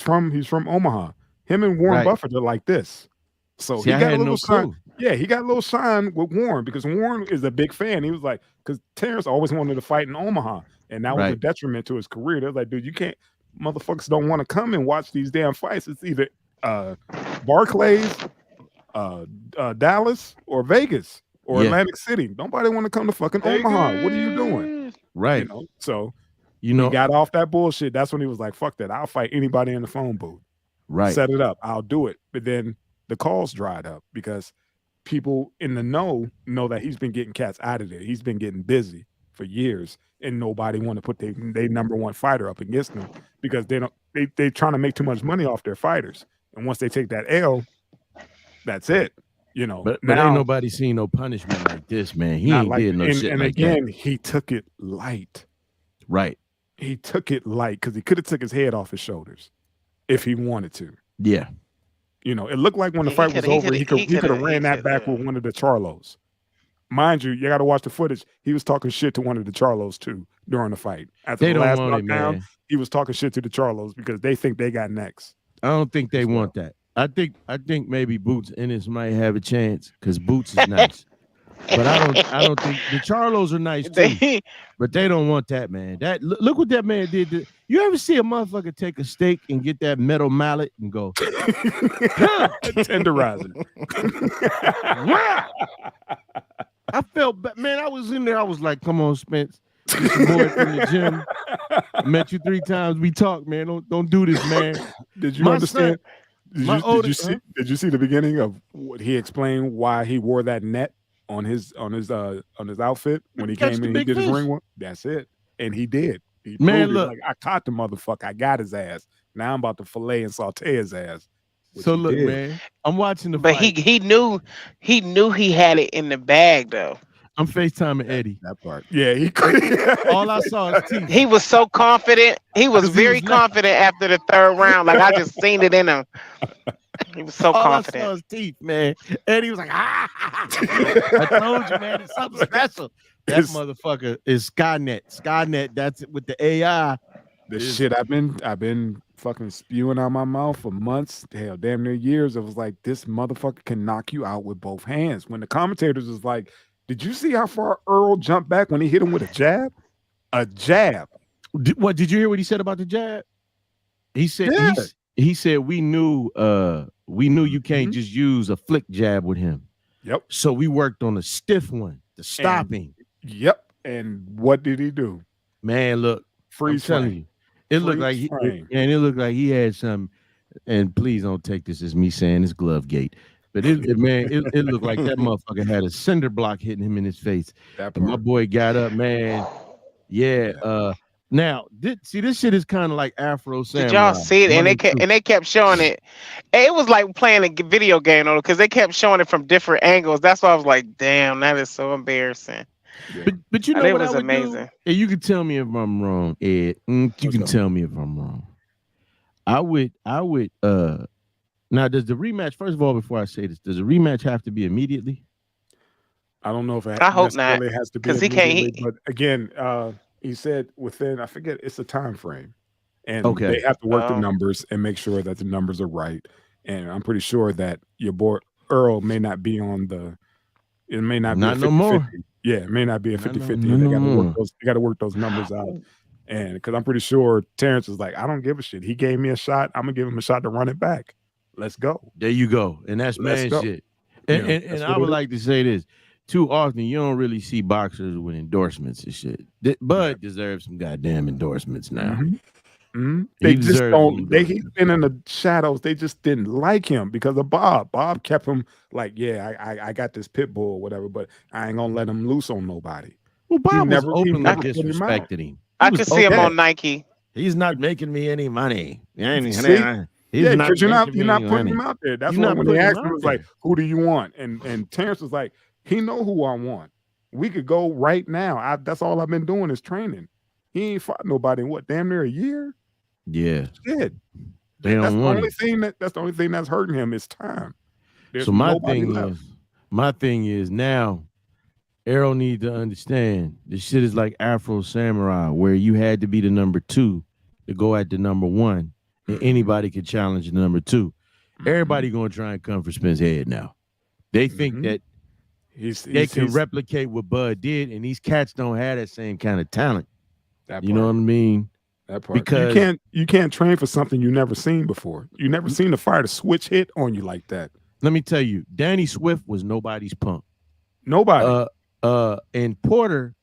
from Omaha. Him and Warren Buffett are like this. So he got a little shine. Yeah, he got a little shine with Warren because Warren is a big fan. He was like, because Terence always wanted to fight in Omaha, and that was a detriment to his career. They're like, dude, you can't. Motherfuckers don't want to come and watch these damn fights. It's either Barclays, Dallas, or Vegas, or Atlantic City. Nobody want to come to fucking Omaha. What are you doing? Right. So. He got off that bullshit. That's when he was like, fuck that. I'll fight anybody in the phone booth. Right. Set it up. I'll do it. But then the calls dried up because people in the know that he's been getting cats out of there. He's been getting busy for years, and nobody want to put their number one fighter up against him because they trying to make too much money off their fighters. And once they take that L, that's it. But ain't nobody seen no punishment like this, man. He ain't did no shit like that. And again, he took it light. Right. He took it light because he could have took his head off his shoulders if he wanted to. Yeah. It looked like when the fight was over, he could have ran that back with one of the Charlos. Mind you got to watch the footage. He was talking shit to one of the Charlos too during the fight. After the last knockdown, he was talking shit to the Charlos because they think they got next. I don't think they want that. I think maybe Boots Ennis might have a chance because Boots is nice. But I don't think the Charlos are nice too. But they don't want that, man. Look what that man did. You ever see a motherfucker take a steak and get that metal mallet and go tenderizer? Wow. I felt bad, man. I was in there. I was like, "Come on, Spence, get some boy from the gym. I met you 3 times. We talked, man. Don't do this, man." Did you understand? Did you see the beginning of what he explained why he wore that net on his outfit when he came in? He did his ring one. That's it, and he did. He look, like, I caught the motherfucker. I got his ass. Now I'm about to fillet and saute his ass. So look, man, I'm watching the fight. But he knew he had it in the bag though. I'm FaceTiming Eddie. That part. Yeah, he could. All I saw is teeth. He was so confident. He was very confident after the 3rd round. Like I just seen it in him. He was so confident. All I saw his teeth, man. And he was like, I told you, man, it's something special. That motherfucker is Skynet. Skynet, that's it with the AI. The shit I've been fucking spewing out my mouth for months, hell, damn near years. It was like, this motherfucker can knock you out with both hands. When the commentators was like, did you see how far Earl jumped back when he hit him with a jab? A jab. Did you hear what he said about the jab? He said he said we knew you can't just use a flick jab with him. Yep. So we worked on a stiff one to stop him. Yep. And what did he do? Man, look, freeze frame. It looked like it looked like he had some. And please don't take this as me saying it's glove gate. But it looked like that motherfucker had a cinder block hitting him in his face. And my boy got up, man. Yeah. Now, see, this shit is kind of like Afro Samurai. Did y'all see it? And they kept showing it. It was like playing a video game on it because they kept showing it from different angles. That's why I was like, damn, that is so embarrassing. Yeah. But you know it what was I would amazing. do? And you can tell me if I'm wrong, Ed. You can tell me if I'm wrong. I would now does the rematch, first of all, before I say this, does the rematch have to be immediately? I don't know if it I hope not, necessarily has to be 'cause he can't- immediately, but again, he said within, I forget, it's a time frame. And Okay. they have to work the Oh. numbers and make sure that the numbers are right. And I'm pretty sure that your boy Earl may not be on the. It may not be a 50-50. No more. Yeah, it may not be a 50-50. No They got to more. work those. They got to work those numbers out. And because I'm pretty sure Terence was like, I don't give a shit. He gave me a shot. I'm gonna give him a shot to run it back. Let's go. There you go. And that's Let's man go. shit. Yeah, And that's I what would it like to say this. Too often you don't really see boxers with endorsements and shit. Bud deserves some goddamn endorsements now. They just deserves don't. some He's been in the shadows. They just didn't like him because of Bob. Bob kept him like, yeah, I got this pit bull or whatever, but I ain't gonna let him loose on nobody. Well, Bob was he openly never put him out. disrespecting him. I could see him on Nike. He's not making me any money. See? Yeah, because you're not putting him out there. That's why when they asked him, it was like, who do you want? And Terence was like, he know who I want. We could go right now. That's all I've been doing is training. He ain't fought nobody in what, damn near a year? Yeah. Shit. They That's don't the want only it. thing that's the only thing that's hurting him is time. There's So my nobody thing left. is now Arrow need to understand this shit is like Afro Samurai, where you had to be the number 2 to go at the number 1, and anybody could challenge the number 2. Everybody gonna try and come for Spence head now. They think that they can replicate what Bud did, and these cats don't have that same kind of talent. You know what I mean? That part. Because you can't train for something you never seen before. You never seen the fire to switch hit on you like that. let me tell you, Danny Swift was nobody's punk. Nobody. And Porter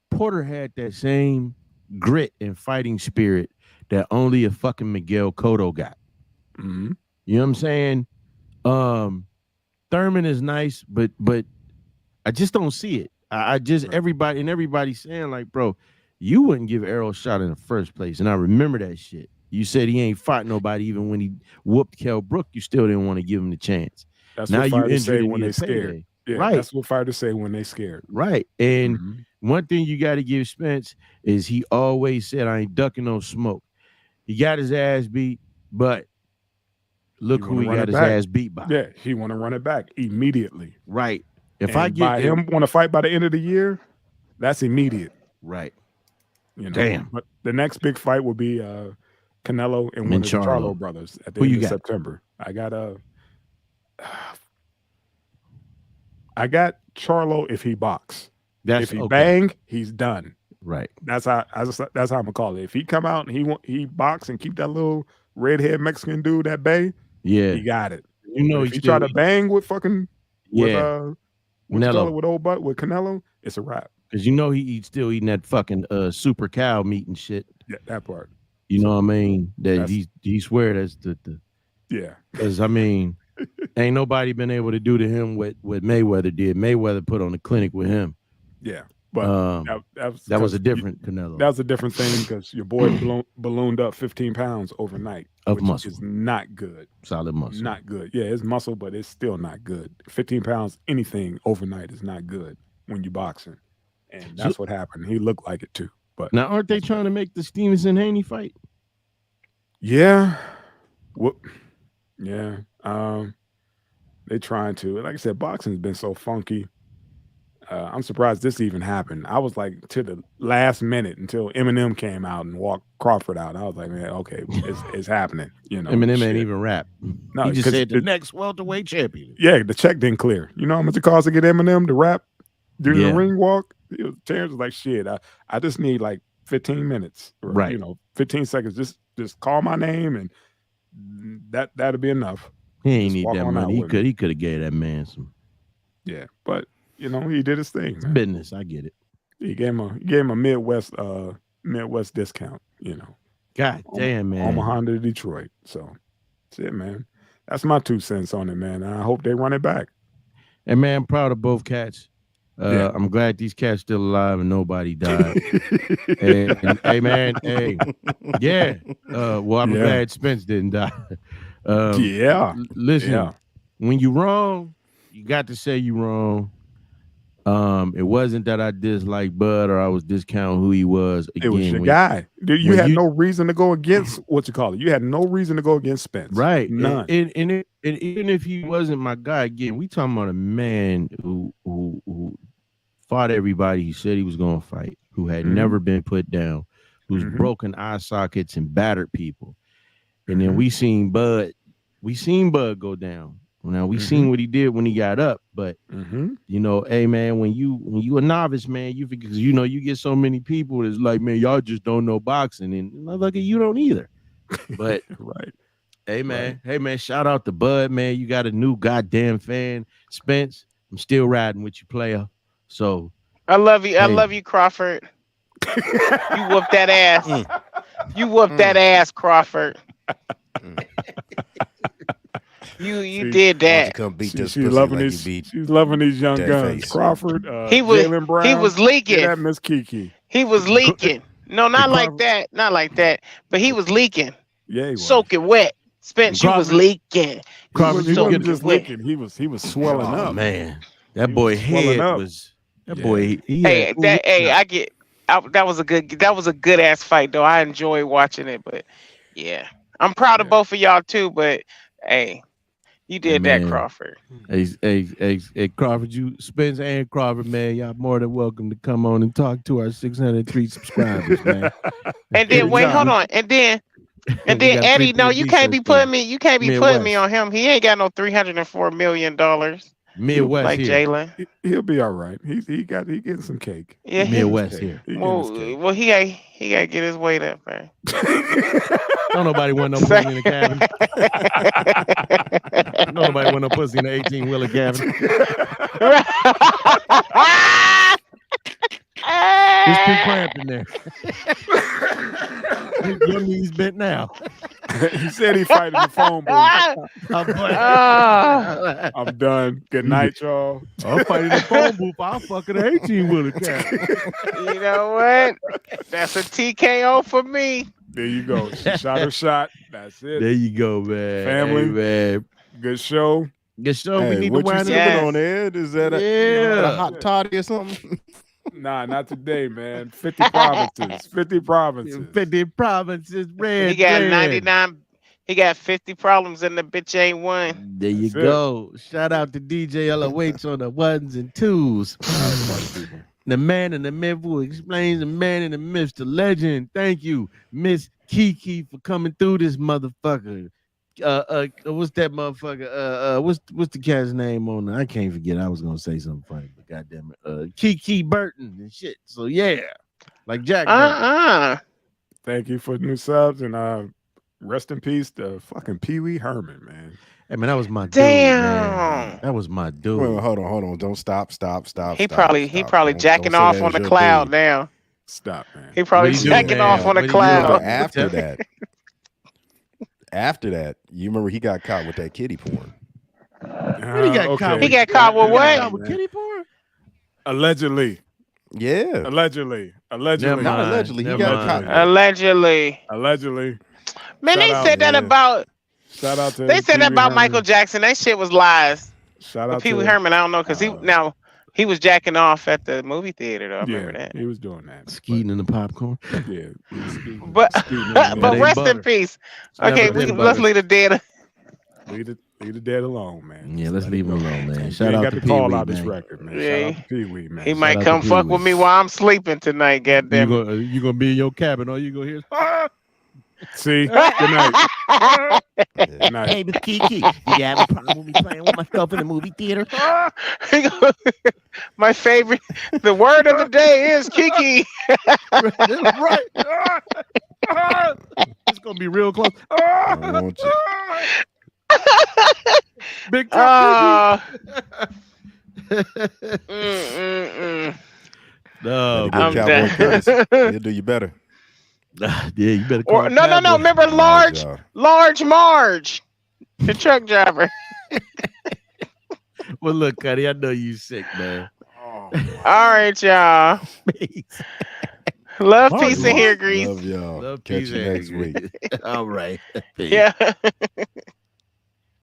had that same grit and fighting spirit that only a fucking Miguel Cotto got. Mm-hmm. You know what I'm saying? Thurman is nice, but I just don't see it. I just everybody's saying like, bro, you wouldn't give Errol a shot in the first place, and I remember that shit. You said he ain't fought nobody even when he whooped Kell Brook. You still didn't want to give him the chance. That's now what you fighters say injured when they scared. payday. Yeah, right. That's what fighters say when they scared. Right. And one thing you got to give Spence is he always said, I ain't ducking no smoke. He got his ass beat, but look who he got his ass beat by. Yeah, he want to run it back immediately. Right. If and I get by him want to fight by the end of the year, that's immediate. Right. You know, damn. But the next big fight will be Canelo and one of the Charlo brothers at the end of September. I got Charlo if he box. If he bang, he's done. Right. That's how I'm gonna call it. If he come out and he box and keep that little redhead Mexican dude at bay, he got it. You know, if he try to bang with fucking with Canelo. with Canelo, it's a wrap. Because you know he's still eating that fucking super cow meat and shit. Yeah, that part. You know what I mean? That he swear that's the yeah. Because I mean, ain't nobody been able to do to him what Mayweather did. Mayweather put on a clinic with him. Yeah, but that was a different Canelo. That was a different thing because your boy ballooned up 15 pounds overnight of muscle. Is not good. Solid muscle. Not good. Yeah, it's muscle, but it's still not good. 15 pounds, anything overnight is not good when you're boxing. And that's what happened. He looked like it too. But now, aren't they trying to make the Stevenson-Haney fight? Yeah. Yeah. They're trying to. Like I said, boxing's been so funky. I'm surprised this even happened. I was like to the last minute until Eminem came out and walked Crawford out. I was like, man, okay, it's happening. You know, Eminem ain't even rap. No, he just said the next welterweight champion. Yeah, the check didn't clear. You know how much it costs to get Eminem to rap during the ring walk? Terence was like, shit, I just need like 15 minutes, or, right? 15 seconds. Just call my name, and that'll be enough. He ain't need that money. He could have gave that man some. Yeah, but he did his thing. It's business. I get it. He gave him a Midwest discount. God damn, man. Omaha to Detroit. So that's it, man. That's my 2 cents on it, man. I hope they run it back. And man, I'm proud of both cats. I'm glad these cats still alive and nobody died. and hey man, hey, yeah. Well, I'm glad Spence didn't die. Listen, when you wrong, you got to say you wrong. It wasn't that I disliked Bud or I was discounting who he was. Again, it was your guy. You had no reason to go against what you call it. You had no reason to go against Spence. Right. None. And even if he wasn't my guy, again, we talking about a man who fought everybody he said he was going to fight, who had never been put down, who's broken eye sockets and battered people. And then we seen Bud go down. Now we seen what he did when he got up, but you know, hey man, when you a novice, man, you because you know you get so many people that's like, man, y'all just don't know boxing, and motherfucker, you don't either. But right, hey man, shout out to Bud, man. You got a new goddamn fan, Spence. I'm still riding with you, player. So I love you. I love you, Crawford. You whooped that ass. You whooped that ass, Crawford. You did that. You come beat this she's pussy loving like these. you beat She's loving these young guns. face. Crawford. He was. Jaylen Brown. He was leaking. That Miss Kiki. He was leaking. No, not like that. Not like that. But he was leaking. Yeah, he was. Soaking wet. Spence, you was leaking. Crawford, he wasn't just leaking. He was swelling up. Man, that boy head was. That boy. I get. That was a good ass fight though. I enjoy watching it, but yeah, I'm proud of both of y'all too. But hey, you did that, Crawford. Hey, Crawford, you Spence and Crawford, man, y'all more than welcome to come on and talk to our 603 subscribers, man. And then wait, hold on, and then Eddie, no, you can't be putting me. You can't be putting me on him. He ain't got no $304 million. Midwest like here. Jaylen. He'll be all right. He getting some cake. Yeah, Midwest here. Well, he got to get his weight up, man. Don't nobody want no pussy in the cabin. Nobody want no pussy in the 18-wheeler cabin. It's too cramped in there. Your knees bent now. He said he fighting the phone booth. I'm done. Good night, y'all. I'm fighting the phone booth. I'll fucking 18-wheeler cabin. You know what? That's a TKO for me. There you go. Shot or shot. That's it. There you go, man. Family, hey, man. Good show. Good show. Hey, we need what to you wind sipping up. on, Ed? Is that a hot toddy or something? Nah, not today, man. 50 provinces. 50 provinces. 50 provinces. Red. He got red. 99. He got 50 problems and the bitch ain't one. There you go. Shout out to DJ LOH on the ones and twos. The man in the myth who explains the man in the myth, the legend. Thank you, Miss Kiki, for coming through this motherfucker. What's that motherfucker? What's the cat's name on there? I can't forget. I was gonna say something funny, but goddamn it, Kiki Burton and shit. So yeah, like Jack. Thank you for new subs and rest in peace to fucking Pee Wee Herman, man. Hey man, that was my dude. Damn. Man. That was my dude. Wait, hold on. Don't stop. He probably jacking off on the cloud now. Stop, man. He probably jacking off on the cloud. After that, you remember he got caught with that kitty porn. He got caught. He got caught with what? With kitty porn? Allegedly. Yeah. Allegedly. Not allegedly. He got caught. Allegedly. Man, they said that about. Shout out to. They said that about Michael Jackson. That shit was lies. Shout out to Pee Wee Herman. I don't know because he was jacking off at the movie theater. Though. I remember that. He was doing that. Skeeting in the popcorn. Yeah. But rest in peace. Okay, let's leave the dead. Leave the dead alone, man. Yeah, let's leave him alone, man. Shout out to Pee Wee, man. This record, man. Yeah. Shout out to Pee Wee, man. He might come fuck with me while I'm sleeping tonight. Goddamn. You gonna be in your cabin? All you gonna hear? See. Good night. Good night. Hey, Miss Kiki, you have a problem with me playing with myself in the movie theater? My favorite. The word of the day is Kiki. Right. It's gonna be real close. Big time. No, I'm done. He'll do you better. Yeah, you better call Or, no. Remember Large Marge, the truck driver. Well, look, Cuddy, I know you sick, man. All right, y'all. Love, Martin, peace, and hair grease. Love y'all. Love, Catch peace, you and next week. All right. Peace. Yeah.